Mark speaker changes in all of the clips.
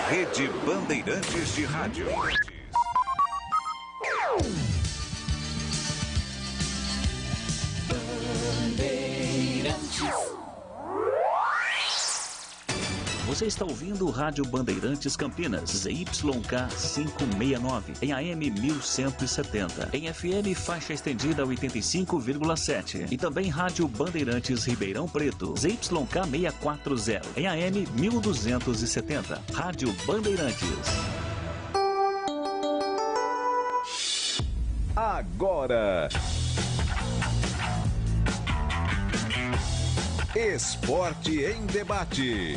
Speaker 1: Rede Bandeirantes de Rádio.
Speaker 2: Você está ouvindo o Rádio Bandeirantes Campinas, ZYK 569, em AM 1170, em FM faixa estendida 85,7, e também Rádio Bandeirantes Ribeirão Preto, ZYK 640, em AM 1270, Rádio Bandeirantes.
Speaker 1: Agora, Esporte em Debate.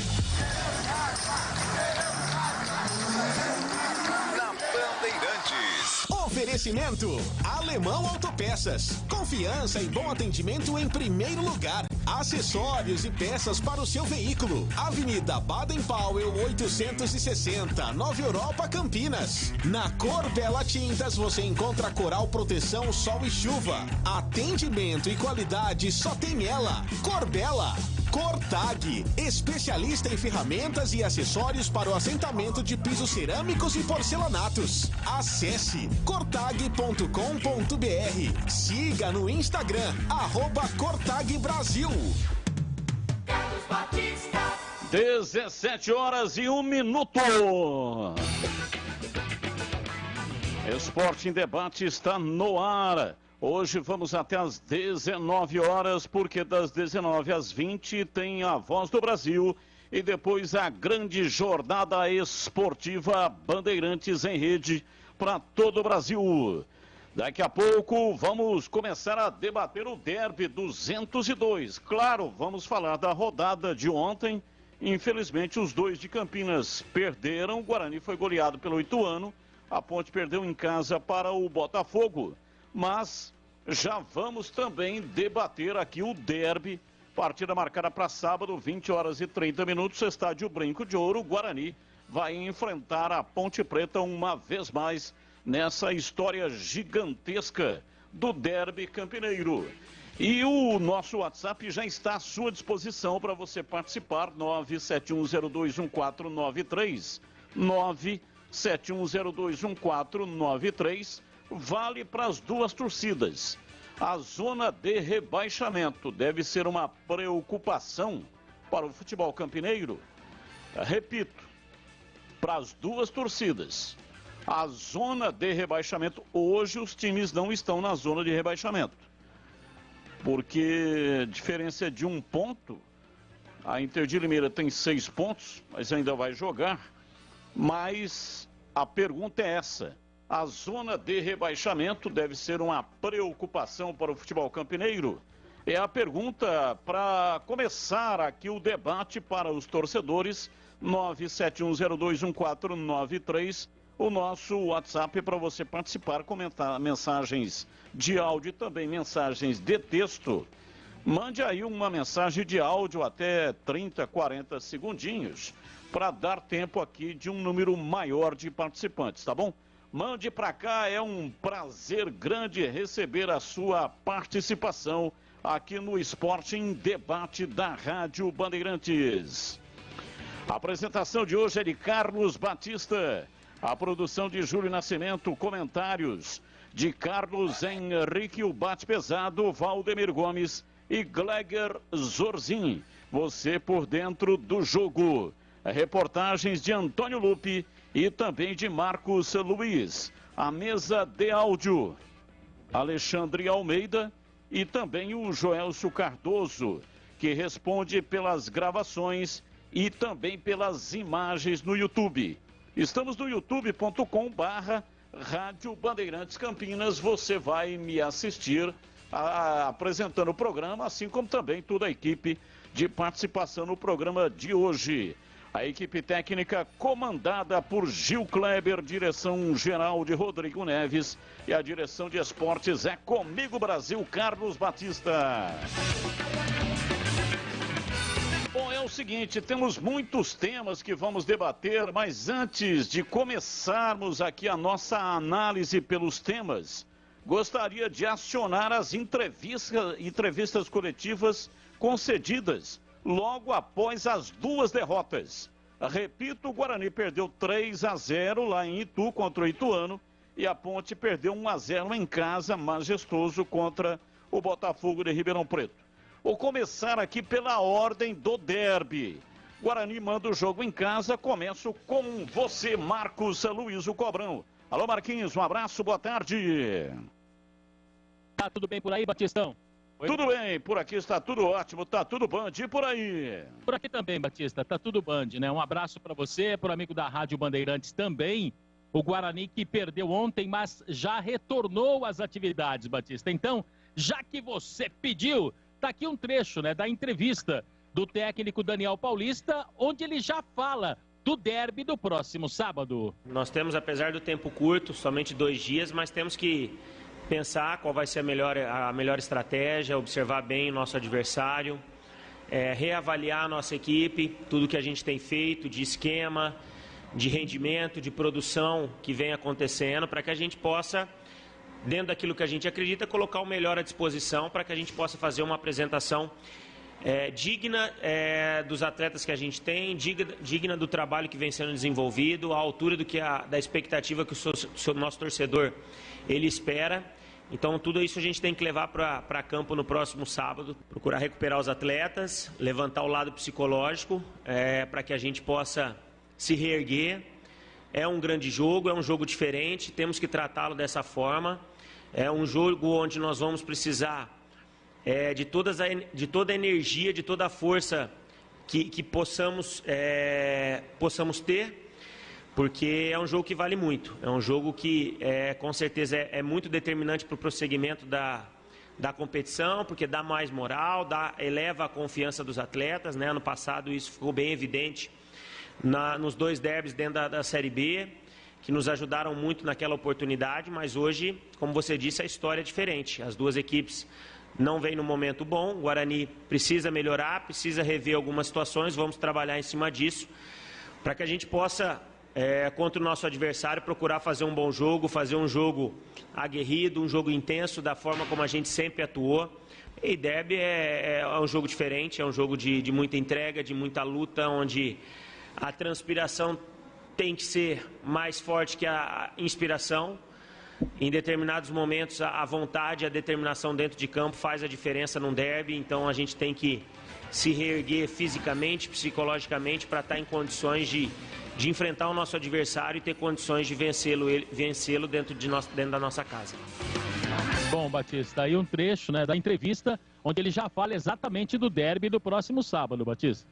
Speaker 1: Na Bandeirantes.
Speaker 3: Oferecimento Alemão Autopeças. Confiança e bom atendimento em primeiro lugar. Acessórios e peças para o seu veículo. Avenida Baden-Powell 860, Nova Europa, Campinas. Na Cor Bela Tintas você encontra Coral Proteção Sol e Chuva. Atendimento e qualidade só tem ela. Cor Bela. Cortag, especialista em ferramentas e acessórios para o assentamento de pisos cerâmicos e porcelanatos. Acesse cortag.com.br. Siga no Instagram, @CortagBrasil.
Speaker 4: 17h01. Esporte em Debate está no ar. Hoje vamos até às 19 horas, porque das 19 às 20 tem a Voz do Brasil e depois a grande jornada esportiva Bandeirantes em Rede para todo o Brasil. Daqui a pouco vamos começar a debater o Derby 202. Claro, vamos falar da rodada de ontem. Infelizmente, os dois de Campinas perderam. O Guarani foi goleado pelo Ituano. A Ponte perdeu em casa para o Botafogo. Mas já vamos também debater aqui o derby, partida marcada para sábado, 20 horas e 30 minutos, estádio Brinco de Ouro. O Guarani vai enfrentar a Ponte Preta uma vez mais nessa história gigantesca do derby campineiro. E o nosso WhatsApp já está à sua disposição para você participar, 971021493, 971021493. Vale para as duas torcidas. A zona de rebaixamento deve ser uma preocupação para o futebol campineiro. Repito, para as duas torcidas. A zona de rebaixamento, hoje os times não estão na zona de rebaixamento. Porque diferença é de 1 ponto. A Inter de Limeira tem 6 pontos, mas ainda vai jogar. Mas a pergunta é essa. A zona de rebaixamento deve ser uma preocupação para o futebol campineiro? É a pergunta para começar aqui o debate para os torcedores. 971021493, o nosso WhatsApp para você participar, comentar mensagens de áudio e também mensagens de texto. Mande aí uma mensagem de áudio até 30, 40 segundinhos para dar tempo aqui de um número maior de participantes, tá bom? Mande para cá, é um prazer grande receber a sua participação aqui no Esporte em Debate da Rádio Bandeirantes. A apresentação de hoje é de Carlos Batista, a produção de Júlio Nascimento, comentários de Carlos Henrique, o bate pesado, Valdemir Gomes e Gleger Zorzin. Você por dentro do jogo. Reportagens de Antônio Lupe e também de Marcos Luiz. A mesa de áudio, Alexandre Almeida e também o Joelcio Cardoso, que responde pelas gravações e também pelas imagens no YouTube. Estamos no youtube.com/Rádio Bandeirantes Campinas. Você vai me assistir apresentando o programa, assim como também toda a equipe de participação no programa de hoje. A equipe técnica comandada por Gil Kleber, direção geral de Rodrigo Neves e a direção de esportes é comigo, Brasil, Carlos Batista. Bom, é o seguinte, temos muitos temas que vamos debater, mas antes de começarmos aqui a nossa análise pelos temas, gostaria de acionar as entrevistas coletivas concedidas logo após as duas derrotas. Repito, o Guarani perdeu 3-0 lá em Itu contra o Ituano e a Ponte perdeu 1-0 em casa, majestoso, contra o Botafogo de Ribeirão Preto. Vou começar aqui pela ordem do derby. Guarani manda o jogo em casa, começo com você, Marcos Luizo Cobrão. Alô, Marquinhos, um abraço, boa tarde.
Speaker 5: Tá tudo bem por aí, Batistão? Oi?
Speaker 4: Tudo bem, por aqui está tudo ótimo, tá tudo Band, e por aí?
Speaker 5: Por aqui também, Batista, tá tudo Band, né? Um abraço para você, pro amigo da Rádio Bandeirantes também. O Guarani que perdeu ontem, mas já retornou às atividades, Batista. Então, já que você pediu, tá aqui um trecho, né, da entrevista do técnico Daniel Paulista, onde ele já fala do derby do próximo sábado.
Speaker 6: Nós temos, apesar do tempo curto, somente 2 dias, mas temos que pensar qual vai ser a melhor estratégia, observar bem o nosso adversário, reavaliar a nossa equipe, tudo que a gente tem feito de esquema, de rendimento, de produção que vem acontecendo, para que a gente possa, dentro daquilo que a gente acredita, colocar o melhor à disposição para que a gente possa fazer uma apresentação digna dos atletas que a gente tem, digna do trabalho que vem sendo desenvolvido, à altura da expectativa que o nosso torcedor ele espera. Então, tudo isso a gente tem que levar para campo no próximo sábado, procurar recuperar os atletas, levantar o lado psicológico, para que a gente possa se reerguer. É um grande jogo, é um jogo diferente, temos que tratá-lo dessa forma. É um jogo onde nós vamos precisar de toda a energia, de toda a força que possamos ter, porque é um jogo que vale muito, é um jogo que com certeza é muito determinante para o prosseguimento da competição, porque dá mais moral, eleva a confiança dos atletas, né? Ano passado isso ficou bem evidente nos 2 derbys dentro da Série B, que nos ajudaram muito naquela oportunidade, mas hoje, como você disse, a história é diferente. As 2 equipes não vêm no momento bom, o Guarani precisa melhorar, precisa rever algumas situações, vamos trabalhar em cima disso, para que a gente possa, contra o nosso adversário, procurar fazer um bom jogo, fazer um jogo aguerrido, um jogo intenso, da forma como a gente sempre atuou. E derby é um jogo diferente, é um jogo de muita entrega, de muita luta, onde a transpiração tem que ser mais forte que a inspiração. Em determinados momentos, a vontade, a determinação dentro de campo faz a diferença num derby. Então, a gente tem que se reerguer fisicamente, psicologicamente, para estar em condições de enfrentar o nosso adversário e ter condições de vencê-lo dentro da nossa casa.
Speaker 5: Bom, Batista, aí um trecho, né, da entrevista, onde ele já fala exatamente do derby do próximo sábado, Batista.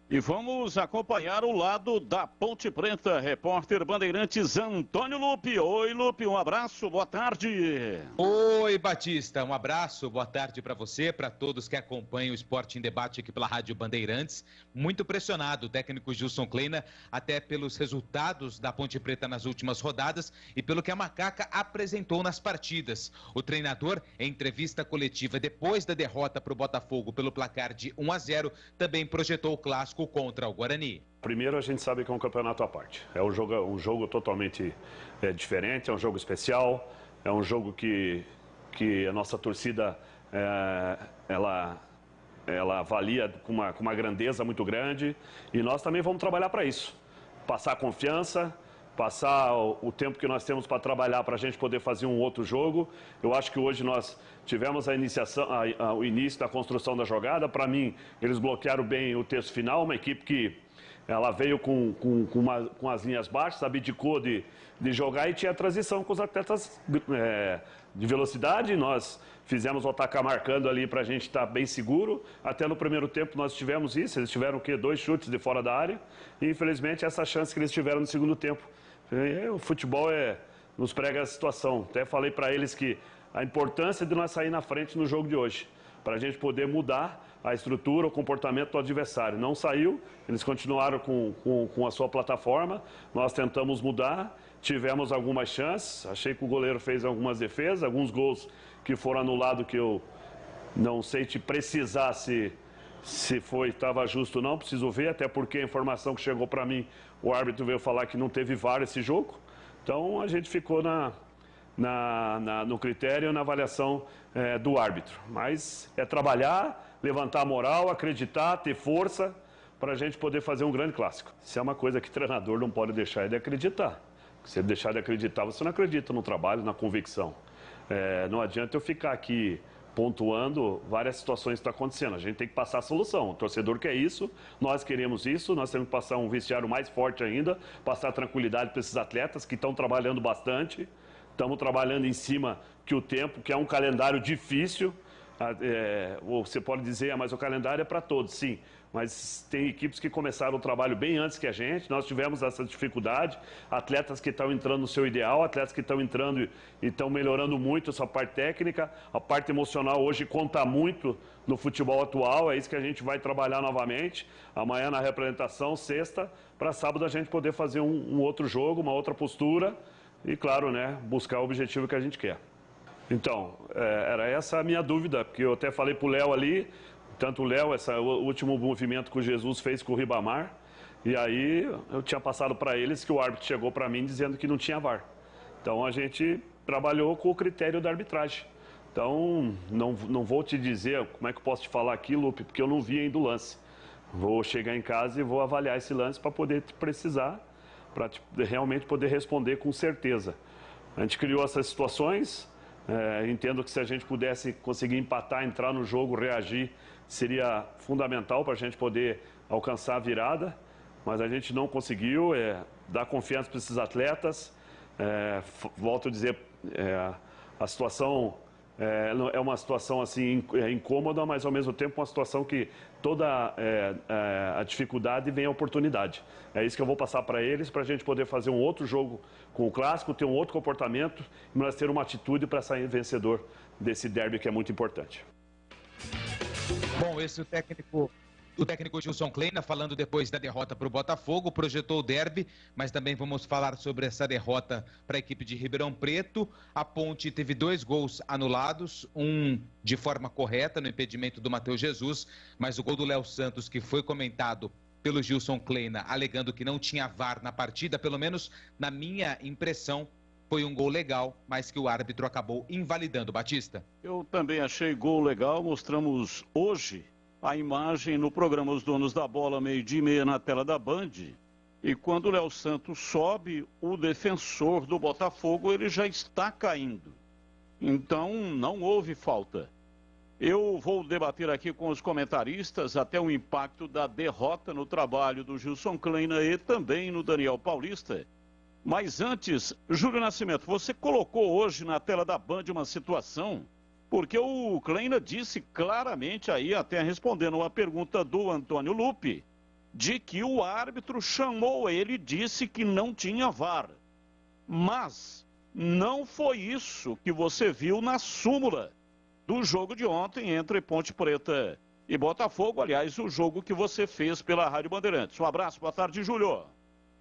Speaker 4: E vamos acompanhar o lado da Ponte Preta, repórter Bandeirantes Antônio Lupe. Oi, Lupe, um abraço, boa tarde.
Speaker 7: Oi, Batista, um abraço, boa tarde para você, para todos que acompanham o Esporte em Debate aqui pela Rádio Bandeirantes. Muito pressionado o técnico Gilson Kleina, até pelos resultados da Ponte Preta nas últimas rodadas e pelo que a Macaca apresentou nas partidas. O treinador, em entrevista coletiva depois da derrota para o Botafogo pelo placar de 1-0, também projetou o clássico contra o Guarani.
Speaker 8: Primeiro, a gente sabe que é um campeonato à parte. É um jogo totalmente diferente, é um jogo especial, é um jogo que a nossa torcida ela avalia com uma grandeza muito grande, e nós também vamos trabalhar para isso. Passar confiança, passar o tempo que nós temos para trabalhar para a gente poder fazer um outro jogo. Eu acho que hoje nós tivemos o início da construção da jogada. Para mim, eles bloquearam bem o terço final, uma equipe que ela veio com as linhas baixas, abdicou de jogar e tinha transição com os atletas de velocidade. Nós fizemos o atacar marcando ali para a gente estar bem seguro. Até no primeiro tempo nós tivemos isso, eles tiveram 2 chutes de fora da área. E infelizmente essa chance que eles tiveram no segundo tempo. O futebol nos prega a situação. Até falei para eles que a importância de nós sair na frente no jogo de hoje, para a gente poder mudar a estrutura, o comportamento do adversário. Não saiu, eles continuaram com a sua plataforma, nós tentamos mudar, tivemos algumas chances, achei que o goleiro fez algumas defesas, alguns gols que foram anulados que eu não sei te precisar se estava justo ou não, preciso ver, até porque a informação que chegou para mim, o árbitro veio falar que não teve VAR esse jogo. Então a gente ficou no critério, na avaliação do árbitro. Mas é trabalhar, levantar a moral, acreditar, ter força, para a gente poder fazer um grande clássico. Isso é uma coisa que o treinador não pode deixar de acreditar. Se ele deixar de acreditar, você não acredita no trabalho, na convicção. Não adianta eu ficar aqui pontuando várias situações que estão acontecendo. A gente tem que passar a solução. O torcedor quer isso, nós queremos isso, nós temos que passar um vestiário mais forte ainda, passar tranquilidade para esses atletas que estão trabalhando bastante. Estamos trabalhando em cima que o tempo, que é um calendário difícil. Você pode dizer, mas o calendário é para todos, sim. Mas tem equipes que começaram o trabalho bem antes que a gente, nós tivemos essa dificuldade, atletas que estão entrando no seu ideal, atletas que estão entrando e estão melhorando muito a sua parte técnica, a parte emocional hoje conta muito no futebol atual, é isso que a gente vai trabalhar novamente, amanhã na representação, sexta, para sábado a gente poder fazer um outro jogo, uma outra postura e, claro, né, buscar o objetivo que a gente quer. Então, era essa a minha dúvida, porque eu até falei para o Léo ali, tanto o Léo, esse último movimento que o Jesus fez com o Ribamar, e aí eu tinha passado para eles que o árbitro chegou para mim dizendo que não tinha VAR. Então a gente trabalhou com o critério da arbitragem. Então não vou te dizer como é que eu posso te falar aqui, Lupe, porque eu não vi ainda o lance. Vou chegar em casa e vou avaliar esse lance para poder te precisar, para realmente poder responder com certeza. A gente criou essas situações, entendo que se a gente pudesse conseguir empatar, entrar no jogo, reagir, seria fundamental para a gente poder alcançar a virada, mas a gente não conseguiu dar confiança para esses atletas. Volto a dizer, a situação é uma situação assim incômoda, mas ao mesmo tempo uma situação que toda a dificuldade vem a oportunidade. É isso que eu vou passar para eles, para a gente poder fazer um outro jogo com o clássico, ter um outro comportamento e nós ter uma atitude para sair vencedor desse derby que é muito importante.
Speaker 7: Bom, esse é o técnico Gilson Kleina, falando depois da derrota para o Botafogo, projetou o derby, mas também vamos falar sobre essa derrota para a equipe de Ribeirão Preto. A Ponte teve 2 gols anulados, um de forma correta no impedimento do Matheus Jesus, mas o gol do Léo Santos, que foi comentado pelo Gilson Kleina, alegando que não tinha VAR na partida, pelo menos na minha impressão, foi um gol legal, mas que o árbitro acabou invalidando. Batista.
Speaker 4: Eu também achei gol legal, mostramos hoje a imagem no programa Os Donos da Bola, 12:30 na tela da Band. E quando o Léo Santos sobe, o defensor do Botafogo, ele já está caindo. Então, não houve falta. Eu vou debater aqui com os comentaristas até o impacto da derrota no trabalho do Gilson Kleina e também no Daniel Paulista. Mas antes, Júlio Nascimento, você colocou hoje na tela da Band uma situação, porque o Kleina disse claramente aí, até respondendo uma pergunta do Antônio Lupe, de que o árbitro chamou ele e disse que não tinha VAR. Mas não foi isso que você viu na súmula do jogo de ontem entre Ponte Preta e Botafogo, aliás, o jogo que você fez pela Rádio Bandeirantes. Um abraço, boa tarde, Júlio.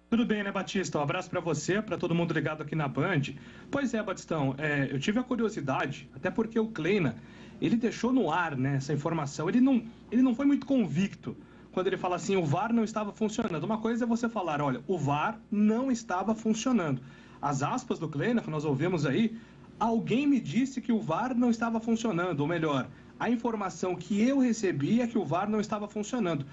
Speaker 9: Tudo bem, né, Batista? Um abraço para você, para todo mundo ligado aqui na Band. Pois é, Batistão, eu tive a curiosidade, até porque o Kleina, ele deixou no ar, né, essa informação. Ele não foi muito convicto quando ele fala assim, o VAR não estava funcionando. Uma coisa é você falar, olha, o VAR não estava funcionando. As aspas do Kleina, que nós ouvimos aí, alguém me disse que o VAR não estava funcionando, ou melhor, a informação que eu recebi é que o VAR não estava funcionando.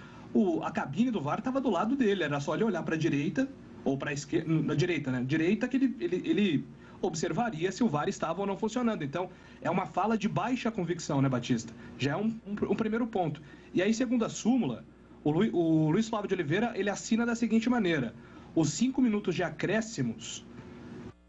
Speaker 9: A cabine do VAR estava do lado dele, era só ele olhar para a direita, ou para a esquerda, na direita, né? Direita que ele observaria se o VAR estava ou não funcionando. Então, é uma fala de baixa convicção, né, Batista? Já é um primeiro ponto. E aí, segundo a súmula, o Luiz Flávio de Oliveira, ele assina da seguinte maneira: os 5 minutos de acréscimos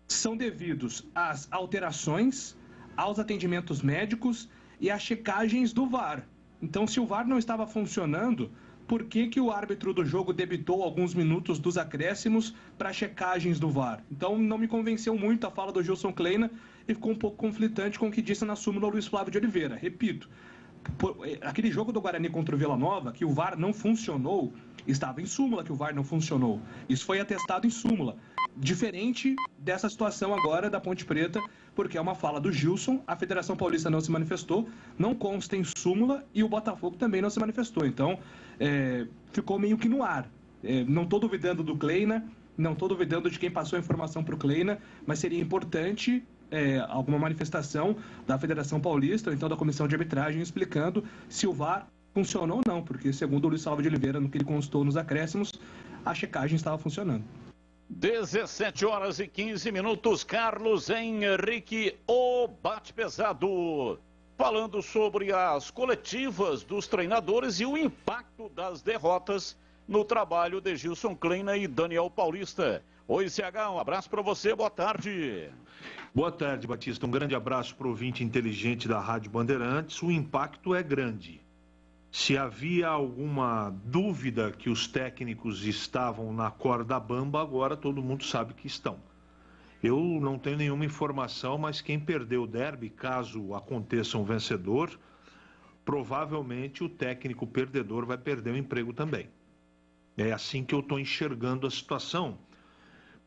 Speaker 9: são devidos às alterações, aos atendimentos médicos e às checagens do VAR. Então, se o VAR não estava funcionando, por que o árbitro do jogo debitou alguns minutos dos acréscimos para checagens do VAR? Então, não me convenceu muito a fala do Gilson Kleina e ficou um pouco conflitante com o que disse na súmula Luiz Flávio de Oliveira. Repito, aquele jogo do Guarani contra o Vila Nova, que o VAR não funcionou, estava em súmula que o VAR não funcionou. Isso foi atestado em súmula. Diferente dessa situação agora da Ponte Preta, porque é uma fala do Gilson, a Federação Paulista não se manifestou, não consta em súmula e o Botafogo também não se manifestou. Então, ficou meio que no ar. Não estou duvidando do Kleina, não estou duvidando de quem passou a informação para o Kleina, mas seria importante alguma manifestação da Federação Paulista, ou então da Comissão de Arbitragem, explicando se o VAR funcionou ou não, porque segundo o Luiz Salvo de Oliveira, no que ele constou nos acréscimos, a checagem estava funcionando.
Speaker 4: 17h15, Carlos Henrique, o bate pesado, falando sobre as coletivas dos treinadores e o impacto das derrotas no trabalho de Gilson Kleina e Daniel Paulista. Oi, CH, um abraço para você, boa tarde.
Speaker 10: Boa tarde, Batista. Um grande abraço para o ouvinte inteligente da Rádio Bandeirantes. O impacto é grande. Se havia alguma dúvida que os técnicos estavam na corda bamba, agora todo mundo sabe que estão. Eu não tenho nenhuma informação, mas quem perdeu o derby, caso aconteça um vencedor, provavelmente o técnico perdedor vai perder o emprego também. É assim que eu estou enxergando a situação,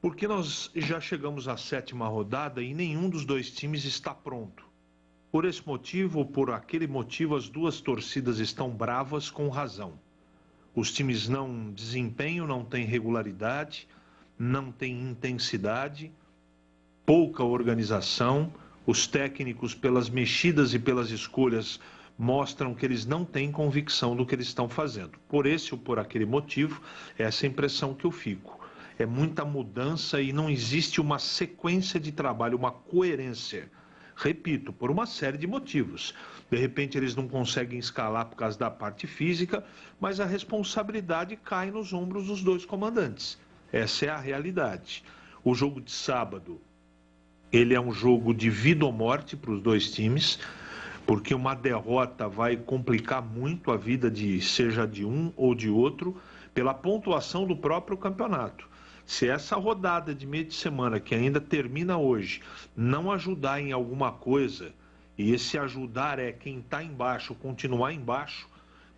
Speaker 10: porque nós já chegamos à 7ª rodada e nenhum dos dois times está pronto. Por esse motivo ou por aquele motivo, as duas torcidas estão bravas com razão. Os times não desempenham, não têm regularidade, não têm intensidade, pouca organização. Os técnicos, pelas mexidas e pelas escolhas, mostram que eles não têm convicção do que eles estão fazendo. Por esse ou por aquele motivo, essa é a impressão que eu fico. É muita mudança e não existe uma sequência de trabalho, uma coerência. Repito, por uma série de motivos. De repente eles não conseguem escalar por causa da parte física, mas a responsabilidade cai nos ombros dos dois comandantes. Essa é a realidade. O jogo de sábado, ele é um jogo de vida ou morte para os dois times, porque uma derrota vai complicar muito a vida seja de um ou de outro, pela pontuação do próprio campeonato. Se essa rodada de meio de semana, que ainda termina hoje, não ajudar em alguma coisa, e esse ajudar é quem está embaixo continuar embaixo,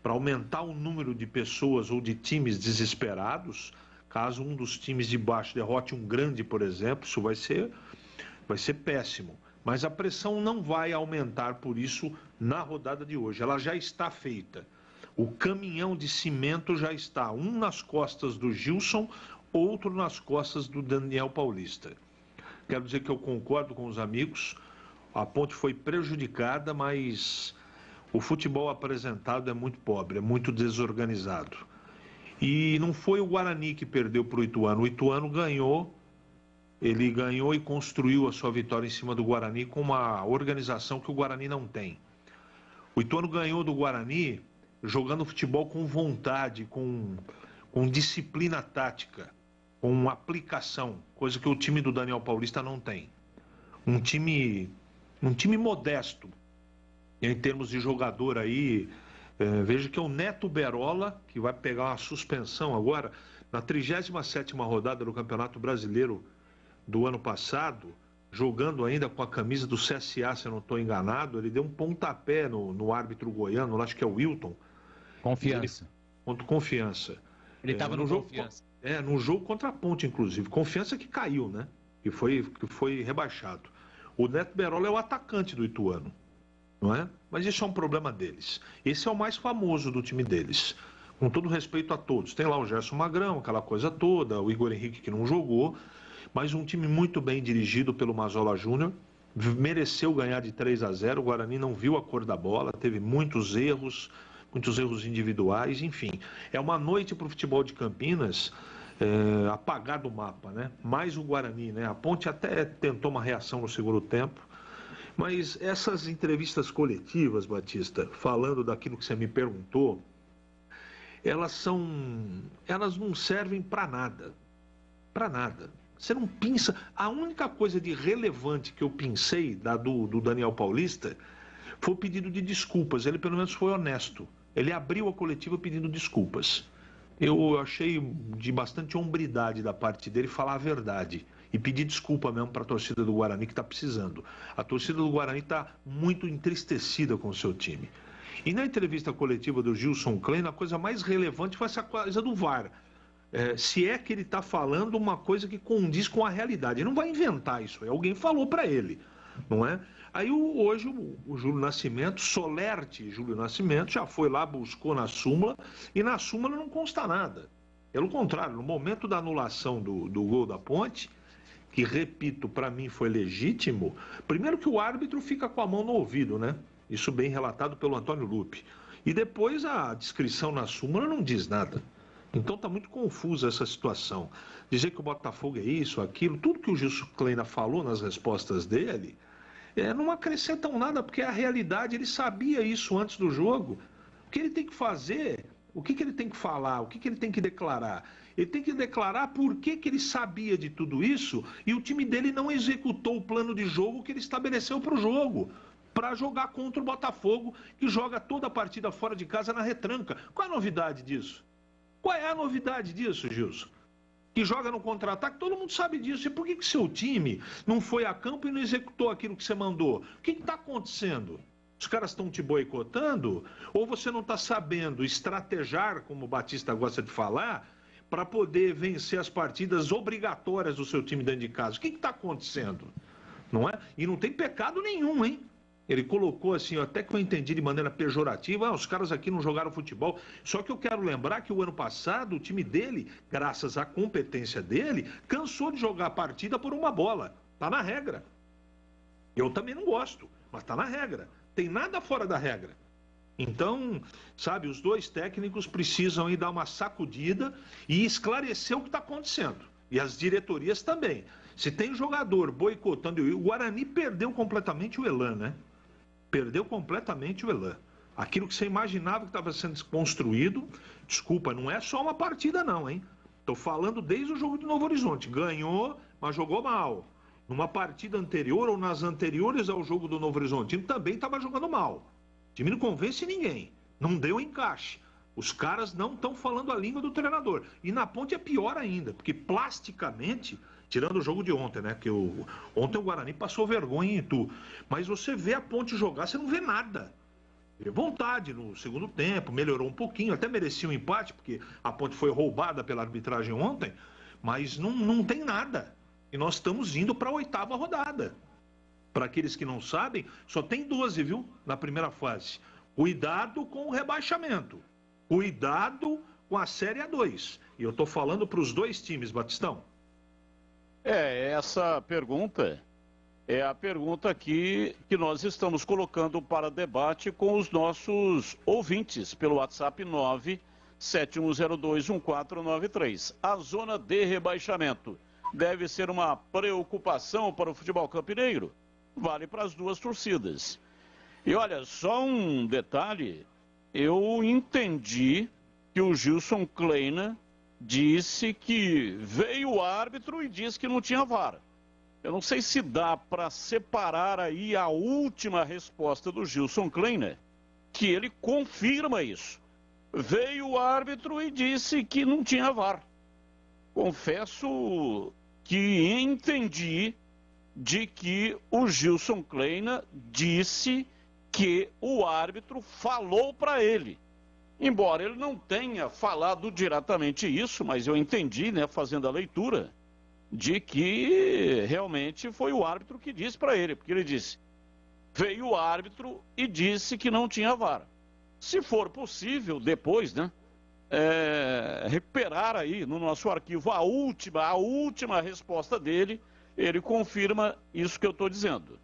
Speaker 10: para aumentar o número de pessoas ou de times desesperados, caso um dos times de baixo derrote um grande, por exemplo, isso vai ser péssimo. Mas a pressão não vai aumentar por isso na rodada de hoje, ela já está feita. O caminhão de cimento já está, um nas costas do Gilson, outro nas costas do Daniel Paulista. Quero dizer que eu concordo com os amigos, a Ponte foi prejudicada, mas o futebol apresentado é muito pobre, é muito desorganizado. E não foi o Guarani que perdeu para o Ituano ganhou, ele ganhou e construiu a sua vitória em cima do Guarani com uma organização que o Guarani não tem. O Ituano ganhou do Guarani jogando futebol com vontade, com disciplina tática, com aplicação, coisa que o time do Daniel Paulista não tem. Um time modesto, em termos de jogador aí, veja que é o Neto Berola, que vai pegar uma suspensão agora, na 37ª rodada do Campeonato Brasileiro do ano passado, jogando ainda com a camisa do CSA, se eu não estou enganado, ele deu um pontapé no árbitro goiano, acho que é o Wilton.
Speaker 7: Confiança.
Speaker 10: Contra Confiança.
Speaker 7: Ele estava no jogo. Confiança.
Speaker 10: No jogo contra a Ponte, inclusive. Confiança que caiu, né? Que foi rebaixado. O Neto Berola é o atacante do Ituano, não é? Mas isso é um problema deles. Esse é o mais famoso do time deles. Com todo respeito a todos. Tem lá o Gerson Magrão, aquela coisa toda, o Igor Henrique que não jogou, mas um time muito bem dirigido pelo Mazola Júnior. Mereceu ganhar de 3-0. O Guarani não viu a cor da bola, teve muitos erros individuais, enfim. É uma noite para o futebol de Campinas apagar do mapa, né? Mais o Guarani, né? A Ponte até tentou uma reação no segundo tempo, mas essas entrevistas coletivas, Batista, falando daquilo que você me perguntou, elas não servem para nada. Para nada. Você não pensa... A única coisa de relevante que eu pensei do Daniel Paulista foi o pedido de desculpas. Ele pelo menos foi honesto. Ele abriu a coletiva pedindo desculpas. Eu achei de bastante hombridade da parte dele falar a verdade e pedir desculpa mesmo para a torcida do Guarani que está precisando. A torcida do Guarani está muito entristecida com o seu time. E na entrevista coletiva do Gilson Kleina, a coisa mais relevante foi essa coisa do VAR. Se é que ele está falando uma coisa que condiz com a realidade. Ele não vai inventar isso, alguém falou para ele, não é? Aí hoje o Júlio Nascimento, Solerte Júlio Nascimento, já foi lá, buscou na súmula, e na súmula não consta nada. Pelo contrário, no momento da anulação do gol da Ponte, que, repito, para mim foi legítimo, primeiro que o árbitro fica com a mão no ouvido, né? Isso bem relatado pelo Antônio Lupe. E depois a descrição na súmula não diz nada. Então está muito confusa essa situação. Dizer que o Botafogo é isso, aquilo, tudo que o Gilson Kleina falou nas respostas dele, não acrescentam nada, porque a realidade, ele sabia isso antes do jogo. O que ele tem que fazer, o que ele tem que falar, o que ele tem que declarar? Ele tem que declarar por que ele sabia de tudo isso e o time dele não executou o plano de jogo que ele estabeleceu para o jogo, para jogar contra o Botafogo, que joga toda a partida fora de casa na retranca. Qual é a novidade disso? Qual é a novidade disso, Gilson? Que joga no contra-ataque, todo mundo sabe disso. E por que seu time não foi a campo e não executou aquilo que você mandou? O que está acontecendo? Os caras estão te boicotando? Ou você não está sabendo estrategiar, como o Batista gosta de falar, para poder vencer as partidas obrigatórias do seu time dentro de casa? O que está acontecendo? Não é? E não tem pecado nenhum, hein? Ele colocou assim, até que eu entendi de maneira pejorativa, os caras aqui não jogaram futebol. Só que eu quero lembrar que o ano passado, o time dele, graças à competência dele, cansou de jogar a partida por uma bola. Está na regra. Eu também não gosto, mas está na regra. Tem nada fora da regra. Então, sabe, os dois técnicos precisam ir dar uma sacudida e esclarecer o que está acontecendo. E as diretorias também. Se tem jogador boicotando, o Guarani perdeu completamente o elan, né? Perdeu completamente o elan. Aquilo que você imaginava que estava sendo construído, desculpa, não é só uma partida não, hein? Estou falando desde o jogo de Novo Horizonte. Ganhou, mas jogou mal. Numa partida anterior ou nas anteriores ao jogo do Novo Horizontino também estava jogando mal. O time não convence ninguém. Não deu encaixe. Os caras não estão falando a língua do treinador. E na Ponte é pior ainda, porque plasticamente, tirando o jogo de ontem, né? Que ontem o Guarani passou vergonha em Itu. Mas você vê a Ponte jogar, você não vê nada. Teve vontade no segundo tempo, melhorou um pouquinho, até merecia um empate, porque a Ponte foi roubada pela arbitragem ontem, mas não tem nada. E nós estamos indo para a 8ª rodada. Para aqueles que não sabem, só tem 12, viu? Na primeira fase. Cuidado com o rebaixamento. Cuidado com a Série A2. E eu estou falando para os dois times, Batistão.
Speaker 4: Essa pergunta é a pergunta que nós estamos colocando para debate com os nossos ouvintes pelo WhatsApp 971021493. A zona de rebaixamento deve ser uma preocupação para o futebol campineiro? Vale para as duas torcidas. E olha, só um detalhe, eu entendi que o Gilson Kleina disse que veio o árbitro e disse que não tinha VAR. Eu não sei se dá para separar aí a última resposta do Gilson Kleina, que ele confirma isso. Veio o árbitro e disse que não tinha VAR. Confesso que entendi de que o Gilson Kleina disse que o árbitro falou para ele. Embora ele não tenha falado diretamente isso, mas eu entendi, né, fazendo a leitura, de que realmente foi o árbitro que disse para ele, porque ele disse, veio o árbitro e disse que não tinha VAR. Se for possível, depois, né, recuperar aí no nosso arquivo a última resposta dele, ele confirma isso que eu estou dizendo.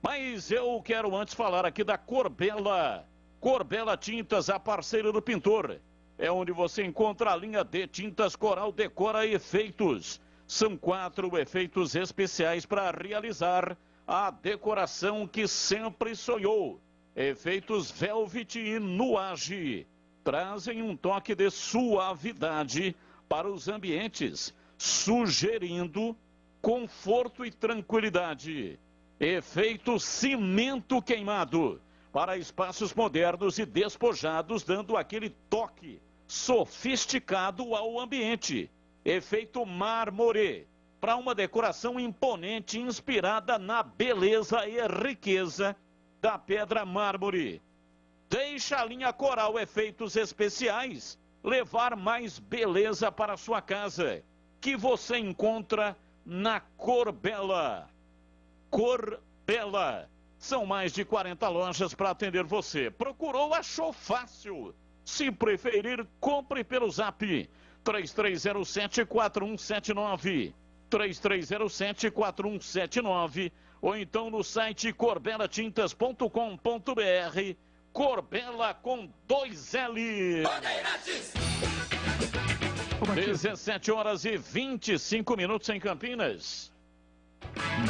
Speaker 4: Mas eu quero antes falar aqui da Corbella. Corbella Tintas, a parceira do pintor. É onde você encontra a linha de tintas Coral Decora Efeitos. São 4 efeitos especiais para realizar a decoração que sempre sonhou. Efeitos Velvet e Nuage. Trazem um toque de suavidade para os ambientes, sugerindo conforto e tranquilidade. Efeito Cimento Queimado. Para espaços modernos e despojados, dando aquele toque sofisticado ao ambiente. Efeito Mármore, para uma decoração imponente inspirada na beleza e riqueza da pedra mármore. Deixa a linha Coral Efeitos Especiais levar mais beleza para a sua casa, que você encontra na Corbella. Corbella. São mais de 40 lojas para atender você. Procurou, achou fácil. Se preferir, compre pelo Zap. 3307-4179. 3307-4179. Ou então no site corbelatintas.com.br. Corbela com 2L. 17 horas e 25 minutos em Campinas.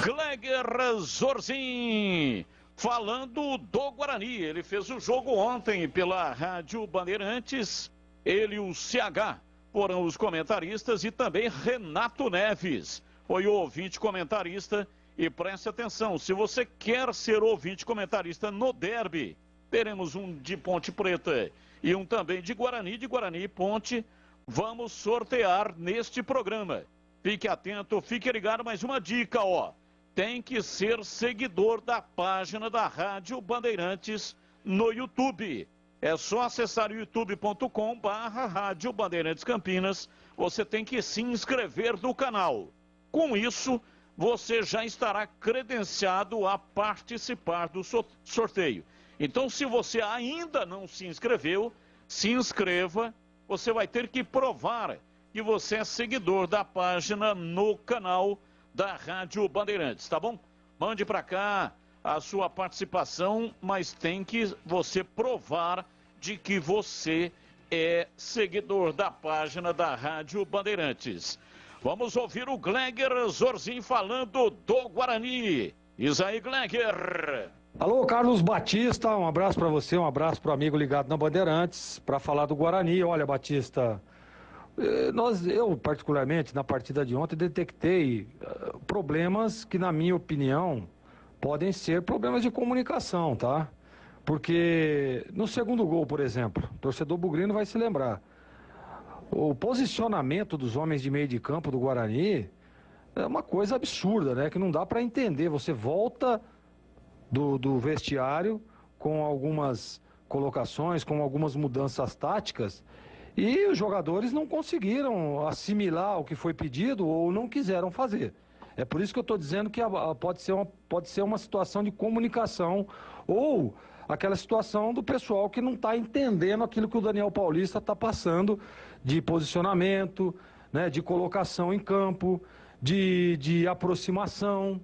Speaker 4: Gleger Zorzin, falando do Guarani. Ele fez o jogo ontem pela Rádio Bandeirantes. Ele e o CH foram os comentaristas e também Renato Neves foi o ouvinte comentarista. E preste atenção, se você quer ser ouvinte comentarista no derby, teremos um de Ponte Preta e um também de Guarani e Ponte. Vamos sortear neste programa. Fique atento, fique ligado, mais uma dica, ó. Tem que ser seguidor da página da Rádio Bandeirantes no YouTube. É só acessar youtube.com/Rádio Bandeirantes Campinas. Você tem que se inscrever no canal. Com isso, você já estará credenciado a participar do sorteio. Então, se você ainda não se inscreveu, se inscreva. Você vai ter que provar que você é seguidor da página no canal da Rádio Bandeirantes, tá bom? Mande para cá a sua participação, mas tem que você provar de que você é seguidor da página da Rádio Bandeirantes. Vamos ouvir o Gleger Zorzin falando do Guarani. Isaí Gleger.
Speaker 11: Alô, Carlos Batista, um abraço para você, um abraço para o amigo ligado na Bandeirantes, para falar do Guarani. Olha, Batista, eu particularmente, na partida de ontem, detectei problemas que, na minha opinião, podem ser problemas de comunicação, tá? Porque no segundo gol, por exemplo, o torcedor bugrino vai se lembrar, o posicionamento dos homens de meio de campo do Guarani é uma coisa absurda, né? Que não dá para entender. Você volta do vestiário com algumas colocações, com algumas mudanças táticas, e os jogadores não conseguiram assimilar o que foi pedido ou não quiseram fazer. É por isso que eu estou dizendo que pode ser uma situação de comunicação ou aquela situação do pessoal que não está entendendo aquilo que o Daniel Paulista está passando de posicionamento, né, de colocação em campo, de aproximação,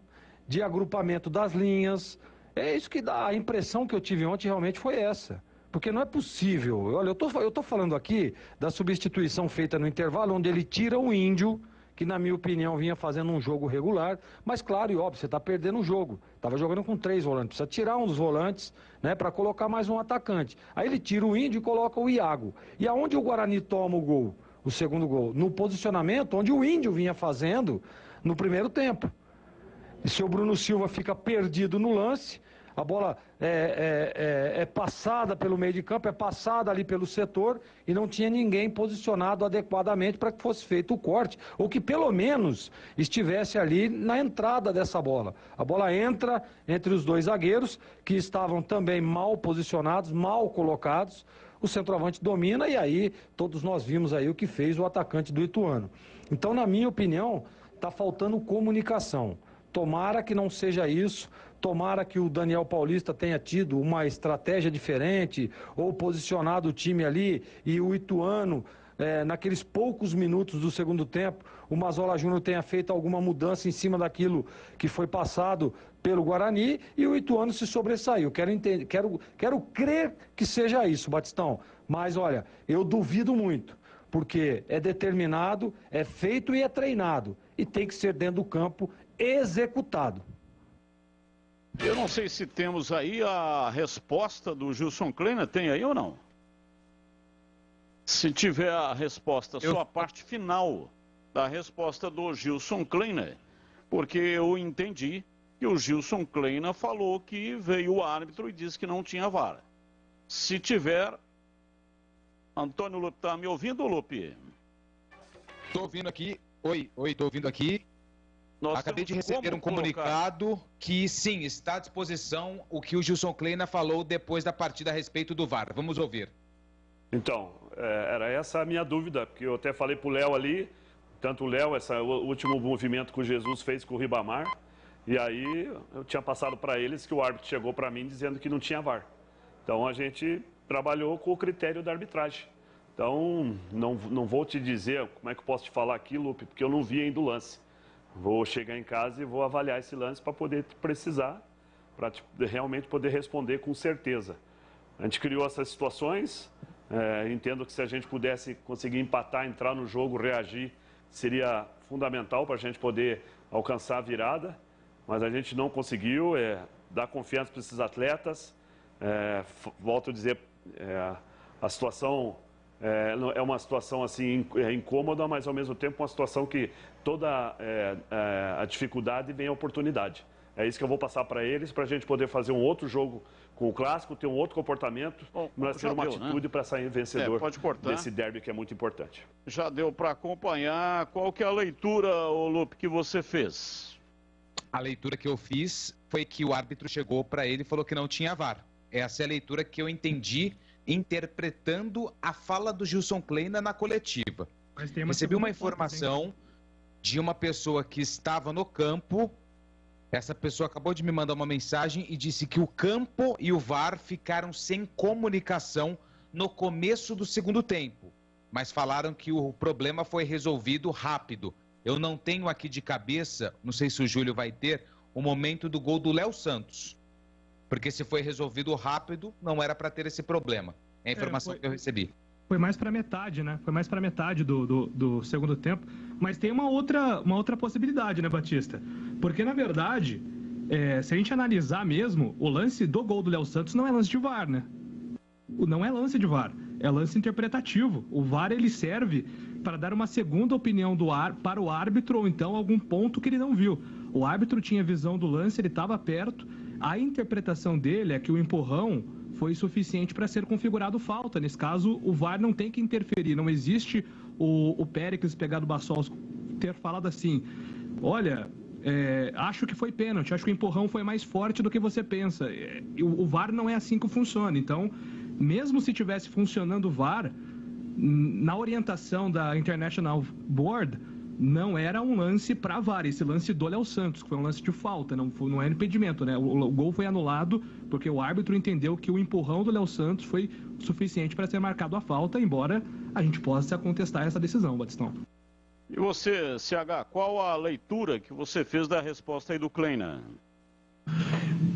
Speaker 11: de agrupamento das linhas. É isso que dá. A impressão que eu tive ontem realmente foi essa. Porque não é possível. Olha, eu tô falando aqui da substituição feita no intervalo, onde ele tira o Índio, que na minha opinião vinha fazendo um jogo regular, mas claro e óbvio, você está perdendo o jogo. Estava jogando com 3 volantes, precisa tirar um dos volantes, né, para colocar mais um atacante. Aí ele tira o Índio e coloca o Iago. E aonde o Guarani toma o gol, o segundo gol? No posicionamento onde o Índio vinha fazendo no primeiro tempo. E se o Bruno Silva fica perdido no lance, a bola é passada pelo meio de campo, é passada ali pelo setor e não tinha ninguém posicionado adequadamente para que fosse feito o corte, ou que pelo menos estivesse ali na entrada dessa bola. A bola entra entre os dois zagueiros, que estavam também mal posicionados, mal colocados, o centroavante domina e aí todos nós vimos aí o que fez o atacante do Ituano. Então, na minha opinião, está faltando comunicação. Tomara que não seja isso, tomara que o Daniel Paulista tenha tido uma estratégia diferente ou posicionado o time ali e o Ituano, naqueles poucos minutos do segundo tempo, o Mazola Júnior tenha feito alguma mudança em cima daquilo que foi passado pelo Guarani e o Ituano se sobressaiu. Quero crer que seja isso, Batistão, mas olha, eu duvido muito, porque é determinado, é feito e é treinado e tem que ser dentro do campo executado.
Speaker 4: Eu não sei se temos aí a resposta do Gilson Kleina, tem aí ou não? Se tiver a resposta, só a parte final da resposta do Gilson Kleina, porque eu entendi que o Gilson Kleina falou que veio o árbitro e disse que não tinha VAR. Se tiver, Antônio Lupe, tá me ouvindo, Lupe?
Speaker 7: Estou ouvindo aqui. Oi, estou ouvindo aqui. Acabei de receber um comunicado que sim, está à disposição o que o Gilson Kleina falou depois da partida a respeito do VAR. Vamos ouvir.
Speaker 8: Então, era essa a minha dúvida, porque eu até falei para o Léo ali, tanto o Léo, o último movimento que o Jesus fez com o Ribamar, e aí eu tinha passado para eles que o árbitro chegou para mim dizendo que não tinha VAR. Então a gente trabalhou com o critério da arbitragem. Então, não vou te dizer como é que eu posso te falar aqui, Lupe, porque eu não vi ainda o lance. Vou chegar em casa e vou avaliar esse lance para poder precisar, para realmente poder responder com certeza. A gente criou essas situações. Entendo que se a gente pudesse conseguir empatar, entrar no jogo, reagir, seria fundamental para a gente poder alcançar a virada. Mas a gente não conseguiu. Dar confiança para esses atletas. Volto a dizer, a situação é uma situação assim incômoda, mas ao mesmo tempo uma situação que toda a dificuldade vem a oportunidade. É isso que eu vou passar para eles, para a gente poder fazer um outro jogo com o Clássico, ter um outro comportamento, nós ter uma atitude para sair vencedor desse derby que é muito importante.
Speaker 4: Já deu para acompanhar. Qual que é a leitura, Lupe, que você fez?
Speaker 7: A leitura que eu fiz foi que o árbitro chegou para ele e falou que não tinha VAR. Essa é a leitura que eu entendi interpretando a fala do Gilson Kleina na coletiva. Recebi uma informação de uma pessoa que estava no campo. Essa pessoa acabou de me mandar uma mensagem e disse que o campo e o VAR ficaram sem comunicação no começo do segundo tempo. Mas falaram que o problema foi resolvido rápido. Eu não tenho aqui de cabeça, não sei se o Júlio vai ter, o momento do gol do Léo Santos. Porque se foi resolvido rápido, não era para ter esse problema. É a informação que eu recebi.
Speaker 9: Foi mais para metade, né? Foi mais para metade do segundo tempo. Mas tem uma outra possibilidade, né, Batista? Porque, na verdade, se a gente analisar mesmo, o lance do gol do Léo Santos não é lance de VAR, né? Não é lance de VAR, é lance interpretativo. O VAR, ele serve para dar uma segunda opinião para o árbitro ou então algum ponto que ele não viu. O árbitro tinha visão do lance, ele estava perto. A interpretação dele é que o empurrão foi suficiente para ser configurado falta. Nesse caso, o VAR não tem que interferir. Não existe o Péricles pegar do Bassols ter falado assim, olha, acho que foi pênalti, acho que o empurrão foi mais forte do que você pensa. O VAR não é assim que funciona. Então, mesmo se tivesse funcionando o VAR, na orientação da International Board, não era um lance para VAR, esse lance do Léo Santos, que foi um lance de falta, não era impedimento, né? O gol foi anulado porque o árbitro entendeu que o empurrão do Léo Santos foi suficiente para ser marcado a falta, embora a gente possa contestar essa decisão, Batistão.
Speaker 4: E você, CH, qual a leitura que você fez da resposta aí do Kleina?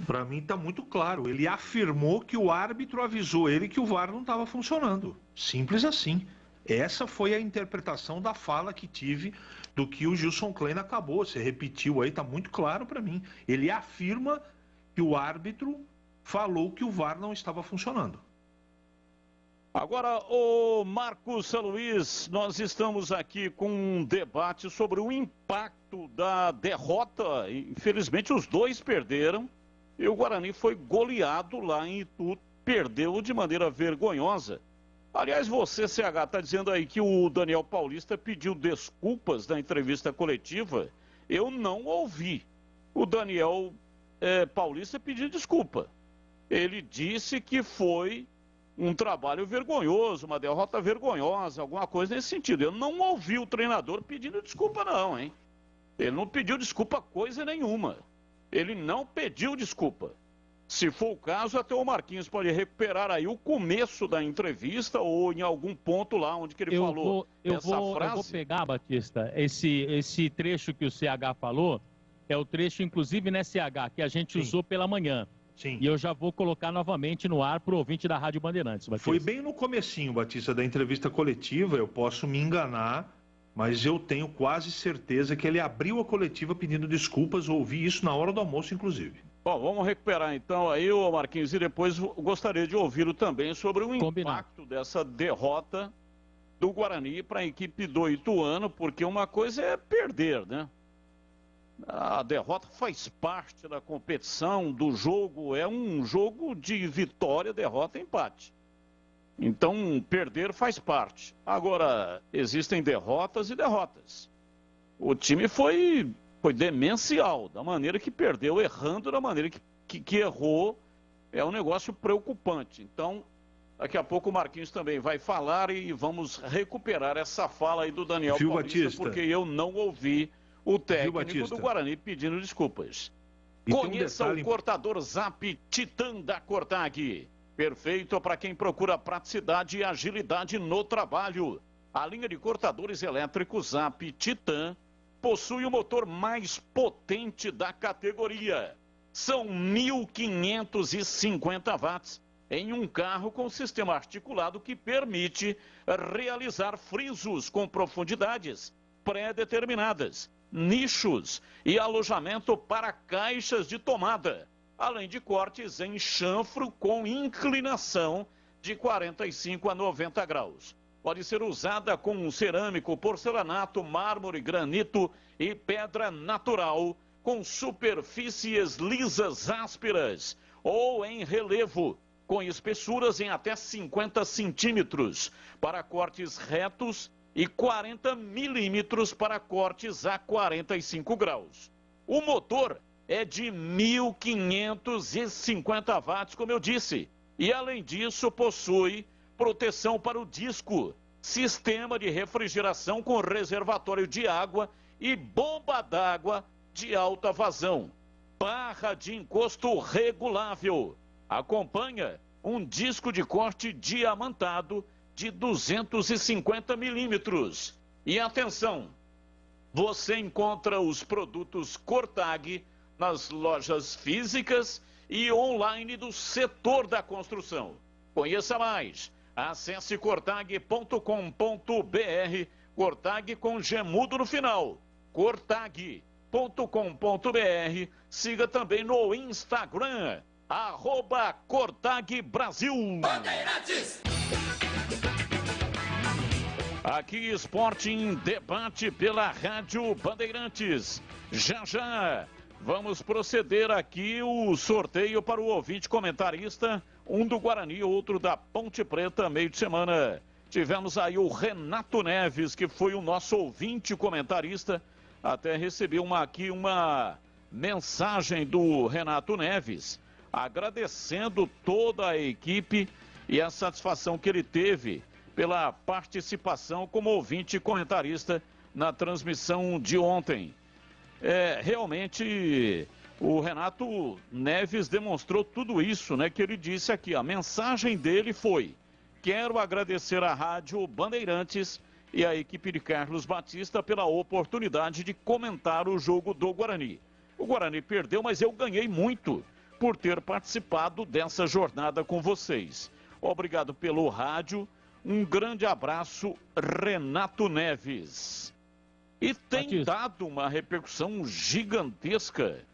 Speaker 10: Para mim está muito claro, ele afirmou que o árbitro avisou ele que o VAR não estava funcionando, simples assim. Essa foi a interpretação da fala que tive do que o Gilson Kleina acabou. Você repetiu aí, está muito claro para mim. Ele afirma que o árbitro falou que o VAR não estava funcionando.
Speaker 4: Agora, o Marcos São Luís, nós estamos aqui com um debate sobre o impacto da derrota. Infelizmente, os dois perderam e o Guarani foi goleado lá em Itu, perdeu de maneira vergonhosa. Aliás, você, CH, está dizendo aí que o Daniel Paulista pediu desculpas na entrevista coletiva. Eu não ouvi o Daniel Paulista pedir desculpa. Ele disse que foi um trabalho vergonhoso, uma derrota vergonhosa, alguma coisa nesse sentido. Eu não ouvi o treinador pedindo desculpa não, hein? Ele não pediu desculpa coisa nenhuma. Ele não pediu desculpa. Se for o caso, até o Marquinhos pode recuperar aí o começo da entrevista ou em algum ponto lá onde que ele falou essa frase.
Speaker 5: Eu vou pegar, Batista, esse trecho que o CH falou, é o trecho, inclusive, né, CH, que a gente usou pela manhã.
Speaker 10: Sim.
Speaker 5: E eu já vou colocar novamente no ar para o ouvinte da Rádio Bandeirantes, Batista.
Speaker 10: Foi bem no comecinho, Batista, da entrevista coletiva, eu posso me enganar, mas eu tenho quase certeza que ele abriu a coletiva pedindo desculpas, ouvi isso na hora do almoço, inclusive.
Speaker 4: Bom, vamos recuperar então aí o Marquinhos e depois gostaria de ouvi-lo também sobre o impacto dessa derrota do Guarani para a equipe do Ituano, porque uma coisa é perder, né? A derrota faz parte da competição, do jogo, é um jogo de vitória, derrota e empate. Então, perder faz parte. Agora, existem derrotas e derrotas. O time foi demencial, da maneira que perdeu, errando da maneira que errou, é um negócio preocupante. Então, daqui a pouco o Marquinhos também vai falar e vamos recuperar essa fala aí do Daniel Paulista,
Speaker 10: Batista?
Speaker 4: Porque eu não ouvi o técnico do Guarani pedindo desculpas. Conheça o cortador Zap Titan da Cortag. Perfeito para quem procura praticidade e agilidade no trabalho. A linha de cortadores elétricos Zap Titan possui o motor mais potente da categoria. São 1.550 watts em um carro com sistema articulado que permite realizar frisos com profundidades pré-determinadas, nichos e alojamento para caixas de tomada, além de cortes em chanfro com inclinação de 45 a 90 graus. Pode ser usada com cerâmico, porcelanato, mármore, granito e pedra natural, com superfícies lisas ásperas ou em relevo, com espessuras em até 50 centímetros para cortes retos e 40 milímetros para cortes a 45 graus. O motor é de 1.550 watts, como eu disse, e além disso possui proteção para o disco, sistema de refrigeração com reservatório de água e bomba d'água de alta vazão, barra de encosto regulável. Acompanha um disco de corte diamantado de 250 milímetros. E atenção, você encontra os produtos Cortag nas lojas físicas e online do setor da construção. Conheça mais. Acesse cortag.com.br, Cortag com gemudo no final, cortag.com.br. Siga também no Instagram, @CortagBrasil. Bandeirantes! Aqui Esporte em Debate pela Rádio Bandeirantes. Já vamos proceder aqui o sorteio para o ouvinte comentarista, um do Guarani, outro da Ponte Preta, meio de semana. Tivemos aí o Renato Neves, que foi o nosso ouvinte comentarista. Até recebi aqui uma mensagem do Renato Neves, agradecendo toda a equipe e a satisfação que ele teve pela participação como ouvinte comentarista na transmissão de ontem. Realmente o Renato Neves demonstrou tudo isso, né, que ele disse aqui. A mensagem dele foi: quero agradecer à Rádio Bandeirantes e à equipe de Carlos Batista pela oportunidade de comentar o jogo do Guarani. O Guarani perdeu, mas eu ganhei muito por ter participado dessa jornada com vocês. Obrigado pelo rádio. Um grande abraço, Renato Neves. E tem dado uma repercussão gigantesca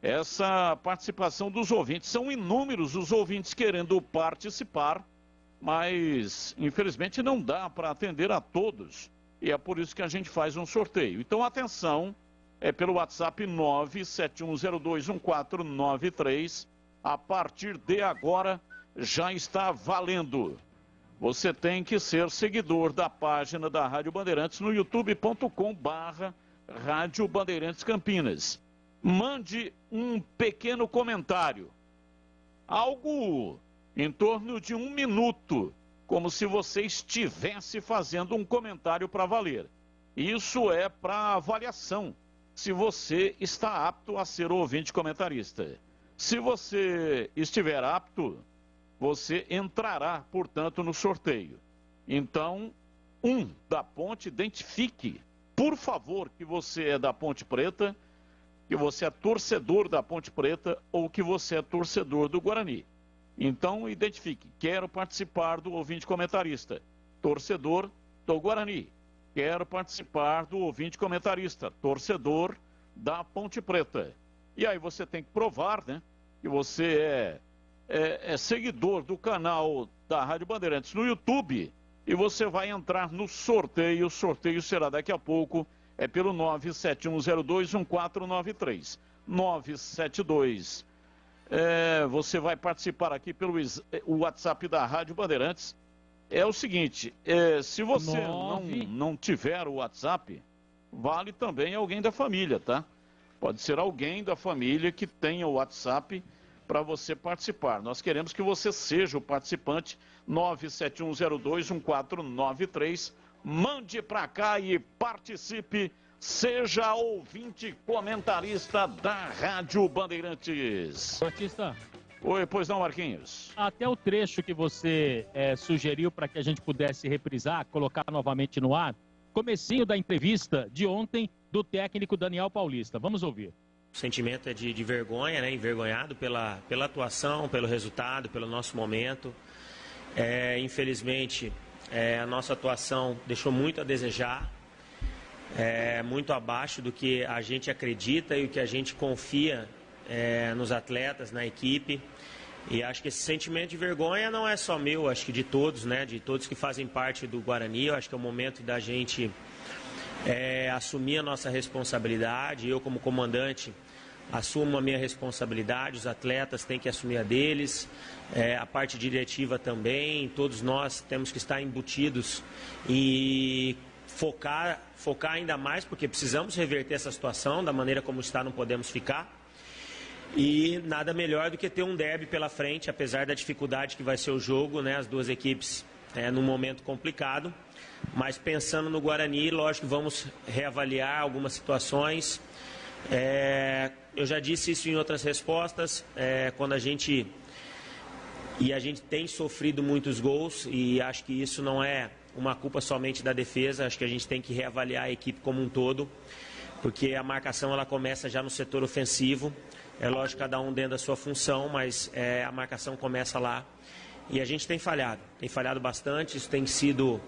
Speaker 4: essa participação dos ouvintes. São inúmeros os ouvintes querendo participar, mas infelizmente não dá para atender a todos. E é por isso que a gente faz um sorteio. Então atenção, é pelo WhatsApp 971021493. A partir de agora já está valendo. Você tem que ser seguidor da página da Rádio Bandeirantes no youtube.com/Rádio Bandeirantes Campinas. Mande um pequeno comentário, algo em torno de 1 minuto, como se você estivesse fazendo um comentário para valer. Isso é para avaliação, se você está apto a ser ouvinte comentarista. Se você estiver apto, você entrará, portanto, no sorteio. Então, da Ponte, identifique, por favor, que você é da Ponte Preta, que você é torcedor da Ponte Preta ou que você é torcedor do Guarani. Então, identifique, quero participar do ouvinte comentarista, torcedor do Guarani. Quero participar do ouvinte comentarista, torcedor da Ponte Preta. E aí você tem que provar, né, que você é seguidor do canal da Rádio Bandeirantes no YouTube e você vai entrar no sorteio. O sorteio será daqui a pouco, é pelo 971021493. 972. Você vai participar aqui pelo WhatsApp da Rádio Bandeirantes. É o seguinte, se você não tiver o WhatsApp, vale também alguém da família, tá? Pode ser alguém da família que tenha o WhatsApp para você participar. Nós queremos que você seja o participante. 971021493. Mande para cá e participe. Seja ouvinte comentarista da Rádio Bandeirantes.
Speaker 5: Batista.
Speaker 4: Oi, pois não, Marquinhos?
Speaker 5: Até o trecho que você sugeriu para que a gente pudesse reprisar, colocar novamente no ar, comecinho da entrevista de ontem do técnico Daniel Paulista. Vamos ouvir.
Speaker 6: O sentimento é de vergonha, né? Envergonhado pela atuação, pelo resultado, pelo nosso momento. Infelizmente, a nossa atuação deixou muito a desejar, muito abaixo do que a gente acredita e o que a gente confia nos atletas, na equipe. E acho que esse sentimento de vergonha não é só meu, acho que de todos, né? De todos que fazem parte do Guarani. Eu acho que é o momento da gente assumir a nossa responsabilidade. Eu, como comandante, assumo a minha responsabilidade, os atletas têm que assumir a deles, a parte diretiva também, todos nós temos que estar embutidos e focar ainda mais, porque precisamos reverter essa situação, da maneira como está não podemos ficar. E nada melhor do que ter um derby pela frente, apesar da dificuldade que vai ser o jogo, né? As duas equipes num momento complicado, mas pensando no Guarani, lógico que vamos reavaliar algumas situações. Eu já disse isso em outras respostas, quando a gente tem sofrido muitos gols, e acho que isso não é uma culpa somente da defesa, acho que a gente tem que reavaliar a equipe como um todo, porque a marcação ela começa já no setor ofensivo. É lógico, cada um dentro da sua função, mas a marcação começa lá. E a gente tem falhado bastante, isso tem sido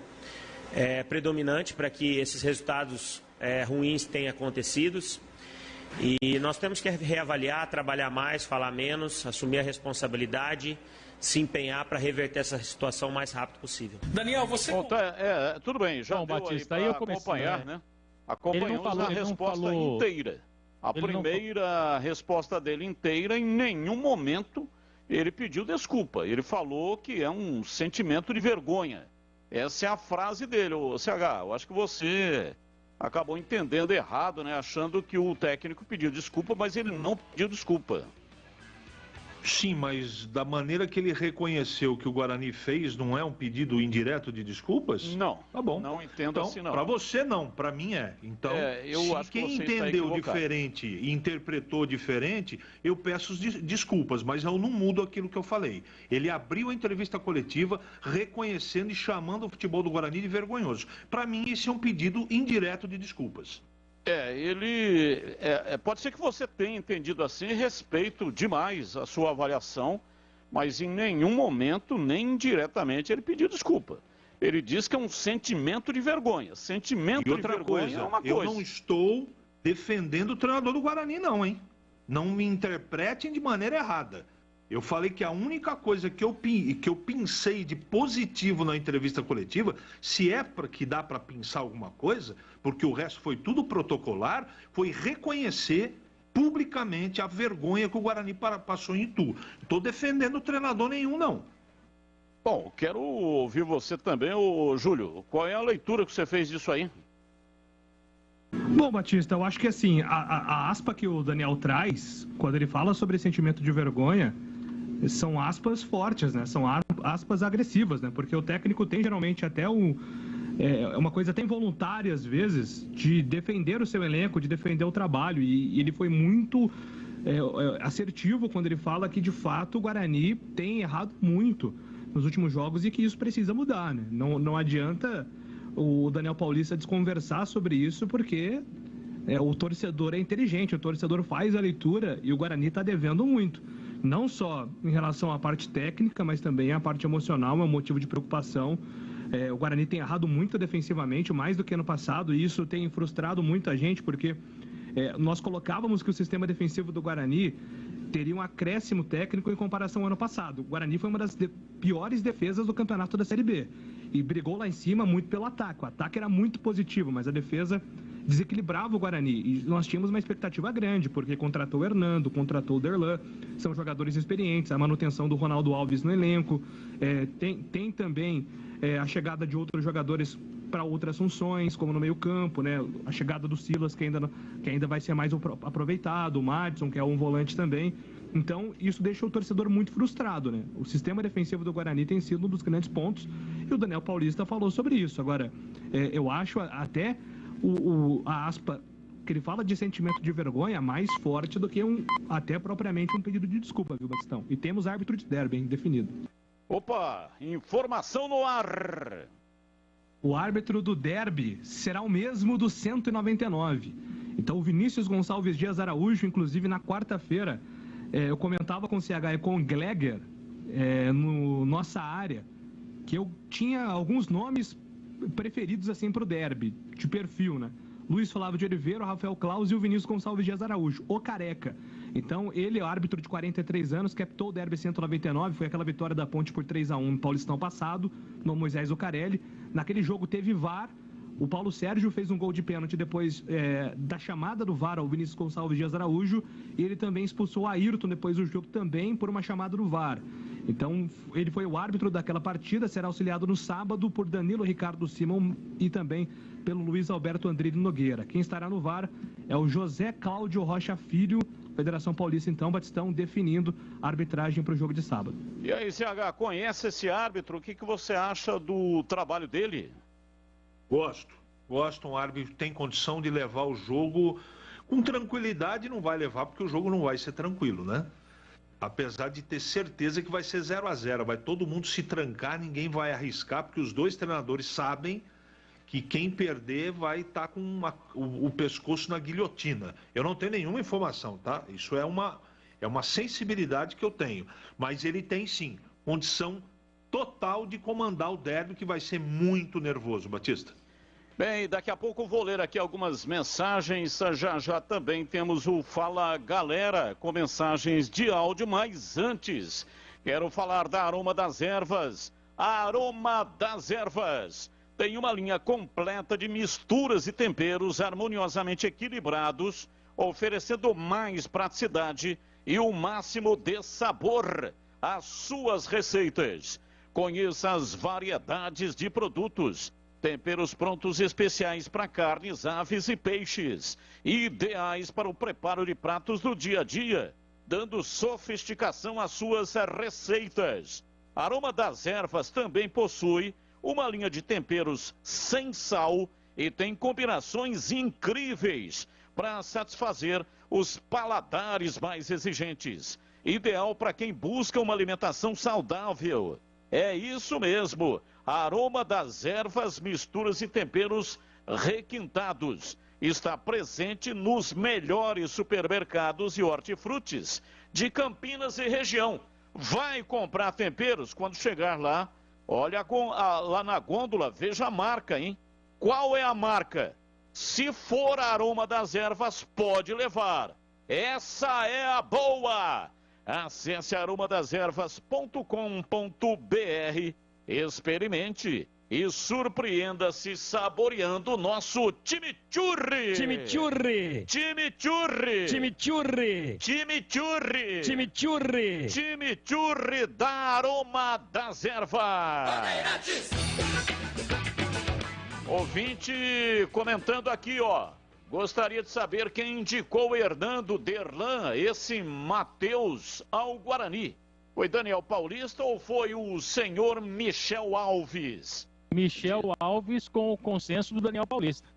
Speaker 6: predominante para que esses resultados ruins tenham acontecido. E nós temos que reavaliar, trabalhar mais, falar menos, assumir a responsabilidade, se empenhar para reverter essa situação o mais rápido possível.
Speaker 4: Daniel, você... tudo bem, já deu
Speaker 5: Batista,
Speaker 4: aí
Speaker 5: eu
Speaker 4: para
Speaker 5: comecei,
Speaker 4: acompanhar, né? Acompanhamos a resposta inteira. A primeira resposta dele inteira, em nenhum momento ele pediu desculpa. Ele falou que é um sentimento de vergonha. Essa é a frase dele, CH. Eu acho que você acabou entendendo errado, né? Achando que o técnico pediu desculpa, mas ele não pediu desculpa.
Speaker 10: Sim, mas da maneira que ele reconheceu que o Guarani fez, não é um pedido indireto de desculpas?
Speaker 4: Não.
Speaker 10: Tá bom.
Speaker 4: Não entendo
Speaker 10: então,
Speaker 4: assim, não.
Speaker 10: Para você não, para mim é. Então,
Speaker 4: eu acho
Speaker 10: quem
Speaker 4: que você
Speaker 10: entendeu
Speaker 4: está
Speaker 10: diferente e interpretou diferente, eu peço desculpas, mas eu não mudo aquilo que eu falei. Ele abriu a entrevista coletiva reconhecendo e chamando o futebol do Guarani de vergonhoso. Para mim, esse é um pedido indireto de desculpas.
Speaker 4: Pode ser que você tenha entendido assim, respeito demais a sua avaliação, mas em nenhum momento, nem indiretamente, ele pediu desculpa. Ele diz que é um sentimento de vergonha. Sentimento de vergonha é uma coisa.
Speaker 10: Eu não estou defendendo o treinador do Guarani, não, hein? Não me interpretem de maneira errada. Eu falei que a única coisa que eu pensei de positivo na entrevista coletiva, se é que dá para pensar alguma coisa, porque o resto foi tudo protocolar, foi reconhecer publicamente a vergonha que o Guarani passou em Itu. Não estou defendendo o treinador nenhum, não.
Speaker 4: Bom, quero ouvir você também, Júlio. Qual é a leitura que você fez disso aí?
Speaker 9: Bom, Batista, eu acho que assim, a aspa que o Daniel traz, quando ele fala sobre sentimento de vergonha, são aspas fortes, né? São aspas agressivas, né? Porque o técnico tem geralmente até uma coisa até involuntária, às vezes, de defender o seu elenco, de defender o trabalho. E ele foi muito assertivo quando ele fala que, de fato, o Guarani tem errado muito nos últimos jogos e que isso precisa mudar, né? Não adianta o Daniel Paulista desconversar sobre isso, porque o torcedor é inteligente, o torcedor faz a leitura e o Guarani está devendo muito. Não só em relação à parte técnica, mas também à parte emocional, é um motivo de preocupação. O Guarani tem errado muito defensivamente, mais do que ano passado, e isso tem frustrado muita gente, porque nós colocávamos que o sistema defensivo do Guarani teria um acréscimo técnico em comparação ao ano passado. O Guarani foi uma das piores defesas do campeonato da Série B, e brigou lá em cima muito pelo ataque. O ataque era muito positivo, mas a defesa desequilibrava o Guarani, e nós tínhamos uma expectativa grande, porque contratou o Hernando, contratou o Derlan, são jogadores experientes, a manutenção do Ronaldo Alves no elenco, tem também a chegada de outros jogadores para outras funções, como no meio campo, né? A chegada do Silas, que ainda vai ser mais aproveitado, o Madison, que é um volante também. Então, isso deixa o torcedor muito frustrado, né? O sistema defensivo do Guarani tem sido um dos grandes pontos, e o Daniel Paulista falou sobre isso. Agora, eu acho até a aspa que ele fala de sentimento de vergonha mais forte do que até propriamente um pedido de desculpa, viu, Batistão? E temos árbitro de derby, hein, definido.
Speaker 4: Opa, informação no ar.
Speaker 9: O árbitro do derby será o mesmo do 199. Então o Vinícius Gonçalves Dias Araújo, inclusive na quarta-feira, eu comentava com o CH e com o Gleger, no nossa área, que eu tinha alguns nomes preferidos assim para o derby, de perfil, né? Luiz Flávio de Oliveira, Rafael Claus e o Vinícius Gonçalves Dias Araújo, o Careca. Então, ele é árbitro de 43 anos, captou o derby 199, foi aquela vitória da Ponte por 3-1 no Paulistão passado, no Moisés Zucarelli. Naquele jogo teve VAR, o Paulo Sérgio fez um gol de pênalti depois da chamada do VAR ao Vinícius Gonçalves Dias Araújo, e ele também expulsou o Ayrton depois do jogo também por uma chamada do VAR. Então, ele foi o árbitro daquela partida, será auxiliado no sábado por Danilo Ricardo Simão e também pelo Luiz Alberto Andrili Nogueira. Quem estará no VAR é o José Cláudio Rocha Filho, Federação Paulista, então, Batistão, definindo a arbitragem para o jogo de sábado.
Speaker 4: E aí, CH, conhece esse árbitro? O que você acha do trabalho dele?
Speaker 10: Gosto, um árbitro tem condição de levar o jogo com tranquilidade, não vai levar porque o jogo não vai ser tranquilo, né? Apesar de ter certeza que vai ser 0-0, vai todo mundo se trancar, ninguém vai arriscar, porque os dois treinadores sabem que quem perder vai estar com o pescoço na guilhotina. Eu não tenho nenhuma informação, tá? Isso é uma sensibilidade que eu tenho. Mas ele tem, sim, condição total de comandar o derby, que vai ser muito nervoso, Batista.
Speaker 4: Bem, daqui a pouco vou ler aqui algumas mensagens, já também temos o Fala Galera com mensagens de áudio, mas antes quero falar da Aroma das Ervas. A Aroma das Ervas tem uma linha completa de misturas e temperos harmoniosamente equilibrados, oferecendo mais praticidade e o máximo de sabor às suas receitas. Conheça as variedades de produtos. Temperos prontos especiais para carnes, aves e peixes. Ideais para o preparo de pratos do dia a dia, dando sofisticação às suas receitas. Aroma das Ervas também possui uma linha de temperos sem sal e tem combinações incríveis para satisfazer os paladares mais exigentes. Ideal para quem busca uma alimentação saudável. É isso mesmo. Aroma das Ervas, misturas e temperos requintados. Está presente nos melhores supermercados e hortifrutis de Campinas e região. Vai comprar temperos? Quando chegar lá, olha lá na gôndola, veja a marca, hein? Qual é a marca? Se for Aroma das Ervas, pode levar. Essa é a boa! Acesse aromadasерvas.com.br, experimente e surpreenda-se saboreando o nosso chimichurri.
Speaker 5: Chimichurri.
Speaker 4: Chimichurri.
Speaker 5: Chimichurri.
Speaker 4: Chimichurri.
Speaker 5: Chimichurri.
Speaker 4: Chimichurri da Aroma das Ervas. Ouvinte comentando aqui, ó. Gostaria de saber quem indicou Hernando Derlan, esse Matheus, ao Guarani. Foi Daniel Paulista ou foi o senhor Michel Alves?
Speaker 5: Michel Alves com o consenso do Daniel Paulista.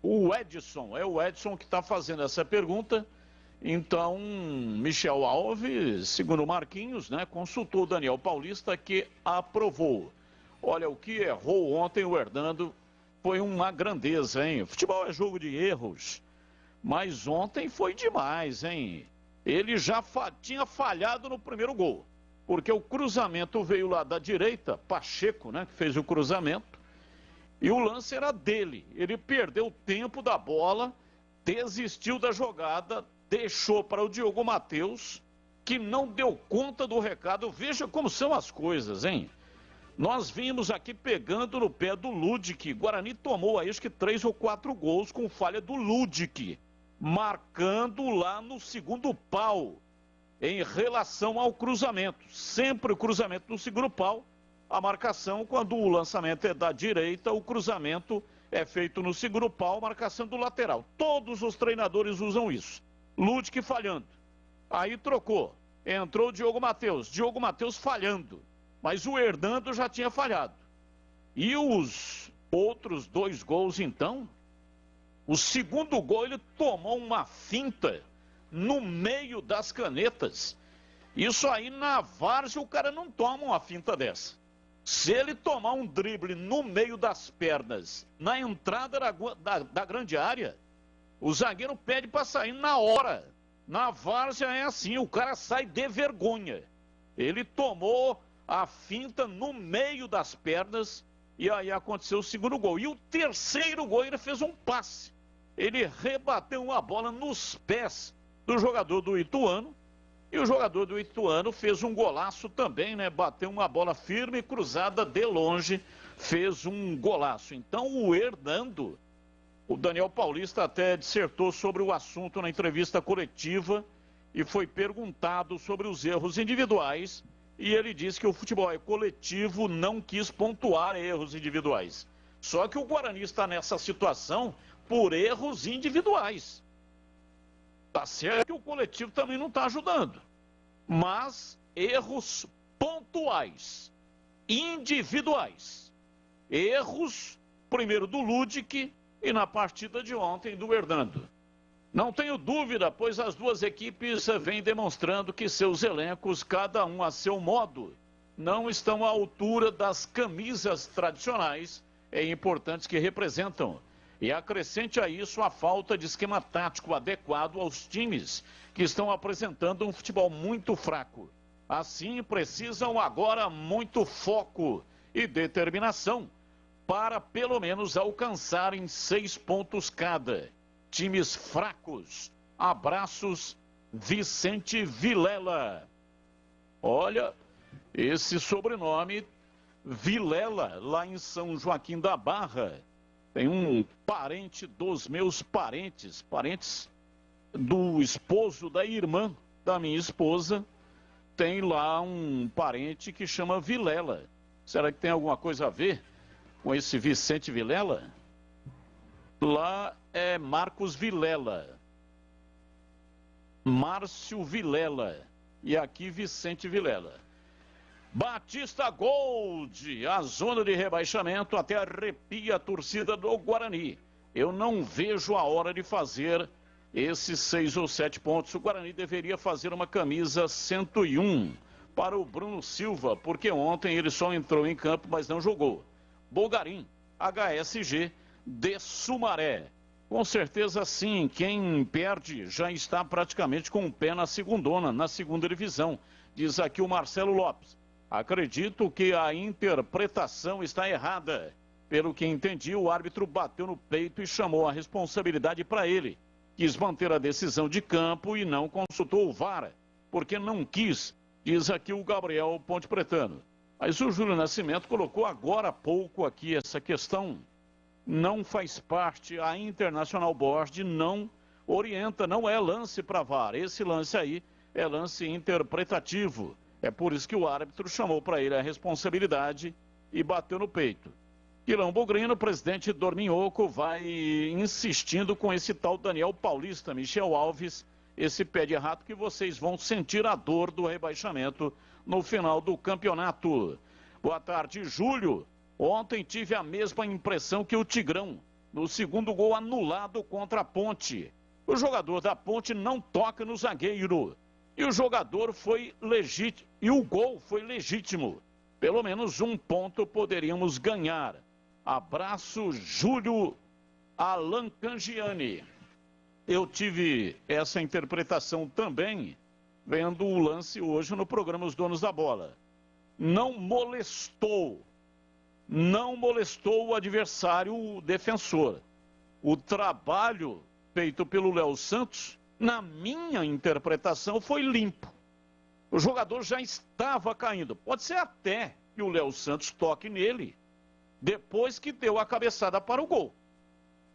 Speaker 4: O Edson, é o Edson que está fazendo essa pergunta. Então, Michel Alves, segundo o Marquinhos, né, consultou o Daniel Paulista, que aprovou. Olha, o que errou ontem o Hernando foi uma grandeza, hein? Futebol é jogo de erros, mas ontem foi demais, hein? Ele já tinha falhado no primeiro gol, porque o cruzamento veio lá da direita, Pacheco, né, que fez o cruzamento, e o lance era dele. Ele perdeu o tempo da bola, desistiu da jogada, deixou para o Diogo Matheus, que não deu conta do recado. Veja como são as coisas, hein? Nós vimos aqui pegando no pé do Ludic. Guarani tomou aí acho que 3 ou 4 gols com falha do Ludic, marcando lá no segundo pau em relação ao cruzamento. Sempre o cruzamento no segundo pau, a marcação quando o lançamento é da direita, o cruzamento é feito no segundo pau, marcação do lateral. Todos os treinadores usam isso. Ludic falhando. Aí trocou. Entrou o Diogo Matheus falhando. Mas o Hernando já tinha falhado. E os outros 2 gols, então? O segundo gol, ele tomou uma finta no meio das canetas. Isso aí, na várzea, o cara não toma uma finta dessa. Se ele tomar um drible no meio das pernas, na entrada da grande área, O zagueiro pede para sair na hora. Na várzea é assim, o cara sai de vergonha. Ele tomou a finta no meio das pernas e aí aconteceu o segundo gol. E o terceiro gol ele fez um passe. Ele rebateu uma bola nos pés do jogador do Ituano. E o jogador do Ituano fez um golaço também, né? Bateu uma bola firme, cruzada de longe, fez um golaço. Então o Hernando, o Daniel Paulista até dissertou sobre o assunto na entrevista coletiva e foi perguntado sobre os erros individuais e ele disse que o futebol coletivo não quis pontuar erros individuais. Só que o Guarani está nessa situação por erros individuais. Tá certo que o coletivo também não está ajudando, mas erros pontuais, individuais. Erros, primeiro do Ludic e na partida de ontem do Hernando. Não tenho dúvida, pois as duas equipes vêm demonstrando que seus elencos, cada um a seu modo, não estão à altura das camisas tradicionais e importantes que representam. E acrescente a isso a falta de esquema tático adequado aos times que estão apresentando um futebol muito fraco. Assim, precisam agora muito foco e determinação para pelo menos alcançarem 6 pontos cada. Times fracos. Abraços, Vicente Vilela. Olha, esse sobrenome, Vilela, lá em São Joaquim da Barra. Tem um parente dos meus parentes do esposo da irmã da minha esposa, tem lá um parente que chama Vilela. Será que tem alguma coisa a ver com esse Vicente Vilela? Lá é Marcos Vilela, Márcio Vilela e aqui Vicente Vilela. Batista Gold, a zona de rebaixamento até arrepia a torcida do Guarani. Eu não vejo a hora de fazer esses 6 ou 7 pontos. O Guarani deveria fazer uma camisa 101 para o Bruno Silva, porque ontem ele só entrou em campo, mas não jogou. Bogarim, HSG de Sumaré. Com certeza sim, quem perde já está praticamente com o pé na segundona, na segunda divisão, diz aqui o Marcelo Lopes. Acredito que a interpretação está errada. Pelo que entendi, o árbitro bateu no peito e chamou a responsabilidade para ele. Quis manter a decisão de campo e não consultou o VAR, porque não quis, diz aqui o Gabriel Ponte Pretano. Mas o Júlio Nascimento colocou agora há pouco aqui essa questão. Não faz parte, a International Board não orienta, não é lance para VAR. Esse lance aí é lance interpretativo. É por isso que o árbitro chamou para ele a responsabilidade e bateu no peito. Quilão Bugrino, presidente do Dorminhoco, vai insistindo com esse tal Daniel Paulista, Michel Alves, esse pé de rato que vocês vão sentir a dor do rebaixamento no final do campeonato. Boa tarde, Júlio. Ontem tive a mesma impressão que o Tigrão, no segundo gol anulado contra a Ponte. O jogador da Ponte não toca no zagueiro. E o jogador foi legítimo, e o gol foi legítimo. Pelo menos 1 ponto poderíamos ganhar. Abraço, Júlio Alan Cangiani. Eu tive essa interpretação também, vendo o lance hoje no programa Os Donos da Bola. Não molestou o adversário, o defensor. O trabalho feito pelo Léo Santos, na minha interpretação, foi limpo. O jogador já estava caindo. Pode ser até que o Léo Santos toque nele depois que deu a cabeçada para o gol.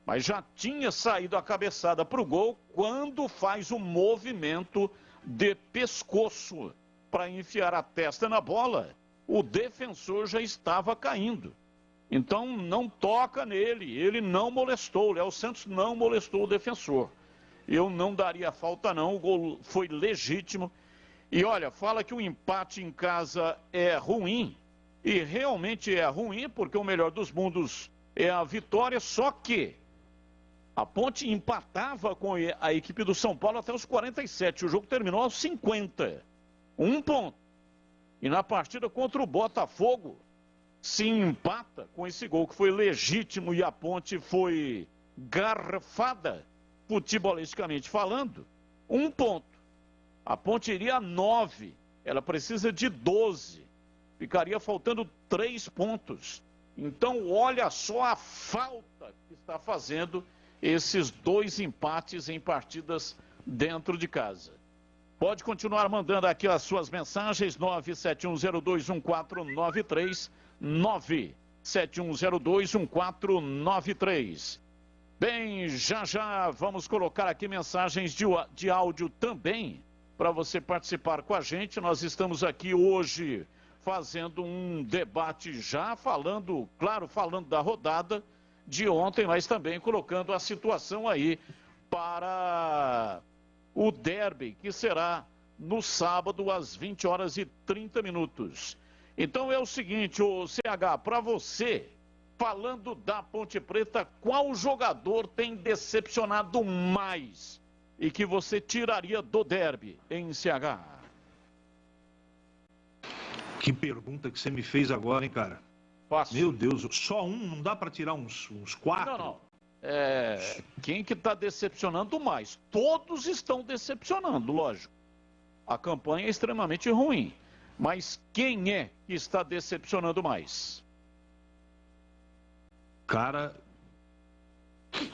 Speaker 4: Mas já tinha saído a cabeçada para o gol quando faz o movimento de pescoço para enfiar a testa na bola. O defensor já estava caindo. Então não toca nele. Ele não molestou. O Léo Santos não molestou o defensor. Eu não daria falta não, o gol foi legítimo. E olha, fala que o empate em casa é ruim, e realmente é ruim, porque o melhor dos mundos é a vitória, só que a Ponte empatava com a equipe do São Paulo até os 47, o jogo terminou aos 50, 1 ponto. E na partida contra o Botafogo, se empata com esse gol que foi legítimo e a Ponte foi garrafada futebolisticamente falando, 1 ponto. A Ponte iria a 9, ela precisa de 12. Ficaria faltando 3 pontos. Então, olha só a falta que está fazendo esses 2 empates em partidas dentro de casa. Pode continuar mandando aqui as suas mensagens, 971021493, 971021493. Bem, já vamos colocar aqui mensagens de áudio também para você participar com a gente. Nós estamos aqui hoje fazendo um debate já falando da rodada de ontem, mas também colocando a situação aí para o derby, que será no sábado às 20h30. Então é o seguinte, o CH, para você, falando da Ponte Preta, qual jogador tem decepcionado mais e que você tiraria do derby em CH?
Speaker 10: Que pergunta que você me fez agora, hein, cara?
Speaker 4: Fácil.
Speaker 10: Meu Deus, só um? Não dá para tirar uns 4?
Speaker 4: Não. Quem que está decepcionando mais? Todos estão decepcionando, lógico. A campanha é extremamente ruim. Mas quem é que está decepcionando mais?
Speaker 10: Cara,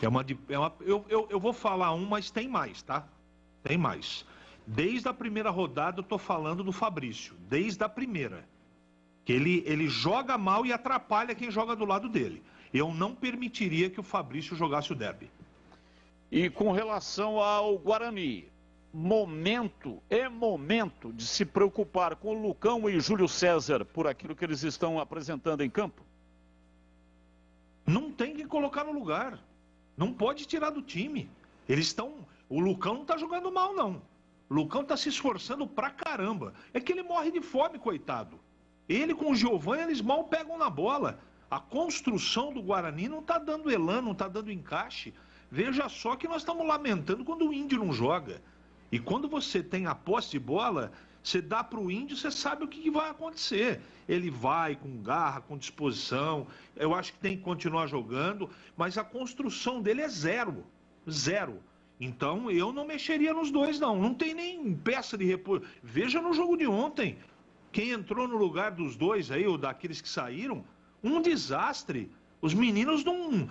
Speaker 10: eu vou falar um, mas tem mais, tá? Tem mais. Desde a primeira rodada eu tô falando do Fabrício. Desde a primeira. Que ele joga mal e atrapalha quem joga do lado dele. Eu não permitiria que o Fabrício jogasse o derby.
Speaker 4: E com relação ao Guarani, momento de se preocupar com o Lucão e Júlio César por aquilo que eles estão apresentando em campo?
Speaker 10: Não tem que colocar no lugar. Não pode tirar do time. O Lucão não tá jogando mal, não. O Lucão tá se esforçando pra caramba. É que ele morre de fome, coitado. Ele com o Giovani, eles mal pegam na bola. A construção do Guarani não tá dando elan, não tá dando encaixe. Veja só que nós estamos lamentando quando o Índio não joga. E quando você tem a posse de bola, você dá para o Índio, você sabe o que vai acontecer. Ele vai com garra, com disposição. Eu acho que tem que continuar jogando, mas a construção dele é zero. Zero. Então eu não mexeria nos dois, não. Não tem nem peça de repouso. Veja no jogo de ontem. Quem entrou no lugar dos dois aí, ou daqueles que saíram, um desastre. Os meninos não...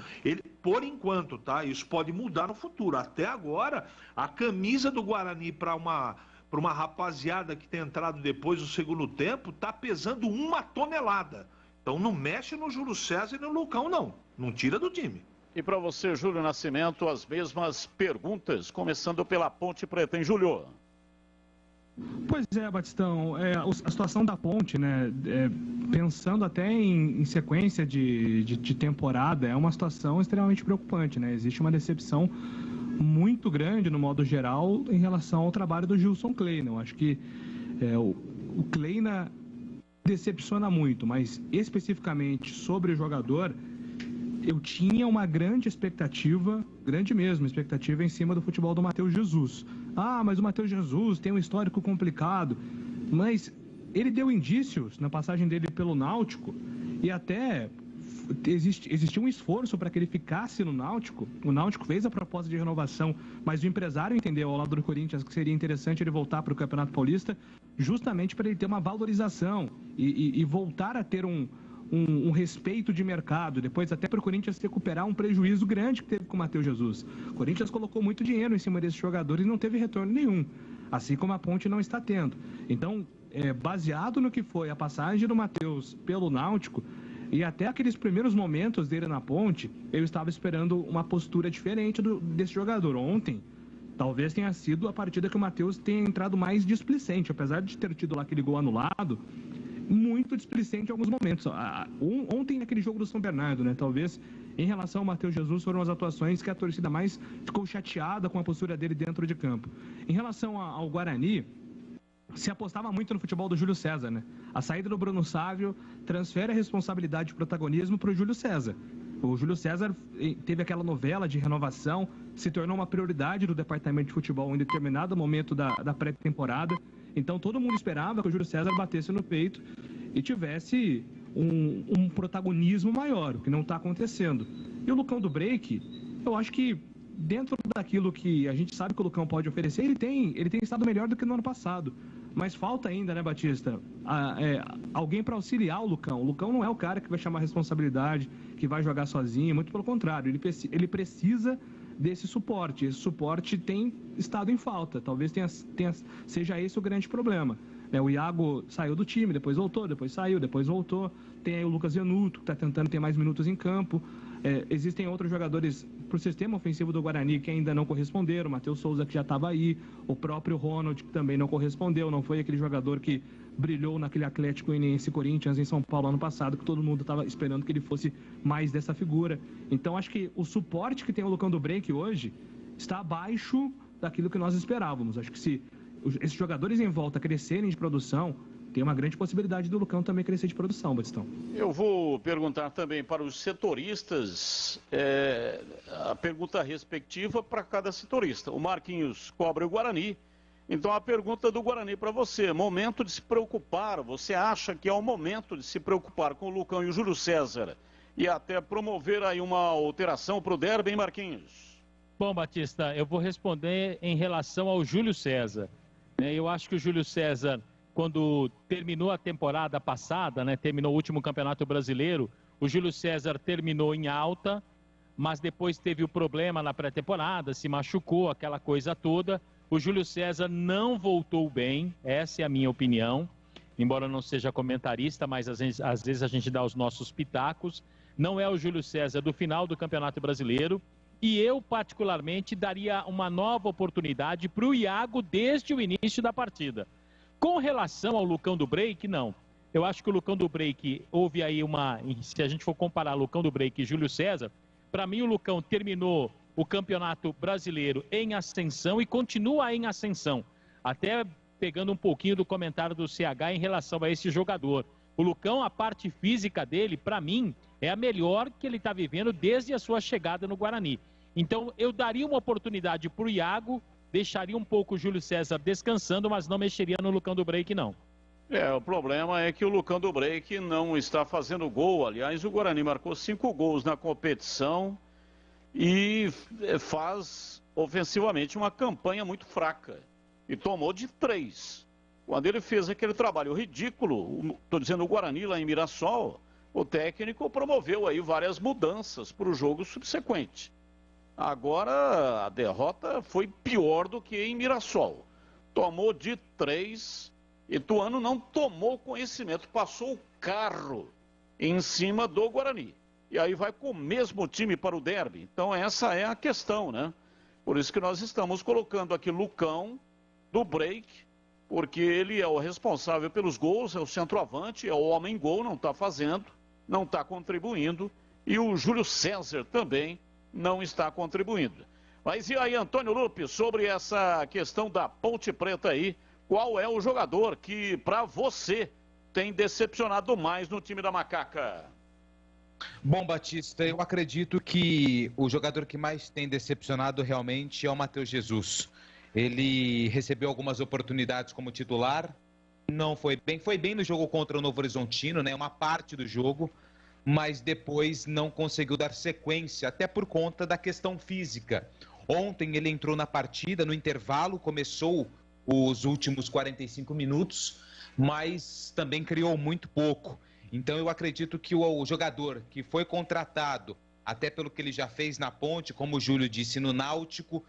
Speaker 10: por enquanto, tá? Isso pode mudar no futuro. Até agora, a camisa do Guarani para uma rapaziada que tem entrado depois do segundo tempo, tá pesando 1 tonelada. Então não mexe no Júlio César e no Lucão, não. Não tira do time.
Speaker 4: E para você, Júlio Nascimento, as mesmas perguntas, começando pela Ponte Preta, hein, Júlio?
Speaker 9: Pois é, Batistão, a situação da Ponte, né, pensando até em sequência de temporada, é uma situação extremamente preocupante, né? Existe uma decepção muito grande, no modo geral, em relação ao trabalho do Gilson Kleina. Eu acho que o Kleina decepciona muito, mas especificamente sobre o jogador, eu tinha uma grande expectativa, grande mesmo, expectativa em cima do futebol do Matheus Jesus. Ah, mas o Matheus Jesus tem um histórico complicado, mas ele deu indícios na passagem dele pelo Náutico e até existia um esforço para que ele ficasse no Náutico. O Náutico fez a proposta de renovação, mas o empresário entendeu ao lado do Corinthians que seria interessante ele voltar para o Campeonato Paulista justamente para ele ter uma valorização e voltar a ter um respeito de mercado, depois até para o Corinthians recuperar um prejuízo grande que teve com o Matheus Jesus. O Corinthians colocou muito dinheiro em cima desses jogadores e não teve retorno nenhum, assim como a Ponte não está tendo. Então, baseado no que foi a passagem do Matheus pelo Náutico e até aqueles primeiros momentos dele na Ponte, eu estava esperando uma postura diferente desse jogador. Ontem, talvez tenha sido a partida que o Matheus tenha entrado mais displicente, apesar de ter tido lá aquele gol anulado, muito displicente em alguns momentos. Ontem, naquele jogo do São Bernardo, né? Talvez, em relação ao Matheus Jesus, foram as atuações que a torcida mais ficou chateada com a postura dele dentro de campo. Em relação ao Guarani, se apostava muito no futebol do Júlio César, né? A saída do Bruno Sávio transfere a responsabilidade de protagonismo para o Júlio César. O Júlio César teve aquela novela de renovação, se tornou uma prioridade do departamento de futebol em determinado momento da pré-temporada. Então todo mundo esperava que o Júlio César batesse no peito e tivesse um protagonismo maior, o que não está acontecendo. E o Lucão do Break, eu acho que dentro daquilo que a gente sabe que o Lucão pode oferecer, ele tem estado melhor do que no ano passado. Mas falta ainda, né, Batista, alguém para auxiliar o Lucão. O Lucão não é o cara que vai chamar a responsabilidade, que vai jogar sozinho, muito pelo contrário. Ele precisa desse suporte. Esse suporte tem estado em falta. Talvez seja esse o grande problema. O Iago saiu do time, depois voltou, depois saiu, depois voltou. Tem aí o Lucas Venuto, que está tentando ter mais minutos em campo. Existem outros jogadores para o sistema ofensivo do Guarani que ainda não corresponderam. O Matheus Souza, que já estava aí. O próprio Ronald, que também não correspondeu. Não foi aquele jogador que brilhou naquele Atlético Goianiense Corinthians em São Paulo ano passado, que todo mundo estava esperando que ele fosse mais dessa figura. Então, acho que o suporte que tem o Lucão do Break hoje está abaixo daquilo que nós esperávamos. Acho que se esses jogadores em volta crescerem de produção, tem uma grande possibilidade do Lucão também crescer de produção, Batistão.
Speaker 4: Eu vou perguntar também para os setoristas a pergunta respectiva para cada setorista. O Marquinhos cobre o Guarani. Então a pergunta do Guarani para você, momento de se preocupar, você acha que é o momento de se preocupar com o Lucão e o Júlio César e até promover aí uma alteração para o derby, hein, Marquinhos?
Speaker 5: Bom, Batista, eu vou responder em relação ao Júlio César. Eu acho que o Júlio César, quando terminou a temporada passada, terminou o último Campeonato Brasileiro, o Júlio César terminou em alta, mas depois teve o problema na pré-temporada, se machucou, aquela coisa toda. O Júlio César não voltou bem, essa é a minha opinião, embora eu não seja comentarista, mas às vezes a gente dá os nossos pitacos. Não é o Júlio César do final do Campeonato Brasileiro, e eu particularmente daria uma nova oportunidade para o Iago desde o início da partida. Com relação ao Lucão do Break, não. Eu acho que o Lucão do Break, houve aí se a gente for comparar Lucão do Break e Júlio César, para mim o Lucão terminou o Campeonato Brasileiro em ascensão e continua em ascensão. Até pegando um pouquinho do comentário do CH em relação a esse jogador. O Lucão, a parte física dele, para mim, é a melhor que ele está vivendo desde a sua chegada no Guarani. Então, eu daria uma oportunidade para o Iago, deixaria um pouco o Júlio César descansando, mas não mexeria no Lucão do Break, não.
Speaker 4: O problema é que o Lucão do Break não está fazendo gol. Aliás, o Guarani marcou 5 gols na competição e faz ofensivamente uma campanha muito fraca. E tomou de 3. Quando ele fez aquele trabalho ridículo, estou dizendo o Guarani lá em Mirassol, o técnico promoveu aí várias mudanças para o jogo subsequente. Agora a derrota foi pior do que em Mirassol. Tomou de 3, Ituano não tomou conhecimento, passou o carro em cima do Guarani. E aí vai com o mesmo time para o derby. Então essa é a questão, né? Por isso que nós estamos colocando aqui Lucão do Break, porque ele é o responsável pelos gols, é o centroavante, é o homem-gol, não está fazendo, não está contribuindo. E o Júlio César também não está contribuindo. Mas e aí, Antônio Lupe, sobre essa questão da Ponte Preta aí, qual é o jogador que, para você, tem decepcionado mais no time da Macaca?
Speaker 7: Bom, Batista, eu acredito que o jogador que mais tem decepcionado realmente é o Matheus Jesus. Ele recebeu algumas oportunidades como titular, não foi bem no jogo contra o Novo Horizontino, uma parte do jogo, mas depois não conseguiu dar sequência, até por conta da questão física. Ontem ele entrou na partida, no intervalo, começou os últimos 45 minutos, mas também criou muito pouco. Então eu acredito que o jogador que foi contratado, até pelo que ele já fez na Ponte, como o Júlio disse, no Náutico,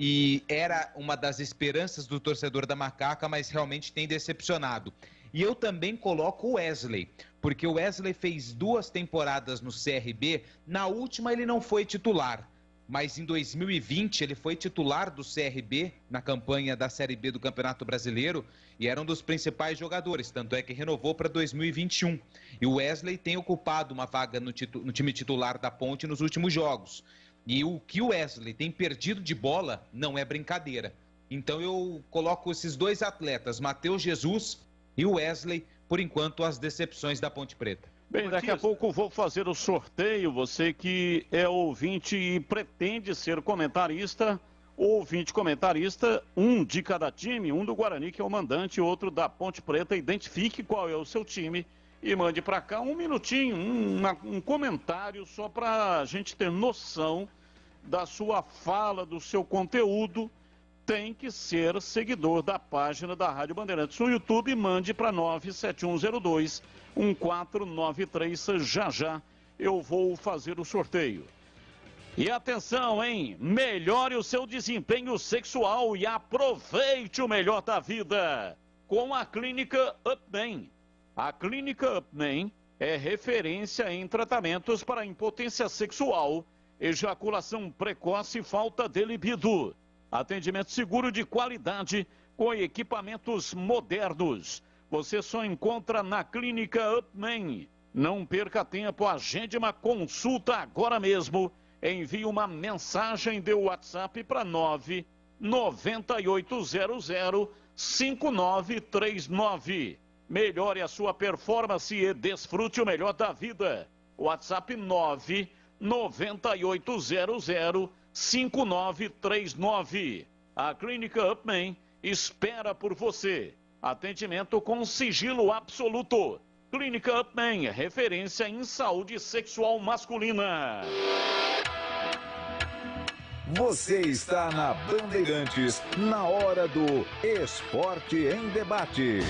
Speaker 7: e era uma das esperanças do torcedor da Macaca, mas realmente tem decepcionado. E eu também coloco o Wesley, porque o Wesley fez 2 temporadas no CRB, na última ele não foi titular, mas em 2020 ele foi titular do CRB na campanha da Série B do Campeonato Brasileiro e era um dos principais jogadores, tanto é que renovou para 2021. E o Wesley tem ocupado uma vaga no time titular da Ponte nos últimos jogos. E o que o Wesley tem perdido de bola não é brincadeira. Então eu coloco esses 2 atletas, Matheus Jesus e o Wesley, por enquanto, as decepções da Ponte Preta.
Speaker 4: Bem, daqui a pouco vou fazer o sorteio. Você que é ouvinte e pretende ser comentarista, ouvinte comentarista, um de cada time, um do Guarani, que é o mandante, outro da Ponte Preta. Identifique qual é o seu time e mande para cá um minutinho, um comentário, só para a gente ter noção da sua fala, do seu conteúdo, tem que ser seguidor da página da Rádio Bandeirantes no YouTube. Mande para 97102-1493. Já já eu vou fazer o sorteio. E atenção, hein? Melhore o seu desempenho sexual e aproveite o melhor da vida com a Clínica UpMen. A Clínica UpMen é referência em tratamentos para impotência sexual, ejaculação precoce e falta de libido. Atendimento seguro de qualidade com equipamentos modernos. Você só encontra na Clínica UpMen. Não perca tempo, agende uma consulta agora mesmo. Envie uma mensagem de WhatsApp para 99800-5939. Melhore a sua performance e desfrute o melhor da vida. WhatsApp 99800-5939. A Clínica UpMen espera por você. Atendimento com sigilo absoluto. Clínica UpMen, referência em saúde sexual masculina.
Speaker 1: Você está na Bandeirantes, na hora do Esporte em Debate.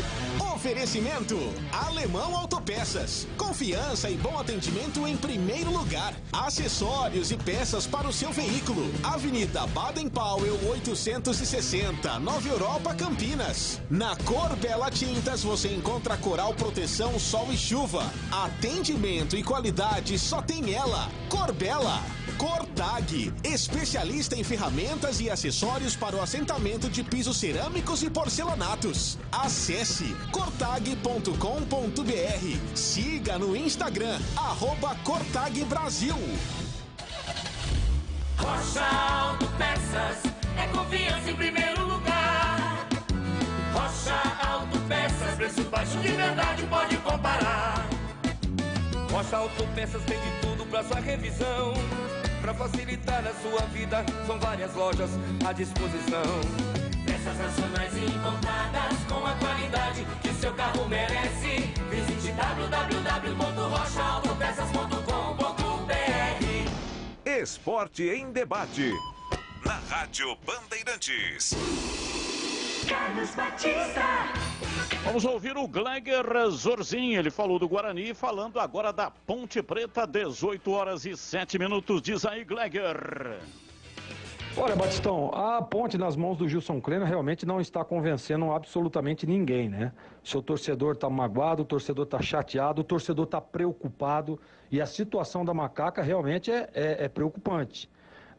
Speaker 3: Oferecimento Alemão Autopeças. Confiança e bom atendimento em primeiro lugar. Acessórios e peças para o seu veículo. Avenida Baden-Powell 860, Nova Europa, Campinas. Na Cor Bela Tintas você encontra Coral Proteção Sol e Chuva. Atendimento e qualidade só tem ela. Cor Bela. Cortag, especialista em ferramentas e acessórios para o assentamento de pisos cerâmicos e porcelanatos. Acesse cortag.com.br. Siga no Instagram, @CortagBrasil.
Speaker 12: Rocha Autopeças, é confiança em primeiro lugar. Rocha Autopeças, preço baixo de verdade, pode comparar. Rocha Autopeças tem de tudo pra sua revisão. Pra facilitar a sua vida, são várias lojas à disposição. Peças nacionais e importadas com a qualidade que seu carro merece. Visite www.rochaautopeças.com.br.
Speaker 1: Esporte em Debate, na Rádio Bandeirantes.
Speaker 12: Carlos Batista.
Speaker 4: Vamos ouvir o Gleiger Zorzin, ele falou do Guarani, falando agora da Ponte Preta, 18h07. Diz aí, Gleiger.
Speaker 11: Olha, Batistão, a Ponte nas mãos do Gilson Kleina realmente não está convencendo absolutamente ninguém, né? O seu torcedor está magoado, o torcedor está chateado, o torcedor está preocupado e a situação da Macaca realmente é preocupante.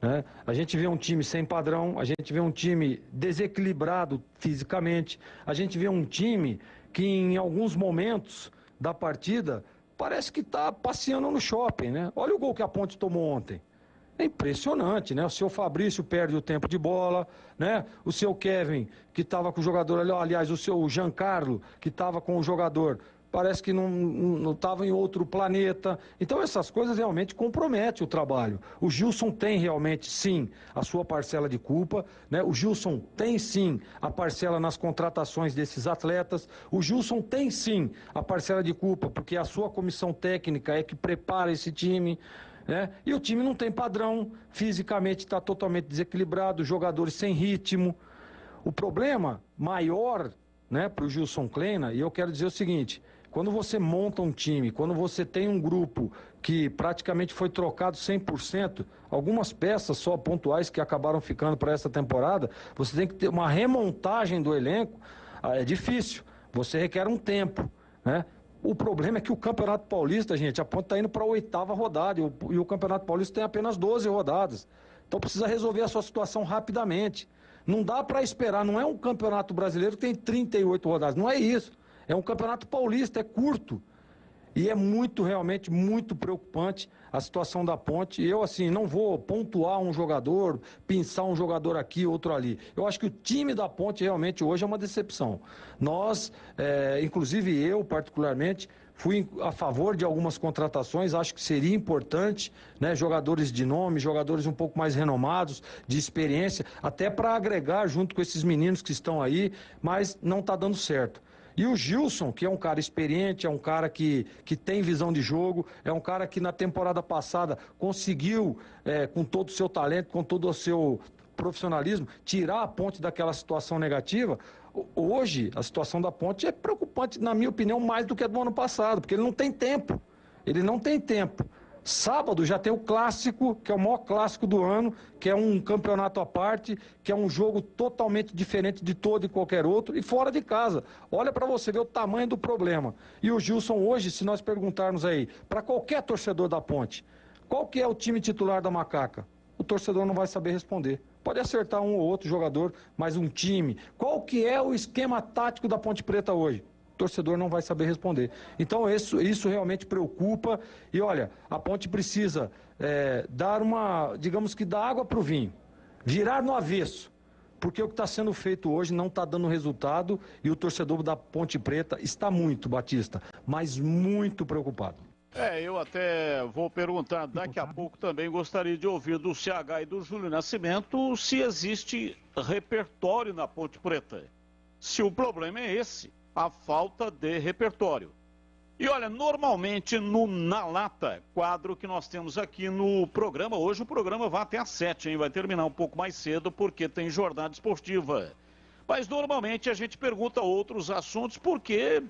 Speaker 11: Né? A gente vê um time sem padrão, a gente vê um time desequilibrado fisicamente, a gente vê um time que em alguns momentos da partida parece que está passeando no shopping, né? Olha o gol que a Ponte tomou ontem. É impressionante, né? O seu Fabrício perde o tempo de bola, né? O seu Kevin, que estava com o jogador ali, aliás, o seu Giancarlo, que estava com o jogador, parece que não estava em outro planeta. Então essas coisas realmente comprometem o trabalho. O Gilson tem realmente, sim, a sua parcela de culpa, né? O Gilson tem, sim, a parcela nas contratações desses atletas. O Gilson tem, sim, a parcela de culpa, porque a sua comissão técnica é que prepara esse time, né? E o time não tem padrão, fisicamente está totalmente desequilibrado, jogadores sem ritmo. O problema maior, né, para o Gilson Kleina, e eu quero dizer o seguinte: quando você monta um time, quando você tem um grupo que praticamente foi trocado 100%, algumas peças só pontuais que acabaram ficando para essa temporada, você tem que ter uma remontagem do elenco, é difícil, você requer um tempo, né? O problema é que o Campeonato Paulista, gente, a Ponte está indo para a 8ª rodada e o Campeonato Paulista tem apenas 12 rodadas. Então precisa resolver a sua situação rapidamente. Não dá para esperar, não é um Campeonato Brasileiro que tem 38 rodadas, não é isso. É um Campeonato Paulista, é curto. E é realmente muito preocupante a situação da Ponte. Eu, assim, não vou pontuar um jogador, pensar um jogador aqui, outro ali. Eu acho que o time da Ponte realmente hoje é uma decepção. Nós, inclusive eu particularmente, fui a favor de algumas contratações, acho que seria importante, né, jogadores de nome, jogadores um pouco mais renomados, de experiência, até para agregar junto com esses meninos que estão aí, mas não está dando certo. E o Gilson, que é um cara experiente, é um cara que tem visão de jogo, é um cara que na temporada passada conseguiu, com todo o seu talento, com todo o seu profissionalismo, tirar a Ponte daquela situação negativa. Hoje, a situação da Ponte é preocupante, na minha opinião, mais do que a do ano passado, porque ele não tem tempo. Ele não tem tempo. Sábado já tem o clássico, que é o maior clássico do ano, que é um campeonato à parte, que é um jogo totalmente diferente de todo e qualquer outro, e fora de casa. Olha para você ver o tamanho do problema. E o Gilson hoje, se nós perguntarmos aí, para qualquer torcedor da Ponte, qual que é o time titular da Macaca? O torcedor não vai saber responder. Pode acertar um ou outro jogador, mas um time. Qual que é o esquema tático da Ponte Preta hoje? O torcedor não vai saber responder. Então isso realmente preocupa. E olha, a Ponte precisa dar digamos que dar água para o vinho, virar no avesso, porque o que está sendo feito hoje não está dando resultado e o torcedor da Ponte Preta está muito, Batista, mas muito preocupado.
Speaker 4: Eu até vou perguntar daqui a pouco também, gostaria de ouvir do CH e do Júlio Nascimento se existe repertório na Ponte Preta. Se o problema é esse, a falta de repertório. E olha, normalmente no Na Lata, quadro que nós temos aqui no programa, hoje o programa vai até às 7, hein? Vai terminar um pouco mais cedo porque tem jornada esportiva. Mas normalmente a gente pergunta outros assuntos porque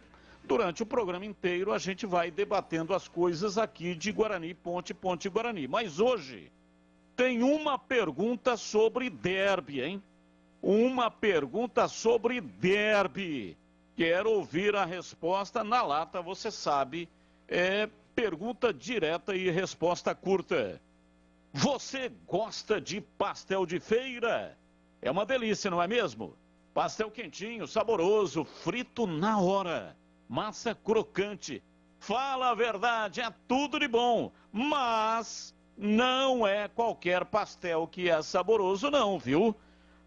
Speaker 4: durante o programa inteiro a gente vai debatendo as coisas aqui de Guarani, Ponte e Guarani. Mas hoje tem uma pergunta sobre derby, hein? Uma pergunta sobre derby. Quero ouvir a resposta na lata, você sabe, pergunta direta e resposta curta. Você gosta de pastel de feira? É uma delícia, não é mesmo? Pastel quentinho, saboroso, frito na hora, massa crocante. Fala a verdade, é tudo de bom, mas não é qualquer pastel que é saboroso não, viu?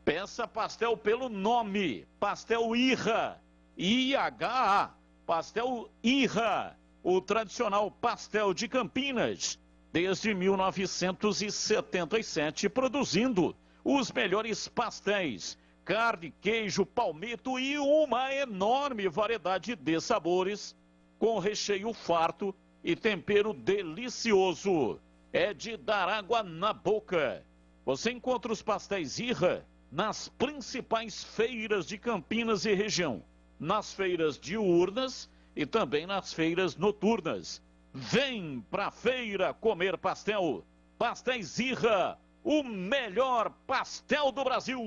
Speaker 4: Peça pastel pelo nome, Pastel Irra. IHA, Pastel Irra, o tradicional pastel de Campinas, desde 1977, produzindo os melhores pastéis, carne, queijo, palmito e uma enorme variedade de sabores, com recheio farto e tempero delicioso. É de dar água na boca. Você encontra os pastéis Irra nas principais feiras de Campinas e região, nas feiras diurnas e também nas feiras noturnas. Vem pra feira comer pastel. Pastéis Irra, o melhor pastel do Brasil.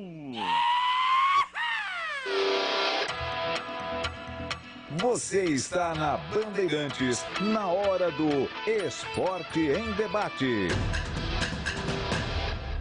Speaker 1: Você está na Bandeirantes, na hora do Esporte em Debate.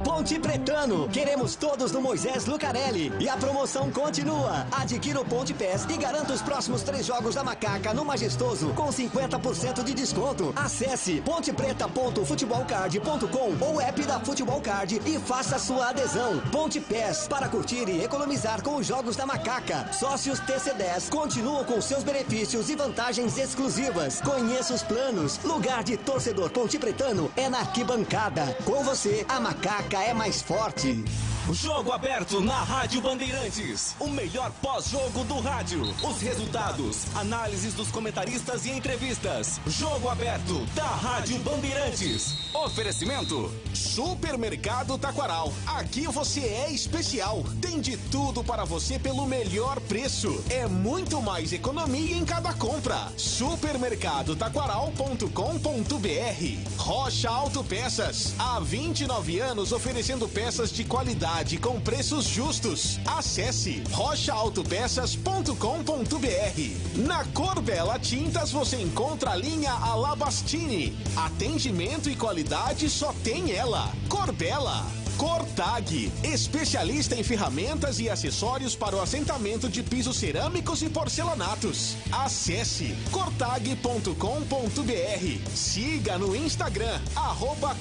Speaker 13: Ponte Pretano, queremos todos no Moisés Lucarelli. E a promoção continua. Adquira o Ponte Pass e garanta os próximos 3 jogos da Macaca no Majestoso com 50% de desconto. Acesse pontepreta.futebolcard.com ou app da Futebol Card e faça sua adesão. Ponte Pass, para curtir e economizar com os jogos da Macaca. Sócios TC10 continuam com seus benefícios e vantagens exclusivas. Conheça os planos. Lugar de torcedor Ponte Pretano é na arquibancada. Com você, a Macaca é mais forte.
Speaker 14: Jogo aberto na Rádio Bandeirantes. O melhor pós-jogo do rádio. Os resultados, análises dos comentaristas e entrevistas. Jogo aberto da Rádio Bandeirantes. Oferecimento
Speaker 3: Supermercado Taquaral. Aqui você é especial. Tem de tudo para você pelo melhor preço. É muito mais economia em cada compra. Supermercadotaquaral.com.br. Rocha Autopeças. Há 29 anos oferecendo peças de qualidade com preços justos. Acesse rochaautopesas.com.br. Na Corbella Tintas você encontra a linha Alabastini. Atendimento e qualidade só tem ela. Corbella. Cortag, especialista em ferramentas e acessórios para o assentamento de pisos cerâmicos e porcelanatos. Acesse cortag.com.br. Siga no Instagram,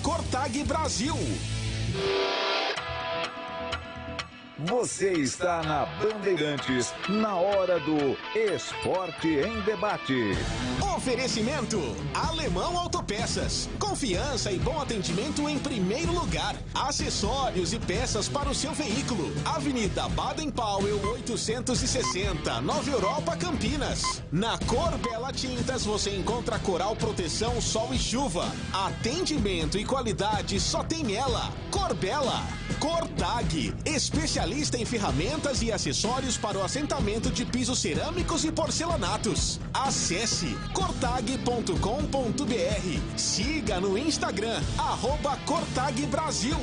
Speaker 3: @Cortag Brasil.
Speaker 1: Você está na Bandeirantes, na hora do Esporte em Debate.
Speaker 3: Oferecimento Alemão Autopeças. Confiança e bom atendimento em primeiro lugar. Acessórios e peças para o seu veículo. Avenida Baden Powell 860, Nova Europa, Campinas. Na Cor Bela Tintas você encontra Coral Proteção Sol e Chuva. Atendimento e qualidade só tem ela. Cor Bela. Cortag, especialista em ferramentas e acessórios para o assentamento de pisos cerâmicos e porcelanatos. Acesse cortag.com.br. Siga no Instagram, @CortagBrasil.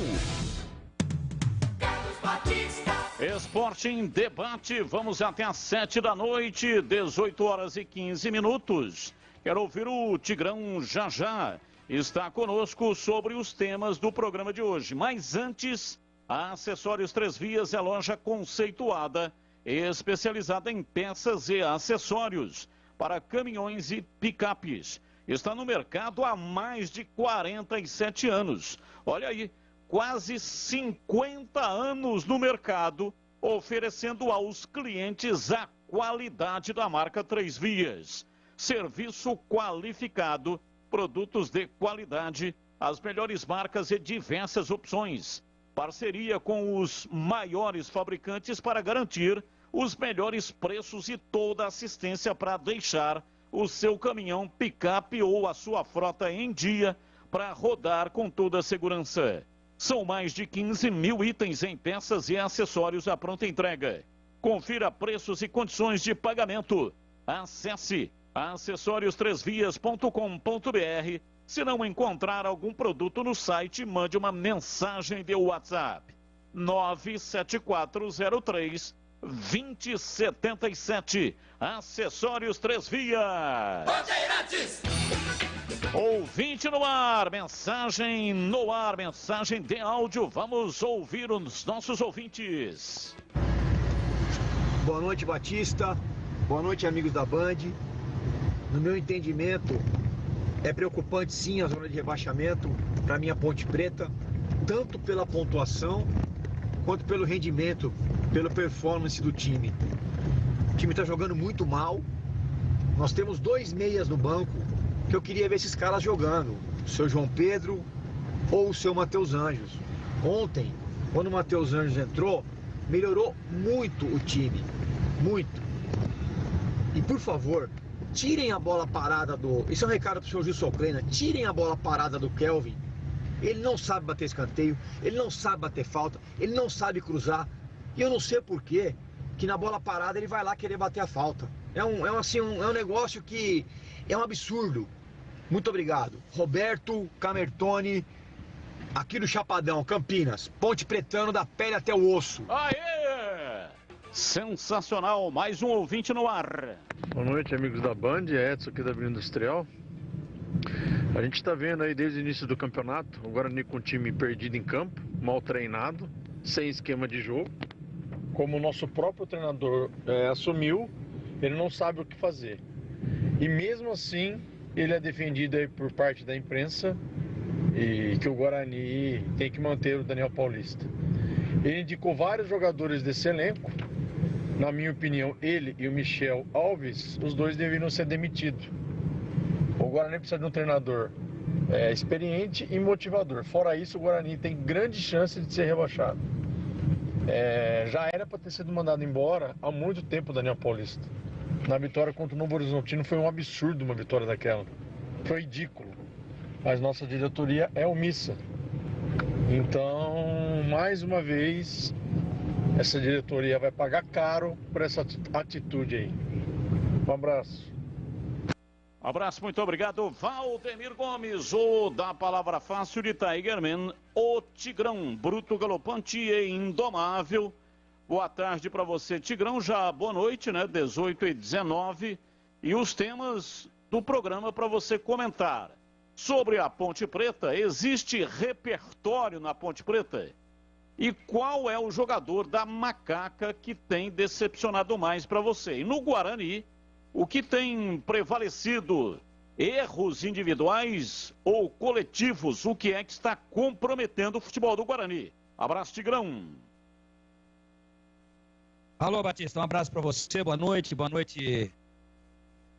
Speaker 4: Esporte em Debate, vamos até às 7 da noite, 18 horas e 15 minutos. Quero ouvir o Tigrão já já. Está conosco sobre os temas do programa de hoje. Mas antes, a Acessórios Três Vias é loja conceituada, especializada em peças e acessórios para caminhões e picapes. Está no mercado há mais de 47 anos. Olha aí, quase 50 anos no mercado, oferecendo aos clientes a qualidade da marca Três Vias. Serviço qualificado, produtos de qualidade, as melhores marcas e diversas opções. Parceria com os maiores fabricantes para garantir os melhores preços e toda a assistência para deixar o seu caminhão, picape ou a sua frota em dia para rodar com toda a segurança. São mais de 15 mil itens em peças e acessórios à pronta entrega. Confira preços e condições de pagamento. Acesse acessóriostrêsvias.com.br. Se não encontrar algum produto no site, mande uma mensagem de WhatsApp. 97403-2077. Acessórios Três Vias.
Speaker 12: Bandeirantes.
Speaker 4: Ouvinte no ar, mensagem no ar, mensagem de áudio. Vamos ouvir os nossos ouvintes.
Speaker 15: Boa noite, Batista. Boa noite, amigos da Band. No meu entendimento, é preocupante sim a zona de rebaixamento para a minha Ponte Preta, tanto pela pontuação quanto pelo rendimento, pela performance do time. O time está jogando muito mal. Nós temos 2 meias no banco que eu queria ver esses caras jogando, o seu João Pedro ou o seu Matheus Anjos. Ontem, quando o Matheus Anjos entrou, melhorou muito o time, muito. E por favor, tirem a bola parada do... Isso é um recado pro senhor Gilson Kleina. Tirem a bola parada do Kelvin. Ele não sabe bater escanteio, ele não sabe bater falta, ele não sabe cruzar. E eu não sei porquê que na bola parada ele vai lá querer bater a falta. É um negócio que é um absurdo. Muito obrigado. Roberto Camertone, aqui do Chapadão, Campinas. Ponte Pretano da pele até o osso.
Speaker 4: Aê! Sensacional, mais um ouvinte no ar.
Speaker 16: Boa noite, amigos da Band, é Edson aqui da Avenida Industrial. A gente está vendo aí desde o início do campeonato, o Guarani com o time perdido em campo, mal treinado, sem esquema de jogo. Como o nosso próprio treinador assumiu, ele não sabe o que fazer. E mesmo assim, ele é defendido aí por parte da imprensa e que o Guarani tem que manter o Daniel Paulista. Ele indicou vários jogadores desse elenco. Na minha opinião, ele e o Michel Alves, os dois deveriam ser demitidos. O Guarani precisa de um treinador experiente e motivador. Fora isso, o Guarani tem grande chance de ser rebaixado. Já era para ter sido mandado embora há muito tempo o Daniel Paulista. Na vitória contra o Novo Horizontino foi um absurdo uma vitória daquela. Foi ridículo. Mas nossa diretoria é omissa. Então, mais uma vez, essa diretoria vai pagar caro por essa atitude aí. Um abraço.
Speaker 4: Abraço, muito obrigado. Valdemir Gomes, o da Palavra Fácil de Tigerman, o Tigrão, bruto, galopante e indomável. Boa tarde para você, Tigrão. Já boa noite, né? 18h19. E os temas do programa para você comentar. Sobre a Ponte Preta, existe repertório na Ponte Preta? E qual é o jogador da Macaca que tem decepcionado mais para você? E no Guarani, o que tem prevalecido? Erros individuais ou coletivos? O que é que está comprometendo o futebol do Guarani? Abraço, Tigrão.
Speaker 17: Alô, Batista, um abraço para você, boa noite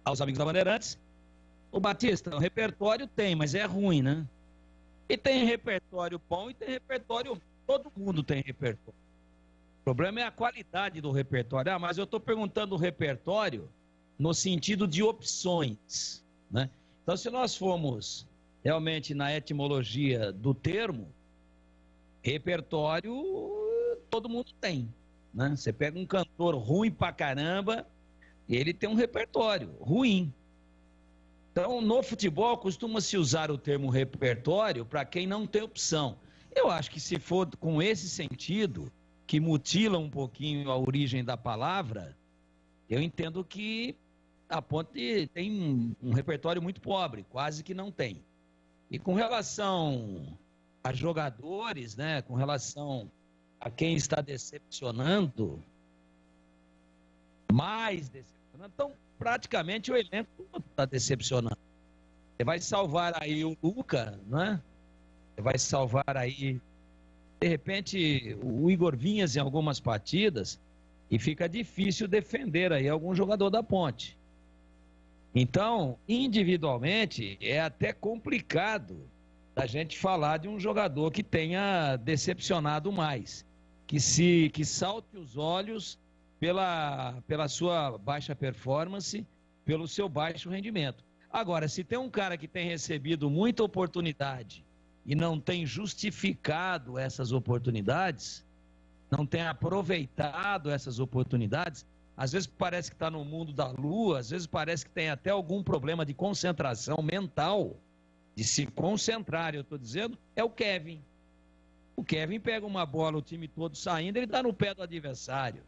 Speaker 17: aos amigos da Bandeirantes. Ô, Batista, o repertório tem, mas é ruim, né? E tem repertório bom e tem repertório... Todo mundo tem repertório. O problema é a qualidade do repertório. Ah, mas eu estou perguntando o repertório no sentido de opções, né? Então, se nós formos realmente na etimologia do termo, repertório todo mundo tem, né? Você pega um cantor ruim pra caramba, ele tem um repertório ruim. Então, no futebol, costuma-se usar o termo repertório para quem não tem opção. Eu acho que se for com esse sentido, que mutila um pouquinho a origem da palavra, eu entendo que a Ponte tem um repertório muito pobre, quase que não tem. E com relação a jogadores, né, com relação a quem está decepcionando, então praticamente o elenco está decepcionando. Você vai salvar aí o Luca, né? Você vai salvar aí, de repente, o Igor Vinhas em algumas partidas e fica difícil defender aí algum jogador da Ponte. Então, individualmente, é até complicado da gente falar de um jogador que tenha decepcionado mais, que salte os olhos pela sua baixa performance, pelo seu baixo rendimento. Agora, se tem um cara que tem recebido muita oportunidade e não tem justificado essas oportunidades, não tem aproveitado essas oportunidades, às vezes parece que está no mundo da lua, às vezes parece que tem até algum problema de concentração mental, de se concentrar, eu estou dizendo, é o Kevin. O Kevin pega uma bola, o time todo saindo, ele dá no pé do adversário.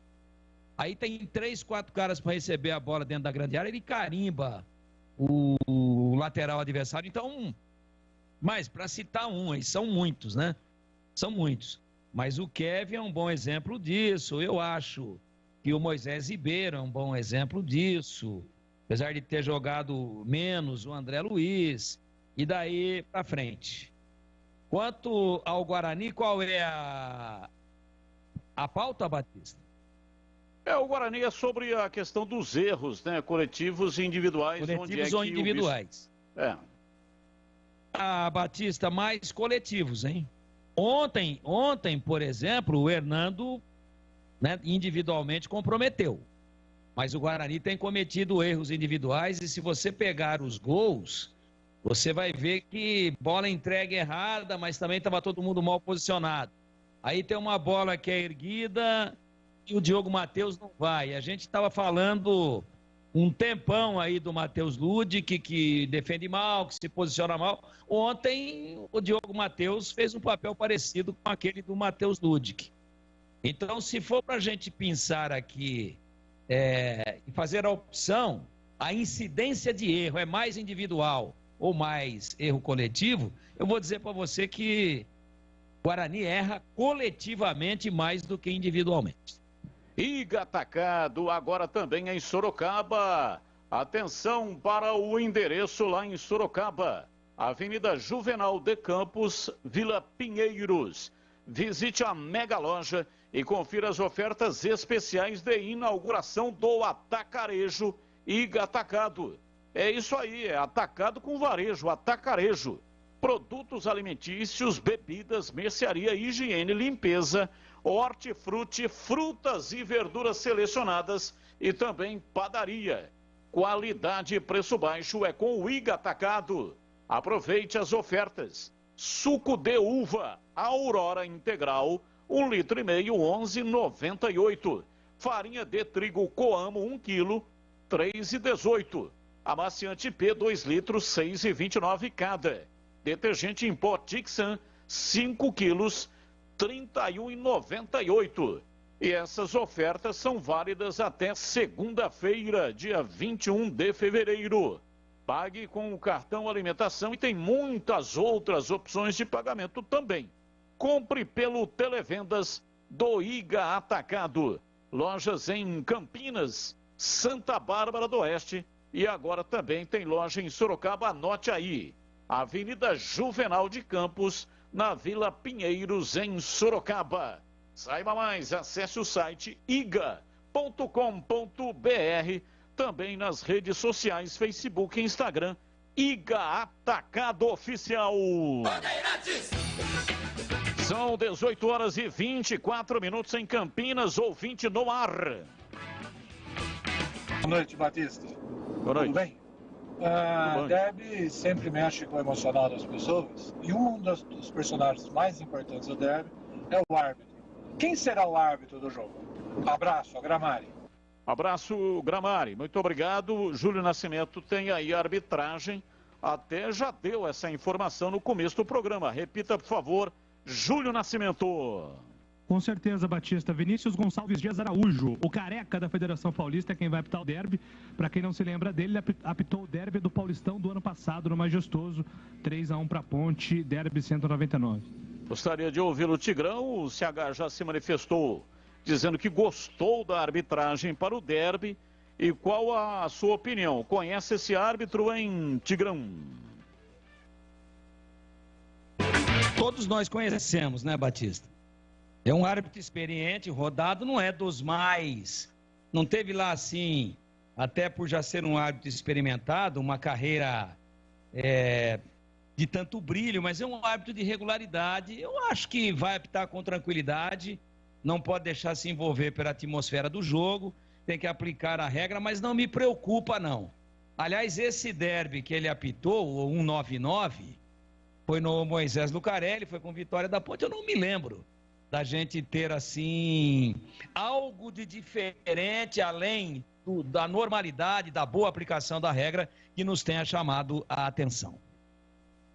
Speaker 17: Aí tem 3, 4 caras para receber a bola dentro da grande área, ele carimba o lateral adversário. Então, mas para citar um, são muitos, né? São muitos. Mas o Kevin é um bom exemplo disso. Eu acho que o Moisés Ribeiro é um bom exemplo disso. Apesar de ter jogado menos o André Luiz. E daí para frente. Quanto ao Guarani, qual é a pauta, Batista?
Speaker 4: O Guarani é sobre a questão dos erros, né? Coletivos e individuais.
Speaker 17: Coletivos ou individuais. Batista, mais coletivos, hein? Ontem, por exemplo, o Hernando, né, individualmente comprometeu. Mas o Guarani tem cometido erros individuais e se você pegar os gols, você vai ver que bola entregue errada, mas também estava todo mundo mal posicionado. Aí tem uma bola que é erguida e o Diogo Matheus não vai. A gente estava falando um tempão aí do Matheus Ludic, que defende mal, que se posiciona mal. Ontem o Diogo Matheus fez um papel parecido com aquele do Matheus Ludic. Então, se for para a gente pensar aqui e fazer a opção, a incidência de erro é mais individual ou mais erro coletivo, eu vou dizer para você que o Guarani erra coletivamente mais do que individualmente.
Speaker 4: Iga Atacado, agora também em Sorocaba. Atenção para o endereço lá em Sorocaba. Avenida Juvenal de Campos, Vila Pinheiros. Visite a mega loja e confira as ofertas especiais de inauguração do Atacarejo Iga Atacado. É isso aí, é atacado com varejo, atacarejo. Produtos alimentícios, bebidas, mercearia, higiene, limpeza, hortifruti, frutas e verduras selecionadas e também padaria. Qualidade e preço baixo é com o Iga Atacado. Aproveite as ofertas. Suco de uva, Aurora Integral, 1,5 litro, 11,98. Farinha de trigo Coamo, 1 quilo, 3,18. Amaciante P, 2 litros, 6,29 cada. Detergente em pó Tixan, 5 quilos, 31,98. E essas ofertas são válidas até segunda-feira, dia 21 de fevereiro. Pague com o cartão alimentação e tem muitas outras opções de pagamento também. Compre pelo Televendas do Iga Atacado. Lojas em Campinas, Santa Bárbara do Oeste e agora também tem loja em Sorocaba, anote aí. Avenida Juvenal de Campos, na Vila Pinheiros, em Sorocaba. Saiba mais, acesse o site iga.com.br. também nas redes sociais, Facebook e Instagram, Iga Atacado Oficial. São 18 horas e 24 minutos em Campinas, ouvinte no ar.
Speaker 18: Boa noite, Batista.
Speaker 4: Boa noite.
Speaker 18: Tudo bem? Derby sempre mexe com o emocional das pessoas e um dos personagens mais importantes do derby é o árbitro. Quem será o árbitro do jogo? Abraço, a Gramari.
Speaker 4: Abraço, Gramari. Muito obrigado. Júlio Nascimento tem aí a arbitragem. Até já deu essa informação no começo do programa. Repita, por favor, Júlio Nascimento.
Speaker 9: Com certeza, Batista. Vinícius Gonçalves Dias Araújo, o careca da Federação Paulista, é quem vai apitar o derby. Para quem não se lembra dele, ele apitou o derby do Paulistão do ano passado, no Majestoso, 3-1 para a Ponte, derby 199.
Speaker 4: Gostaria de ouvir o Tigrão. O CH já se manifestou dizendo que gostou da arbitragem para o derby. E qual a sua opinião? Conhece esse árbitro, hein, Tigrão?
Speaker 17: Todos nós conhecemos, né, Batista? É um árbitro experiente, rodado, não é dos mais. Não teve lá assim, até por já ser um árbitro experimentado, uma carreira de tanto brilho, mas é um árbitro de regularidade. Eu acho que vai apitar com tranquilidade, não pode deixar se envolver pela atmosfera do jogo, tem que aplicar a regra, mas não me preocupa, não. Aliás, esse derby que ele apitou, o 199, foi no Moisés Lucarelli, foi com vitória da Ponte, eu não me lembro da gente ter, assim, algo de diferente, além da normalidade, da boa aplicação da regra, que nos tenha chamado a atenção.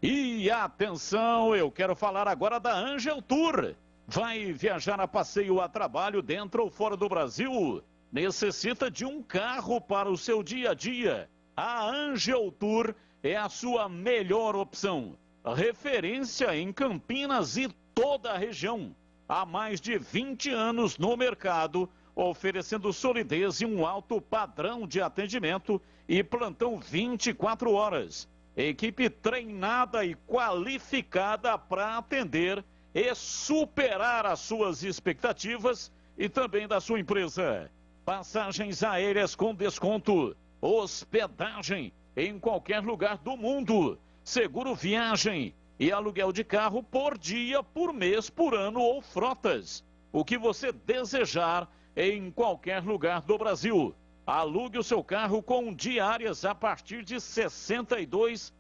Speaker 4: E atenção, eu quero falar agora da Angel Tour. Vai viajar a passeio ou a trabalho dentro ou fora do Brasil? Necessita de um carro para o seu dia a dia? A Angel Tour é a sua melhor opção. Referência em Campinas e toda a região. Há mais de 20 anos no mercado, oferecendo solidez e um alto padrão de atendimento e plantão 24 horas. Equipe treinada e qualificada para atender e superar as suas expectativas e também da sua empresa. Passagens aéreas com desconto, hospedagem em qualquer lugar do mundo, seguro viagem e aluguel de carro por dia, por mês, por ano ou frotas. O que você desejar em qualquer lugar do Brasil. Alugue o seu carro com diárias a partir de R$ 62.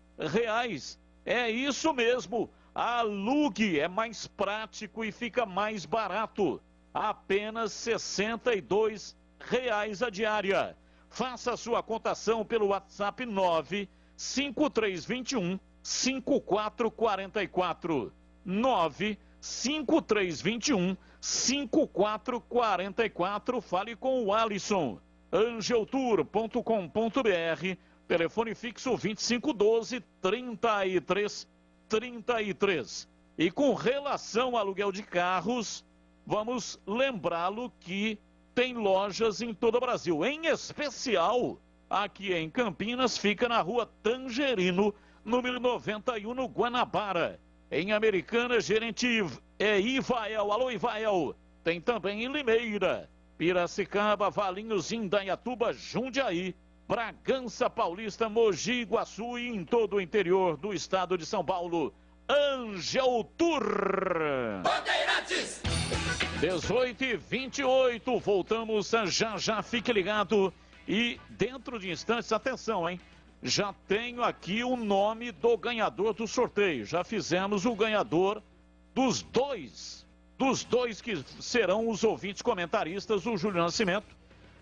Speaker 4: É isso mesmo. Alugue, é mais prático e fica mais barato. Apenas R$ 62 a diária. Faça a sua cotação pelo WhatsApp 95321 5444 95321 5444. Fale com o Alisson. Angeltour.com.br, telefone fixo 2512-3333. E com relação ao aluguel de carros, vamos lembrá-lo que tem lojas em todo o Brasil, em especial aqui em Campinas, fica na rua Tangerino, número 91, no Guanabara. Em Americana, gerente Ivael. Alô, Ivael. Tem também em Limeira, Piracicaba, Valinhos, Indaiatuba, Jundiaí, Bragança Paulista, Mogi Guaçu e em todo o interior do estado de São Paulo. Angel Tour. Bandeirantes. 18h28, voltamos já, fique ligado. E dentro de instantes, atenção, hein? Já tenho aqui o nome do ganhador do sorteio. Já fizemos o ganhador dos dois que serão os ouvintes comentaristas, o Júlio Nascimento.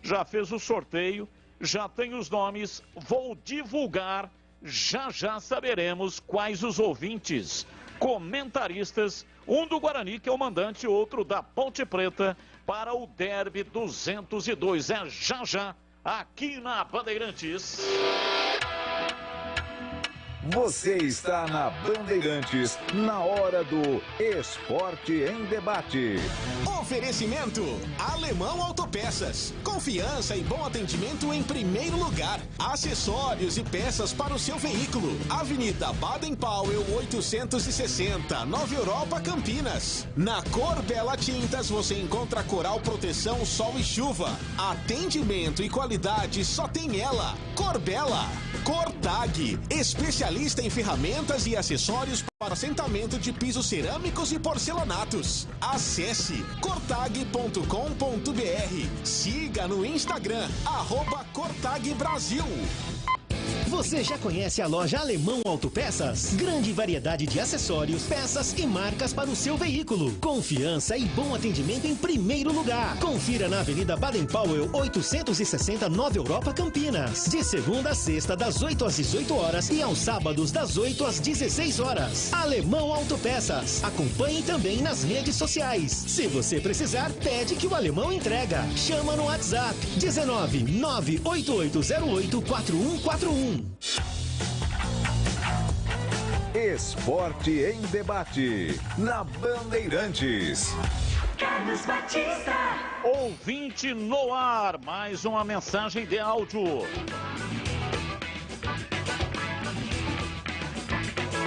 Speaker 4: Já fez o sorteio, já tem os nomes, vou divulgar, já saberemos quais os ouvintes comentaristas, um do Guarani, que é o mandante, outro da Ponte Preta, para o Derby 202. É já, aqui na Bandeirantes.
Speaker 1: Você está na Bandeirantes, na hora do Esporte em Debate.
Speaker 3: Oferecimento Alemão Autopeças. Confiança e bom atendimento em primeiro lugar. Acessórios e peças para o seu veículo. Avenida Baden-Powell 860, Nova Europa, Campinas. Na Cor Bela Tintas você encontra Coral Proteção Sol e Chuva. Atendimento e qualidade só tem ela. Cor Bela. Cortag, especialista em ferramentas e acessórios para assentamento de pisos cerâmicos e porcelanatos. Acesse cortag.com.br. Siga no Instagram, @CortagBrasil.
Speaker 19: Você já conhece a loja Alemão Autopeças? Grande variedade de acessórios, peças e marcas para o seu veículo. Confiança e bom atendimento em primeiro lugar. Confira na Avenida Baden-Powell 860, Nova Europa, Campinas. De segunda a sexta, das 8 às 18 horas e aos sábados, das 8 às 16 horas. Alemão Autopeças. Acompanhe também nas redes sociais. Se você precisar, pede que o Alemão entrega. Chama no WhatsApp 19 98808 4141.
Speaker 1: Esporte em Debate, na Bandeirantes.
Speaker 12: Carlos Batista.
Speaker 4: Ouvinte no ar, mais uma mensagem de áudio.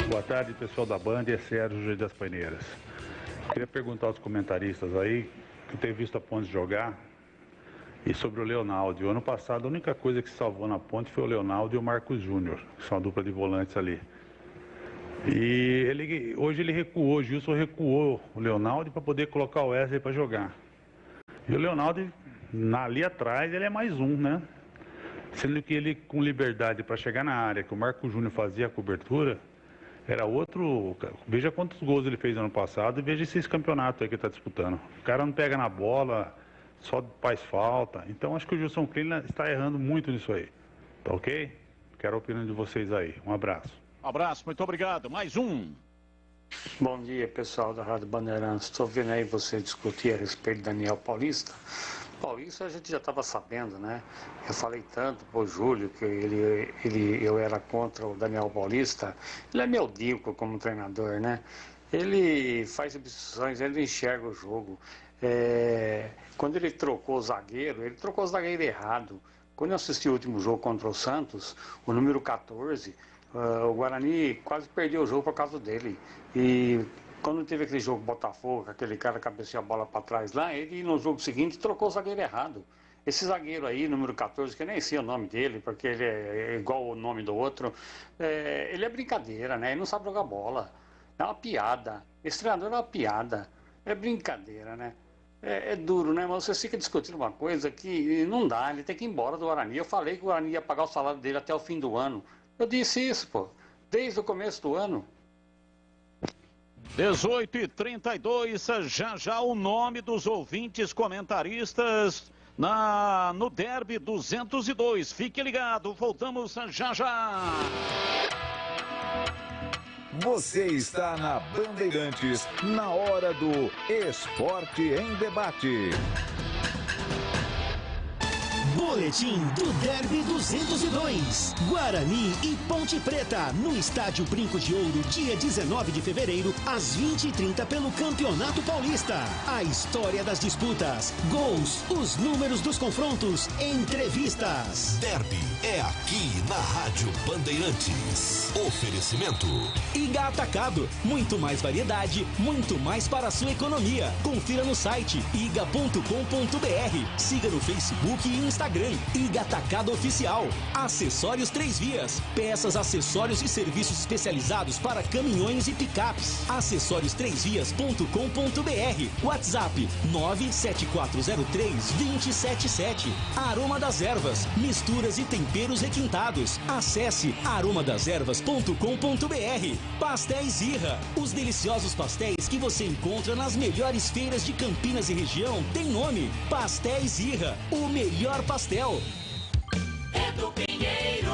Speaker 20: Boa tarde, pessoal da Band, é Sérgio Juiz das Paineiras. Queria perguntar aos comentaristas aí, que tem visto a Ponte jogar, e sobre o Leonaldo. O ano passado, a única coisa que salvou na Ponte foi o Leonaldo e o Marcos Júnior, que são a dupla de volantes ali. E hoje ele recuou, o Gilson recuou o Leonaldo para poder colocar o Wesley para jogar. E o Leonaldo, ali atrás, ele é mais um, né? Sendo que ele, com liberdade para chegar na área, que o Marcos Júnior fazia a cobertura, era outro. Veja quantos gols ele fez ano passado e veja esses campeonatos aí que ele está disputando. O cara não pega na bola, só faz falta. Então acho que o Gilson Kleina está errando muito nisso aí. Tá ok? Quero a opinião de vocês aí. Um abraço.
Speaker 4: Abraço, muito obrigado. Mais um.
Speaker 21: Bom dia, pessoal da Rádio Bandeirantes. Estou vendo aí você discutir a respeito do Daniel Paulista. Paulista a gente já estava sabendo, né? Eu falei tanto pro Júlio que eu era contra o Daniel Paulista. Ele é medíocre como treinador, né? Ele faz substituições, ele enxerga o jogo. Quando ele trocou o zagueiro errado. Quando eu assisti o último jogo contra o Santos, o número 14, o Guarani quase perdeu o jogo por causa dele. E quando teve aquele jogo Botafogo, aquele cara cabeceou a bola para trás lá, ele no jogo seguinte trocou o zagueiro errado. Esse zagueiro aí, número 14, que eu nem sei o nome dele, porque ele é igual o nome do outro, ele é brincadeira, né? Ele não sabe jogar bola. É uma piada. Esse treinador é uma piada. É brincadeira, né? É duro, né? Mas você fica discutindo uma coisa que não dá, ele tem que ir embora do Guarani. Eu falei que o Guarani ia pagar o salário dele até o fim do ano. Eu disse isso, pô, desde o começo do ano.
Speaker 4: 18h32, já o nome dos ouvintes comentaristas no Derby 202. Fique ligado, voltamos já.
Speaker 1: Você está na Bandeirantes, na hora do Esporte em Debate.
Speaker 19: Boletim do Derby 202. Guarani e Ponte Preta, no Estádio Brinco de Ouro, dia 19 de fevereiro, às 20h30, pelo Campeonato Paulista. A história das disputas, gols, os números dos confrontos, entrevistas.
Speaker 14: Derby é aqui na Rádio Bandeirantes. Oferecimento
Speaker 19: Iga Atacado, muito mais variedade, muito mais para a sua economia. Confira no site iga.com.br. Siga no Facebook e Instagram, Iga Atacado Oficial. Acessórios 3 Vias, peças, acessórios e serviços especializados para caminhões e picapes. Acessórios3vias.com.br. WhatsApp 97403-277. Aroma das Ervas, misturas e temperos requintados. Acesse aromadeservas.com.br. Pastéis Irra, os deliciosos pastéis que você encontra nas melhores feiras de Campinas e região tem nome: Pastéis Irra, o melhor pastel.
Speaker 12: Edu Pinheiro.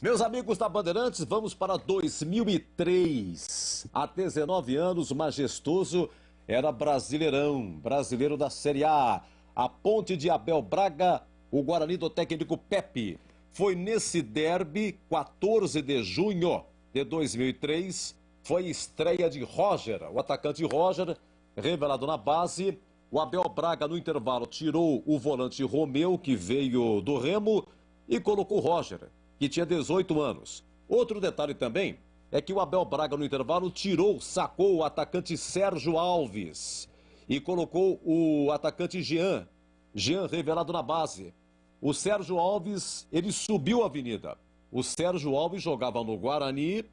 Speaker 22: Meus amigos da Bandeirantes, vamos para 2003. Há 19 anos, o Majestoso era brasileiro da Série A. A Ponte de Abel Braga, o Guarani do técnico Pepe. foi nesse derby, 14 de junho de 2003, foi estreia de Roger, o atacante Roger, revelado na base. O Abel Braga, no intervalo, tirou o volante Romeu, que veio do Remo, e colocou o Roger, que tinha 18 anos. Outro detalhe também é que o Abel Braga, no intervalo, sacou o atacante Sérgio Alves e colocou o atacante Jean revelado na base. O Sérgio Alves, ele subiu a avenida. O Sérgio Alves jogava no Guarani,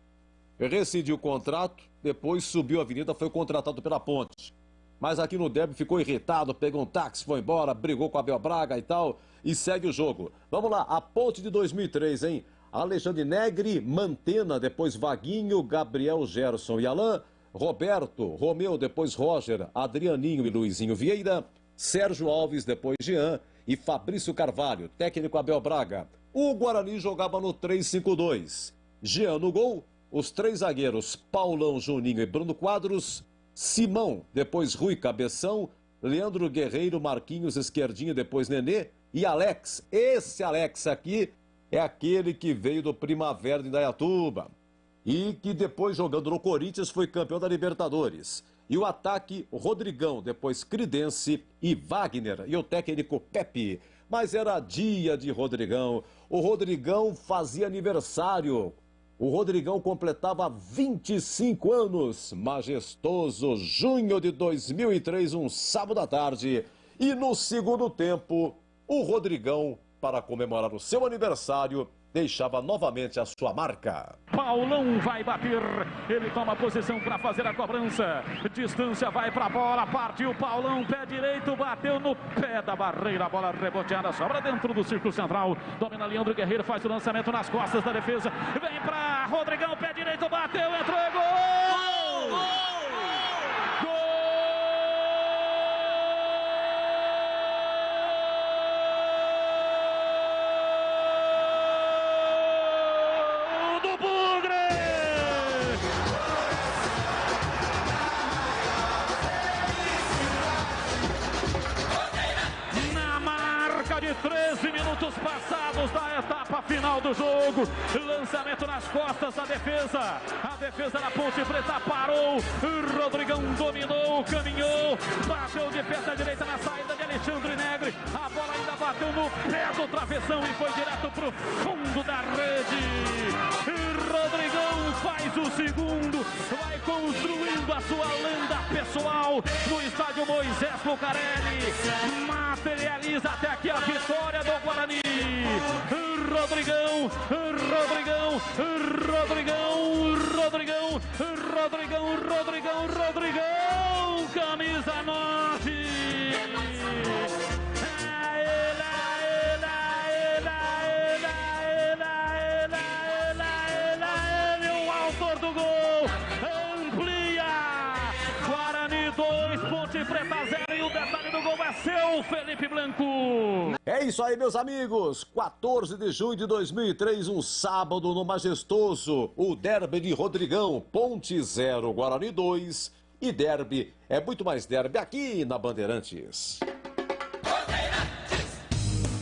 Speaker 22: rescindiu o contrato, depois subiu a avenida, foi contratado pela Ponte. Mas aqui no derby ficou irritado, pegou um táxi, foi embora, brigou com o Abel Braga e tal, e segue o jogo. Vamos lá, a Ponte de 2003, hein? Alexandre Negri, Mantena, depois Vaguinho, Gabriel Gerson e Alain, Roberto, Romeu, depois Roger, Adrianinho e Luizinho Vieira, Sérgio Alves, depois Jean e Fabrício Carvalho, técnico Abel Braga. O Guarani jogava no 3-5-2. Jean no gol, os 3 zagueiros Paulão, Juninho e Bruno Quadros, Simão, depois Rui Cabeção, Leandro Guerreiro, Marquinhos, Esquerdinho, depois Nenê e Alex. Esse Alex aqui é aquele que veio do Primavera de Indaiatuba e que depois, jogando no Corinthians, foi campeão da Libertadores. E o ataque, Rodrigão, depois Cridense e Wagner, e o técnico Pepe. Mas era dia de Rodrigão. O Rodrigão fazia aniversário. O Rodrigão completava 25 anos. Majestoso, junho de 2003, um sábado à tarde. E no segundo tempo, o Rodrigão, para comemorar o seu aniversário, deixava novamente a sua marca.
Speaker 4: Paulão vai bater, ele toma posição para fazer a cobrança, distância, vai para a bola, partiu Paulão, pé direito, bateu no pé da barreira, a bola reboteada, sobra dentro do círculo central, domina Leandro Guerreiro, faz o lançamento nas costas da defesa, vem para Rodrigão, pé direito, bateu, entrou, é gol! Gol! Na marca de 13 minutos passados da etapa final do jogo, lançamento nas costas da defesa, a defesa da Ponte Preta parou, Rodrigão dominou, caminhou, bateu de perna direita na saída de Alexandre Negri, a bola ainda bateu no pé do travessão e foi direto para o fundo da rede. Rodrigão faz o segundo, vai construindo a sua lenda pessoal no estádio Moisés Lucarelli, materializa até aqui a vitória do Guarani. Rodrigão, Rodrigão, Rodrigão, Rodrigão, Rodrigão, Rodrigão, Rodrigão, camisa 9. Preta 0 e o detalhe do gol é seu, Felipe Blanco.
Speaker 22: É isso aí, meus amigos. 14 de junho de 2003, um sábado no Majestoso. O derby de Rodrigão, Ponte 0, Guarani 2. E derby é muito mais derby aqui na Bandeirantes.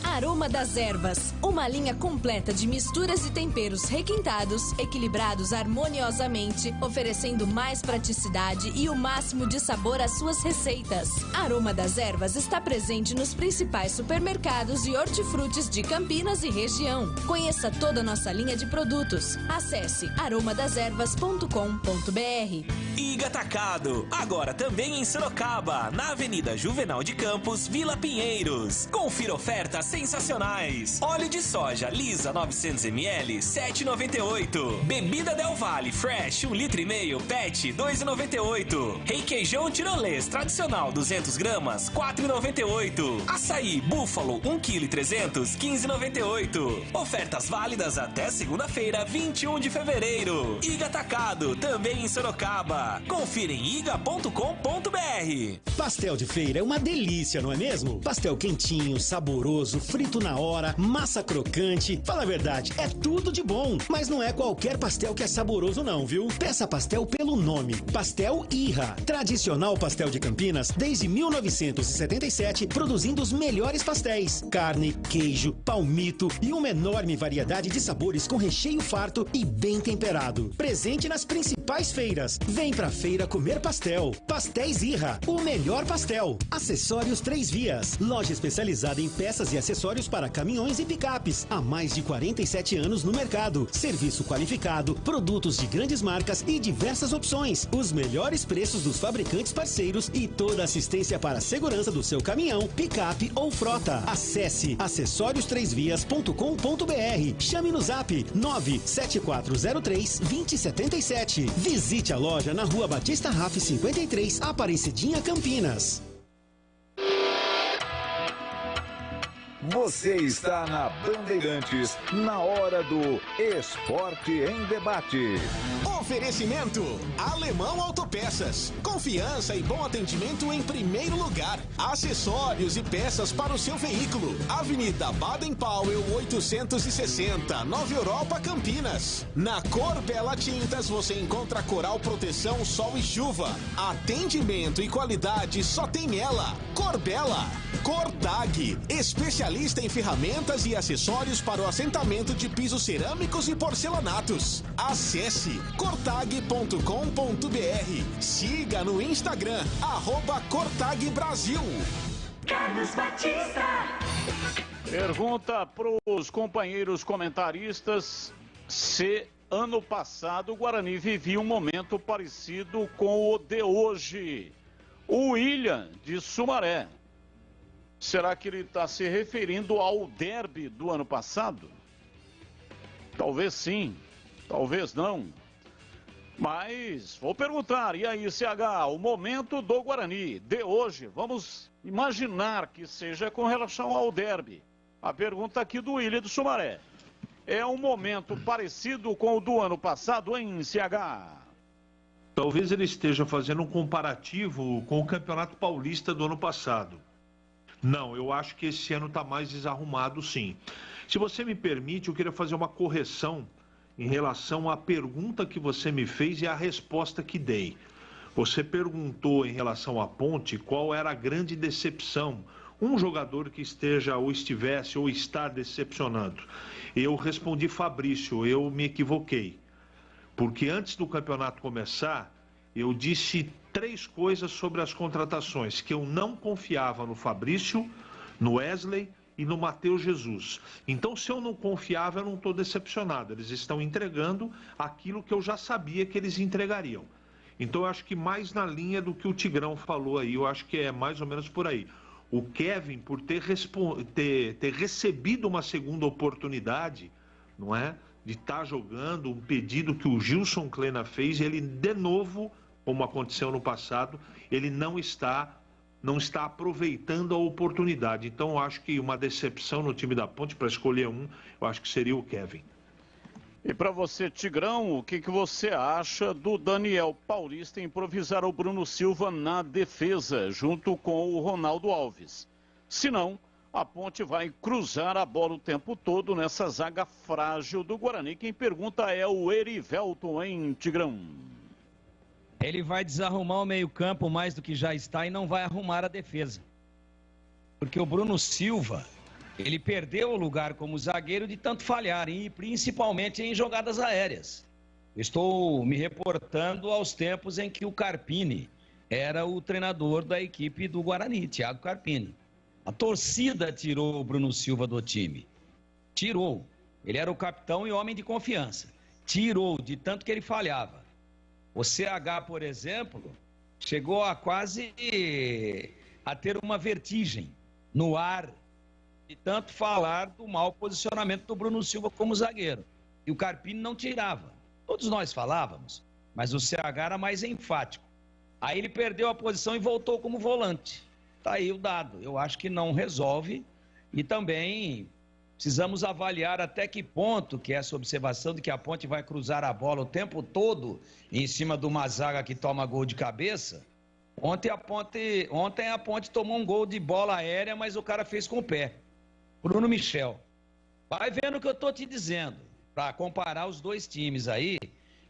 Speaker 2: Aroma das Ervas, uma linha completa de misturas e temperos requintados, equilibrados harmoniosamente, oferecendo mais praticidade e o máximo de sabor às suas receitas. Aroma das Ervas está presente nos principais supermercados e hortifrutis de Campinas e região. Conheça toda a nossa linha de produtos. Acesse aromadeservas.com.br.
Speaker 14: Iga Atacado, agora também em Sorocaba, na Avenida Juvenal de Campos, Vila Pinheiros. Confira ofertas sensacionais. Óleo de soja lisa 900ml, 7,98. Bebida Del Valle Fresh 1,5 litro, PET 2,98. Requeijão tirolês tradicional 200 gramas, 4,98. Açaí Búfalo 1,3 kg, 15,98. Ofertas válidas até segunda-feira, 21 de fevereiro. Iga Atacado, também em Sorocaba. Confira em iga.com.br.
Speaker 19: Pastel de feira é uma delícia, não é mesmo? Pastel quentinho, saboroso, frito na hora, massa crocante. Fala a verdade, é tudo de bom. Mas não é qualquer pastel que é saboroso não, viu? Peça pastel pelo nome. Pastel Irra. Tradicional pastel de Campinas desde 1977, produzindo os melhores pastéis. Carne, queijo, palmito e uma enorme variedade de sabores com recheio farto e bem temperado. Presente nas principais feiras. Vem pra feira comer pastel. Pastéis Irra, o melhor pastel. Acessórios 3 Vias. Loja especializada em peças e acessórios para caminhões e picapes. Há mais de 47 anos no mercado. Serviço qualificado, produtos de grandes marcas e diversas opções. Os melhores preços dos fabricantes parceiros e toda a assistência para a segurança do seu caminhão, picape ou frota. Acesse acessorios3vias.com.br. Chame no zap 97403-2077. Visite a loja na Rua Batista Raff 53, Aparecidinha, Campinas.
Speaker 1: Você está na Bandeirantes, na hora do Esporte em Debate.
Speaker 3: Oferecimento Alemão Autopeças. Confiança e bom atendimento em primeiro lugar. Acessórios e peças para o seu veículo. Avenida Baden-Powell 860, Nova Europa, Campinas. Na Corbella Tintas você encontra coral, proteção, sol e chuva. Atendimento e qualidade só tem ela. Corbella. Cortag, especialista em ferramentas e acessórios para o assentamento de pisos cerâmicos e porcelanatos. Acesse cortag.com.br. Siga no Instagram, @CortagBrasil.
Speaker 12: Carlos Batista.
Speaker 4: Pergunta para os companheiros comentaristas se ano passado o Guarani vivia um momento parecido com o de hoje. O William de Sumaré. Será que ele está se referindo ao derby do ano passado? Talvez sim, talvez não. Mas vou perguntar, e aí, CH, o momento do Guarani de hoje, vamos imaginar que seja com relação ao derby. A pergunta aqui do William do Sumaré. É um momento parecido com o do ano passado, hein, CH?
Speaker 10: Talvez ele esteja fazendo um comparativo com o Campeonato Paulista do ano passado. Não, eu acho que esse ano está mais desarrumado, sim. Se você me permite, eu queria fazer uma correção em relação à pergunta que você me fez e à resposta que dei. Você perguntou em relação à Ponte qual era a grande decepção, um jogador que esteja ou estivesse ou está decepcionando. Eu respondi Fabrício, eu me equivoquei. Porque antes do campeonato começar, eu disse 3 coisas sobre as contratações, que eu não confiava no Fabrício, no Wesley e no Matheus Jesus. Então, se eu não confiava, eu não estou decepcionado. Eles estão entregando aquilo que eu já sabia que eles entregariam. Então, eu acho que mais na linha do que o Tigrão falou aí, eu acho que é mais ou menos por aí. O Kevin, por ter recebido uma segunda oportunidade, não é? De estar jogando, um pedido que o Gilson Kleina fez, ele de novo, como aconteceu no passado, ele não está aproveitando a oportunidade. Então, eu acho que uma decepção no time da Ponte, para escolher um, eu acho que seria o Kevin.
Speaker 4: E para você, Tigrão, o que você acha do Daniel Paulista improvisar o Bruno Silva na defesa, junto com o Ronaldo Alves? Se não, a Ponte vai cruzar a bola o tempo todo nessa zaga frágil do Guarani. Quem pergunta é o Erivelton, hein, Tigrão?
Speaker 17: Ele vai desarrumar o meio-campo mais do que já está e não vai arrumar a defesa. Porque o Bruno Silva, ele perdeu o lugar como zagueiro de tanto falhar, e principalmente em jogadas aéreas. Estou me reportando aos tempos em que o Carpini era o treinador da equipe do Guarani, Thiago Carpini. A torcida tirou o Bruno Silva do time. Tirou. Ele era o capitão e homem de confiança. Tirou de tanto que ele falhava. O CH, por exemplo, chegou a quase a ter uma vertigem no ar de tanto falar do mau posicionamento do Bruno Silva como zagueiro. E o Carpini não tirava. Todos nós falávamos, mas o CH era mais enfático. Aí ele perdeu a posição e voltou como volante. Está aí o dado. Eu acho que não resolve. E também precisamos avaliar até que ponto que essa observação de que a Ponte vai cruzar a bola o tempo todo em cima de uma zaga que toma gol de cabeça. Ontem a Ponte tomou um gol de bola aérea, mas o cara fez com o pé. Bruno Michel. Vai vendo o que eu tô te dizendo, para comparar os dois times aí,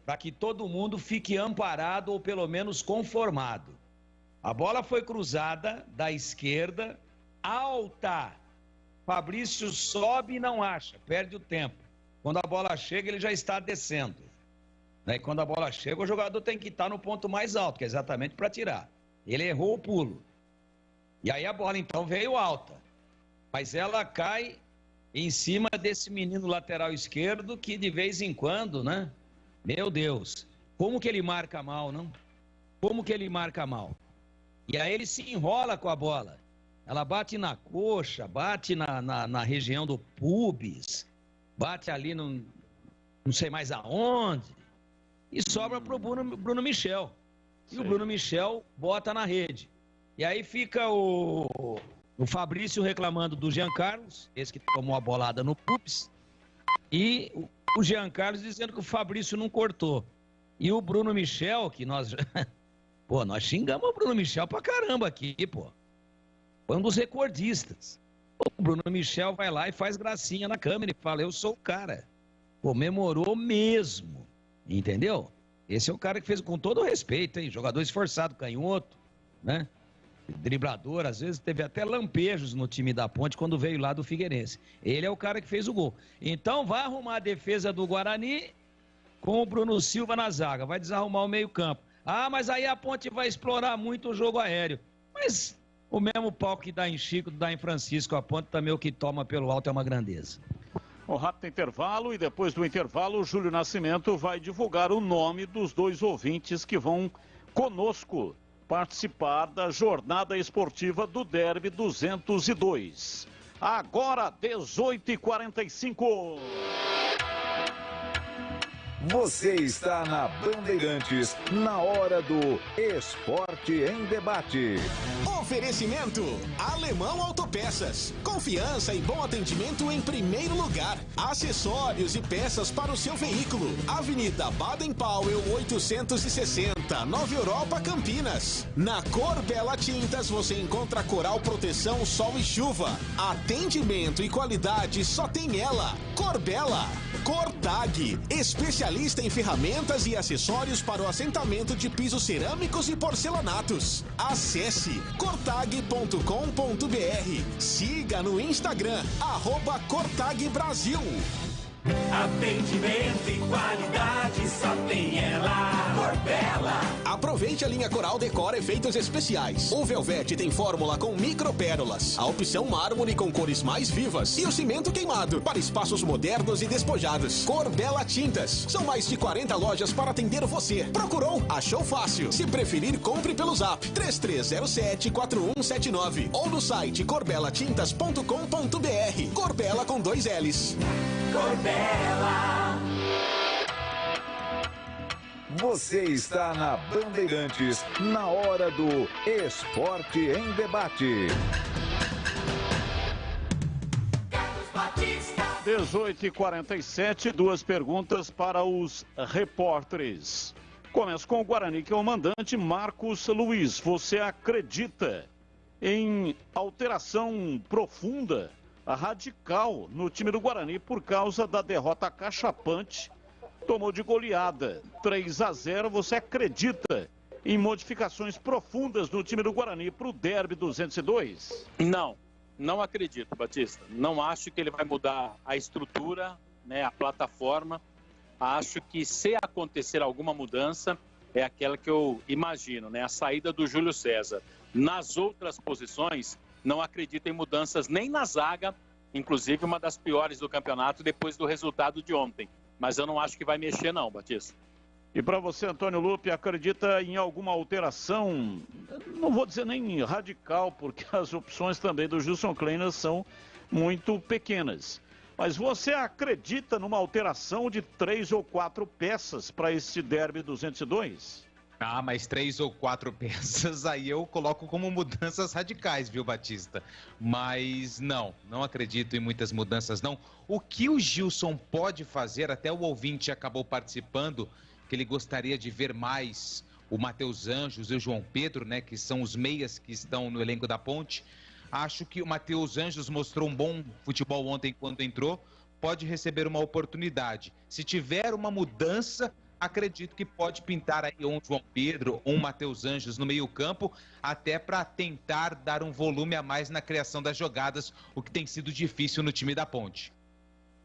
Speaker 17: para que todo mundo fique amparado ou pelo menos conformado. A bola foi cruzada da esquerda, alta. Fabrício sobe e não acha, perde o tempo. Quando a bola chega, ele já está descendo. E quando a bola chega, o jogador tem que estar no ponto mais alto, que é exatamente para tirar. Ele errou o pulo. E aí a bola então veio alta. Mas ela cai em cima desse menino lateral esquerdo que de vez em quando, né? Meu Deus, como que ele marca mal, não? Como que ele marca mal? E aí ele se enrola com a bola. Ela bate na coxa, bate na região do pubis, bate ali no não sei mais aonde, e sobra pro Bruno Michel. E o Bruno Michel bota na rede. E aí fica o Fabrício reclamando do Jean Carlos, esse que tomou a bolada no pubis, e o Jean Carlos dizendo que o Fabrício não cortou. E o Bruno Michel, que nós... Pô, nós xingamos o Bruno Michel pra caramba aqui, pô. Foi um dos recordistas. O Bruno Michel vai lá e faz gracinha na câmera e fala, eu sou o cara. Comemorou mesmo, entendeu? Esse é o cara que fez, com todo o respeito, hein? Jogador esforçado, canhoto, né? Driblador, às vezes teve até lampejos no time da Ponte quando veio lá do Figueirense. Ele é o cara que fez o gol. Então vai arrumar a defesa do Guarani com o Bruno Silva na zaga, vai desarrumar o meio-campo. Ah, mas aí a Ponte vai explorar muito o jogo aéreo. Mas o mesmo pau que dá em Chico, dá em Francisco, a Ponte também o que toma pelo alto é uma grandeza.
Speaker 4: Um rápido intervalo e depois do intervalo o Júlio Nascimento vai divulgar o nome dos dois ouvintes que vão conosco participar da jornada esportiva do Derby 202. Agora 18h45.
Speaker 1: Você está na Bandeirantes, na hora do Esporte em Debate.
Speaker 3: Oferecimento Alemão Autopeças. Confiança e bom atendimento em primeiro lugar. Acessórios e peças para o seu veículo. Avenida Baden-Powell 860, Nova Europa, Campinas. Na Corbella Tintas você encontra coral proteção sol e chuva. Atendimento e qualidade só tem ela. Corbella. Cortag, especialista em ferramentas e acessórios para o assentamento de pisos cerâmicos e porcelanatos. Acesse cortag.com.br. Siga no Instagram, @CortagBrasil.
Speaker 12: Atendimento e qualidade só tem ela. Corbella.
Speaker 3: Aproveite a linha Coral Decora Efeitos Especiais. O Velvete tem fórmula com micropérolas, a opção mármore com cores mais vivas e o cimento queimado para espaços modernos e despojados. Corbella Tintas. São mais de 40 lojas para atender você. Procurou? Achou fácil. Se preferir, compre pelo Zap 3307-4179 ou no site corbelatintas.com.br. Corbella com 2 L's.
Speaker 12: Corbella.
Speaker 1: Você está na Bandeirantes, na hora do Esporte em Debate.
Speaker 4: 18h47, duas perguntas para os repórteres. Começa com o Guarani, que é o mandante Marcos Luiz. Você acredita em alteração profunda, radical, no time do Guarani por causa da derrota cachapante? Tomou de goleada 3-0. Você acredita em modificações profundas no time do Guarani para o Derby 202?
Speaker 5: Não acredito, Batista. Não acho que ele vai mudar a estrutura, né, a plataforma. Acho que se acontecer alguma mudança, é aquela que eu imagino, né, a saída do Júlio César. Nas outras posições, não acredito em mudanças nem na zaga, inclusive uma das piores do campeonato depois do resultado de ontem. Mas eu não acho que vai mexer não, Batista.
Speaker 4: E para você, Antônio Lupe, acredita em alguma alteração, não vou dizer nem radical, porque as opções também do Gilson Kleina são muito pequenas. Mas você acredita numa alteração de 3 ou 4 peças para esse Derby 202?
Speaker 7: Ah, mas 3 ou 4 peças aí eu coloco como mudanças radicais, viu, Batista? Mas não acredito em muitas mudanças, não. O que o Gilson pode fazer, até o ouvinte acabou participando, que ele gostaria de ver mais o Matheus Anjos e o João Pedro, né, que são os meias que estão no elenco da Ponte. Acho que o Matheus Anjos mostrou um bom futebol ontem quando entrou, pode receber uma oportunidade. Se tiver uma mudança, acredito que pode pintar aí um João Pedro ou um Matheus Anjos no meio-campo, até para tentar dar um volume a mais na criação das jogadas, o que tem sido difícil no time da Ponte.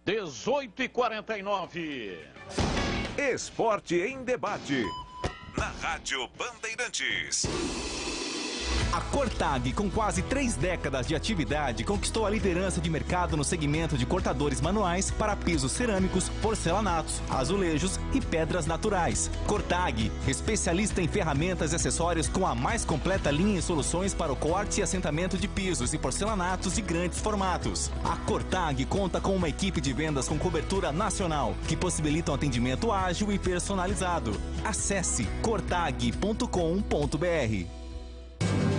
Speaker 4: 18h49.
Speaker 1: Esporte em debate. Na Rádio Bandeirantes.
Speaker 14: A Cortag, com quase 3 décadas de atividade, conquistou a liderança de mercado no segmento de cortadores manuais para pisos cerâmicos, porcelanatos, azulejos e pedras naturais. Cortag, especialista em ferramentas e acessórios com a mais completa linha em soluções para o corte e assentamento de pisos e porcelanatos de grandes formatos. A Cortag conta com uma equipe de vendas com cobertura nacional, que possibilita um atendimento ágil e personalizado. Acesse cortag.com.br.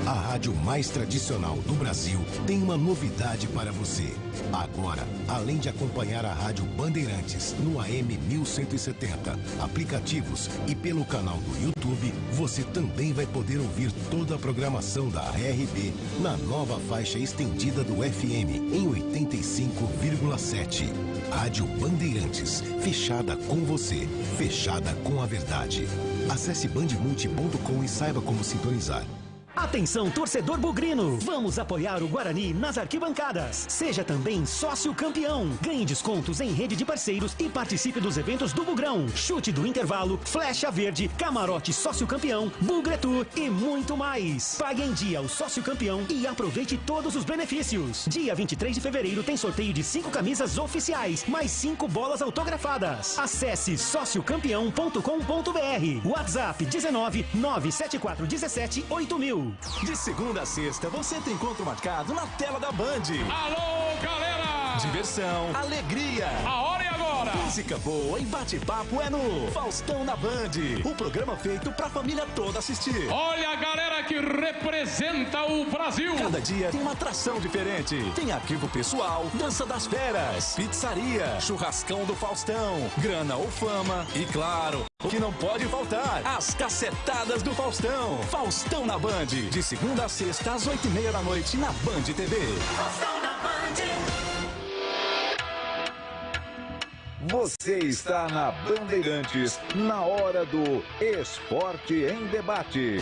Speaker 6: A rádio mais tradicional do Brasil tem uma novidade para você. Agora, além de acompanhar a Rádio Bandeirantes no AM 1170, aplicativos e pelo canal do YouTube, você também vai poder ouvir toda a programação da RB na nova faixa estendida do FM em 85,7. Rádio Bandeirantes, fechada com você, fechada com a verdade. Acesse bandmulti.com e saiba como sintonizar.
Speaker 19: Atenção, torcedor bugrino! Vamos apoiar o Guarani nas arquibancadas. Seja também sócio campeão. Ganhe descontos em rede de parceiros e participe dos eventos do Bugrão. Chute do intervalo, flecha verde, camarote sócio campeão, Bugretur e muito mais. Pague em dia o sócio campeão e aproveite todos os benefícios. Dia 23 de fevereiro tem sorteio de 5 camisas oficiais, mais 5 bolas autografadas. Acesse sociocampeão.com.br. WhatsApp 19 974 17 8000.
Speaker 14: De segunda a sexta, você tem encontro marcado na tela da Band.
Speaker 12: Alô, galera!
Speaker 14: Diversão, alegria.
Speaker 12: A hora é agora!
Speaker 14: Música boa e bate-papo é no Faustão na Band. Um programa feito pra família toda assistir.
Speaker 12: Olha a galera que representa o Brasil!
Speaker 14: Cada dia tem uma atração diferente. Tem arquivo pessoal, dança das feras, pizzaria, churrascão do Faustão, grana ou fama e, claro, o que não pode faltar, as cacetadas do Faustão. Faustão na Band, de segunda a sexta às 20h30 da noite na Band TV.
Speaker 12: Faustão na Band.
Speaker 1: Você está na Bandeirantes, na hora do Esporte em Debate.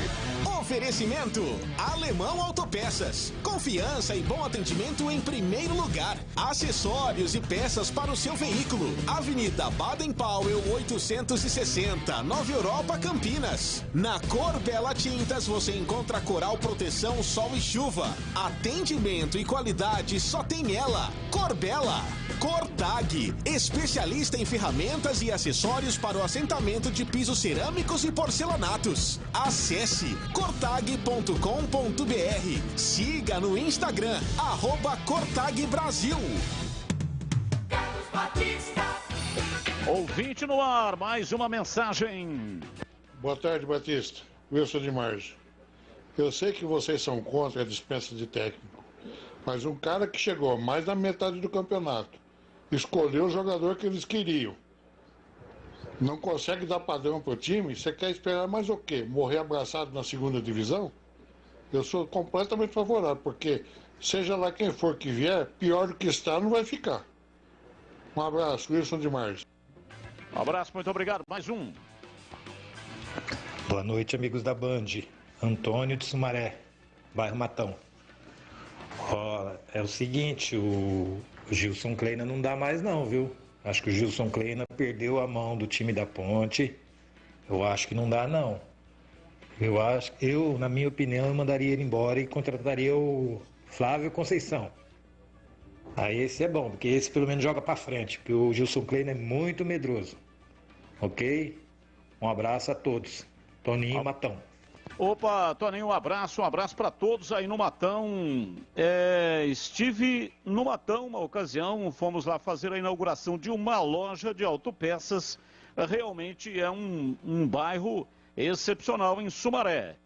Speaker 3: Oferecimento Alemão Autopeças. Confiança e bom atendimento em primeiro lugar. Acessórios e peças para o seu veículo. Avenida Baden-Powell 860, Nova Europa, Campinas. Na Cor Bela Tintas você encontra coral proteção sol e chuva. Atendimento e qualidade só tem ela. Cor Bela. Cortag, especialista em ferramentas e acessórios para o assentamento de pisos cerâmicos e porcelanatos. Acesse cortag.com.br. Siga no Instagram, @CortagBrasil.
Speaker 4: Ouvinte no ar, mais uma mensagem.
Speaker 18: Boa tarde, Batista. Wilson de Março. Eu sei que vocês são contra a dispensa de técnico, mas um cara que chegou a mais da metade do campeonato escolheu o jogador que eles queriam, não consegue dar padrão pro time, você quer esperar mais o quê? Morrer abraçado na segunda divisão? Eu sou completamente favorável, porque seja lá quem for que vier, pior do que está não vai ficar. Um abraço, Wilson de Março.
Speaker 4: Um abraço, muito obrigado. Mais um.
Speaker 8: Boa noite, amigos da Band. Antônio de Sumaré, bairro Matão. Ó, é o seguinte, o Gilson Kleina não dá mais não, viu? Acho que o Gilson Kleina perdeu a mão do time da Ponte. Eu acho que não dá não. Eu, na minha opinião, mandaria ele embora e contrataria o Flávio Conceição. Aí esse é bom, porque esse pelo menos joga pra frente, porque o Gilson Kleina é muito medroso. Ok? Um abraço a todos. Toninho Matão.
Speaker 4: Opa, Toninho, um abraço para todos aí no Matão. Estive no Matão uma ocasião, fomos lá fazer a inauguração de uma loja de autopeças. Realmente é um bairro excepcional em Sumaré.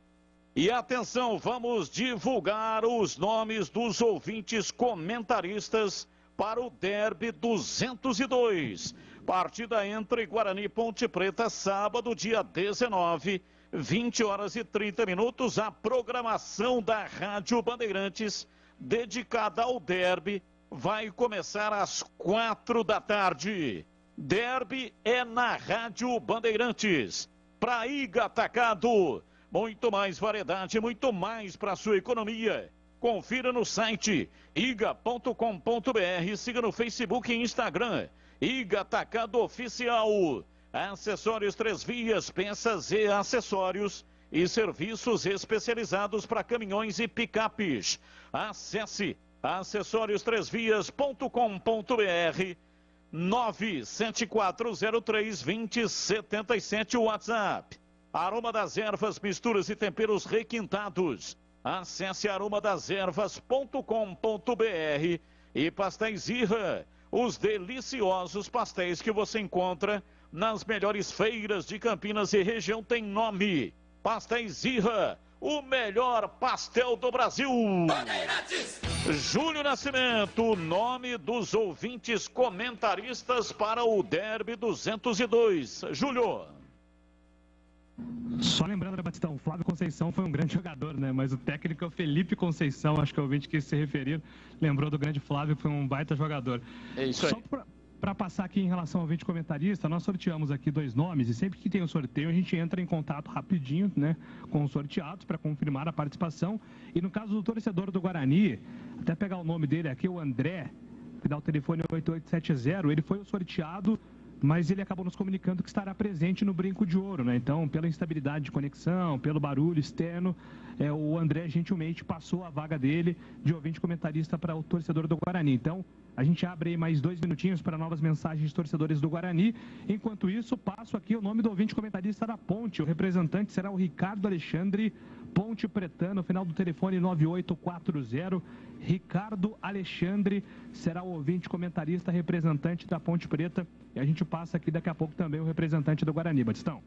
Speaker 4: E atenção, vamos divulgar os nomes dos ouvintes comentaristas para o Derby 202. Partida entre Guarani e Ponte Preta, sábado, dia 19, 20h30. A programação da Rádio Bandeirantes dedicada ao derby, vai começar às 4 da tarde. Derby é na Rádio Bandeirantes. Para Iga Atacado, muito mais variedade, muito mais para sua economia. Confira no site iga.com.br, siga no Facebook e Instagram. Iga Atacado Oficial. Acessórios 3 vias, peças e acessórios e serviços especializados para caminhões e picapes. Acesse acessórios3vias.com.br 97403-2077 WhatsApp. Aroma das Ervas, misturas e temperos requintados. Acesse aromadeservas.com.br e Pastéis Irra, os deliciosos pastéis que você encontra nas melhores feiras de Campinas e região tem nome. Pastéis Irra, o melhor pastel do Brasil. Bandeirantes. Júlio Nascimento, nome dos ouvintes comentaristas para o Derby 202. Júlio.
Speaker 9: Só lembrando, Batistão, Flávio Conceição foi um grande jogador, né? Mas o técnico é o Felipe Conceição, acho que o ouvinte quis se referir, lembrou do grande Flávio, que foi um baita jogador.
Speaker 4: É isso aí.
Speaker 9: Só para passar aqui em relação ao ouvinte comentarista, nós sorteamos aqui 2 nomes e sempre que tem um sorteio a gente entra em contato rapidinho, né, com os sorteados para confirmar a participação. E no caso do torcedor do Guarani, até pegar o nome dele aqui, o André, que dá o telefone 8870, ele foi o sorteado, mas ele acabou nos comunicando que estará presente no Brinco de Ouro, né? Então, pela instabilidade de conexão, pelo barulho externo, o André gentilmente passou a vaga dele de ouvinte comentarista para o torcedor do Guarani. Então, a gente abre aí mais 2 minutinhos para novas mensagens de torcedores do Guarani. Enquanto isso, passo aqui o nome do ouvinte comentarista da Ponte. O representante será o Ricardo Alexandre, Ponte Pretano, final do telefone 9840. Ricardo Alexandre será o ouvinte comentarista representante da Ponte Preta. E a gente passa aqui daqui a pouco também o representante do Guarani, Batistão.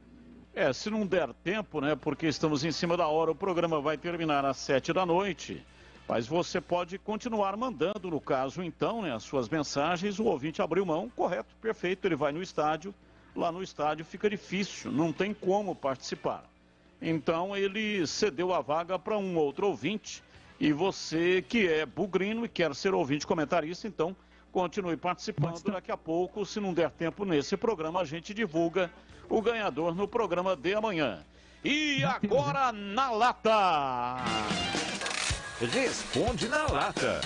Speaker 4: Se não der tempo, né, porque estamos em cima da hora, o programa vai terminar às 7 da noite. Mas você pode continuar mandando, no caso, então, né, as suas mensagens. O ouvinte abriu mão, correto, perfeito, ele vai no estádio. Lá no estádio fica difícil, não tem como participar. Então, ele cedeu a vaga para um outro ouvinte. E você que é bugrino e quer ser ouvinte comentarista, então, continue participando. Daqui a pouco, se não der tempo nesse programa, a gente divulga o ganhador no programa de amanhã. E agora, na lata...
Speaker 1: Responde na lata.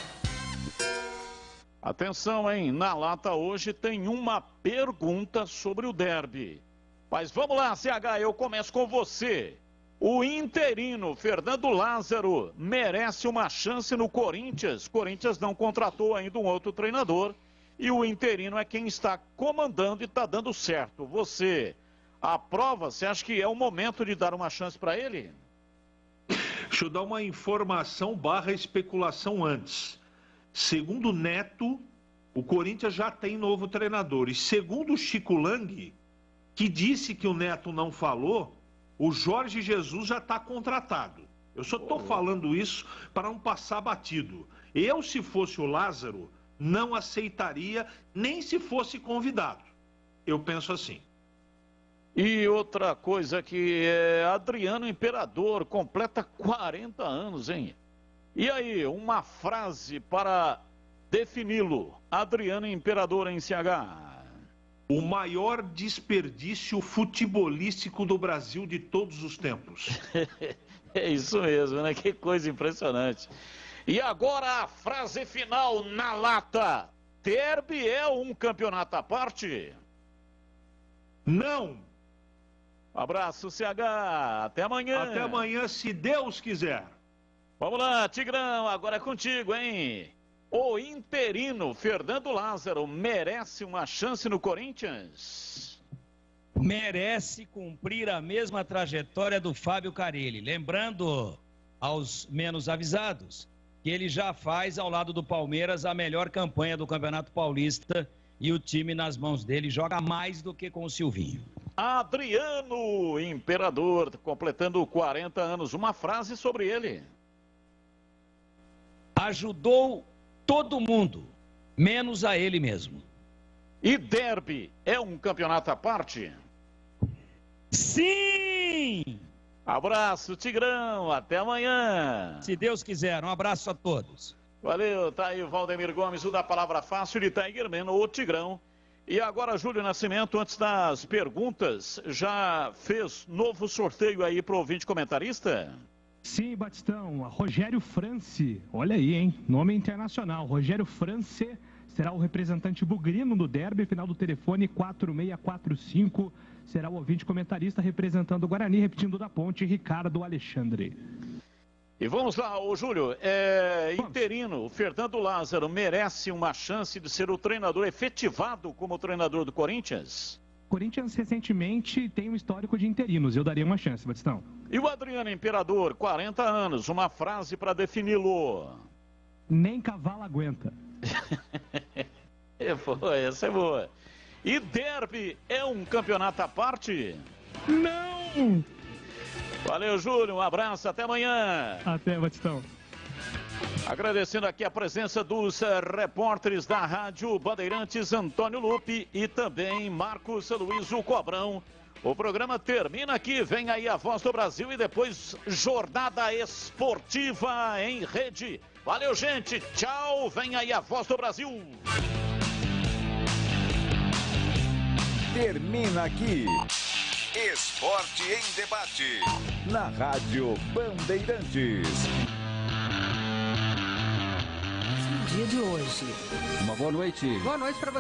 Speaker 4: Atenção, hein? Na lata hoje tem uma pergunta sobre o derby. Mas vamos lá, CH, eu começo com você. O interino Fernando Lázaro merece uma chance no Corinthians. Corinthians não contratou ainda um outro treinador. E o interino é quem está comandando e está dando certo. Você aprova? Você acha que é o momento de dar uma chance para ele?
Speaker 10: Deixa eu dar uma informação / especulação antes. Segundo o Neto, o Corinthians já tem novo treinador. E segundo o Chico Lang, que disse que o Neto não falou, o Jorge Jesus já está contratado. Eu só estou falando isso para não passar batido. Eu, se fosse o Lázaro, não aceitaria nem se fosse convidado. Eu penso assim.
Speaker 4: E outra coisa que é Adriano Imperador, completa 40 anos, hein? E aí, uma frase para defini-lo. Adriano Imperador em CH.
Speaker 10: O maior desperdício futebolístico do Brasil de todos os tempos.
Speaker 4: É isso mesmo, né? Que coisa impressionante. E agora a frase final na lata. Derby é um campeonato à parte?
Speaker 10: Não.
Speaker 4: Abraço, CH. Até amanhã.
Speaker 10: Até amanhã, se Deus quiser.
Speaker 4: Vamos lá, Tigrão. Agora é contigo, hein? O interino Fernando Lázaro merece uma chance no Corinthians?
Speaker 17: Merece cumprir a mesma trajetória do Fábio Carille. Lembrando aos menos avisados que ele já faz ao lado do Palmeiras a melhor campanha do Campeonato Paulista e o time nas mãos dele joga mais do que com o Silvinho.
Speaker 4: Adriano Imperador, completando 40 anos. Uma frase sobre ele.
Speaker 17: Ajudou todo mundo, menos a ele mesmo.
Speaker 4: E derby é um campeonato à parte?
Speaker 17: Sim!
Speaker 4: Abraço, Tigrão. Até amanhã.
Speaker 17: Se Deus quiser, um abraço a todos.
Speaker 4: Valeu, tá aí o Valdemir Gomes, o da Palavra Fácil, de Tiger Man, o Tigrão. E agora, Júlio Nascimento, antes das perguntas, já fez novo sorteio aí pro ouvinte comentarista?
Speaker 9: Sim, Batistão, Rogério France, olha aí, hein, nome internacional, Rogério France será o representante bugrino do derby, final do telefone 4645, será o ouvinte comentarista representando o Guarani, repetindo da Ponte, Ricardo Alexandre.
Speaker 4: E vamos lá, ô Júlio, interino, o Fernando Lázaro merece uma chance de ser o treinador efetivado como treinador do Corinthians?
Speaker 9: Corinthians recentemente tem um histórico de interinos, eu daria uma chance, Batistão.
Speaker 4: E o Adriano Imperador, 40 anos, uma frase para defini-lo.
Speaker 9: Nem cavalo aguenta.
Speaker 4: Essa é boa. E derby é um campeonato à parte?
Speaker 9: Não!
Speaker 4: Valeu, Júlio, um abraço, até amanhã.
Speaker 9: Até, Batistão.
Speaker 4: Agradecendo aqui a presença dos repórteres da Rádio Bandeirantes, Antônio Lupe e também Marcos Luiz Cobrão. O programa termina aqui, vem aí a Voz do Brasil e depois Jornada Esportiva em Rede. Valeu, gente, tchau, vem aí a Voz do Brasil.
Speaker 1: Termina aqui Esporte em Debate, na Rádio Bandeirantes.
Speaker 11: Dia de hoje.
Speaker 13: Uma boa noite.
Speaker 11: Boa noite para você.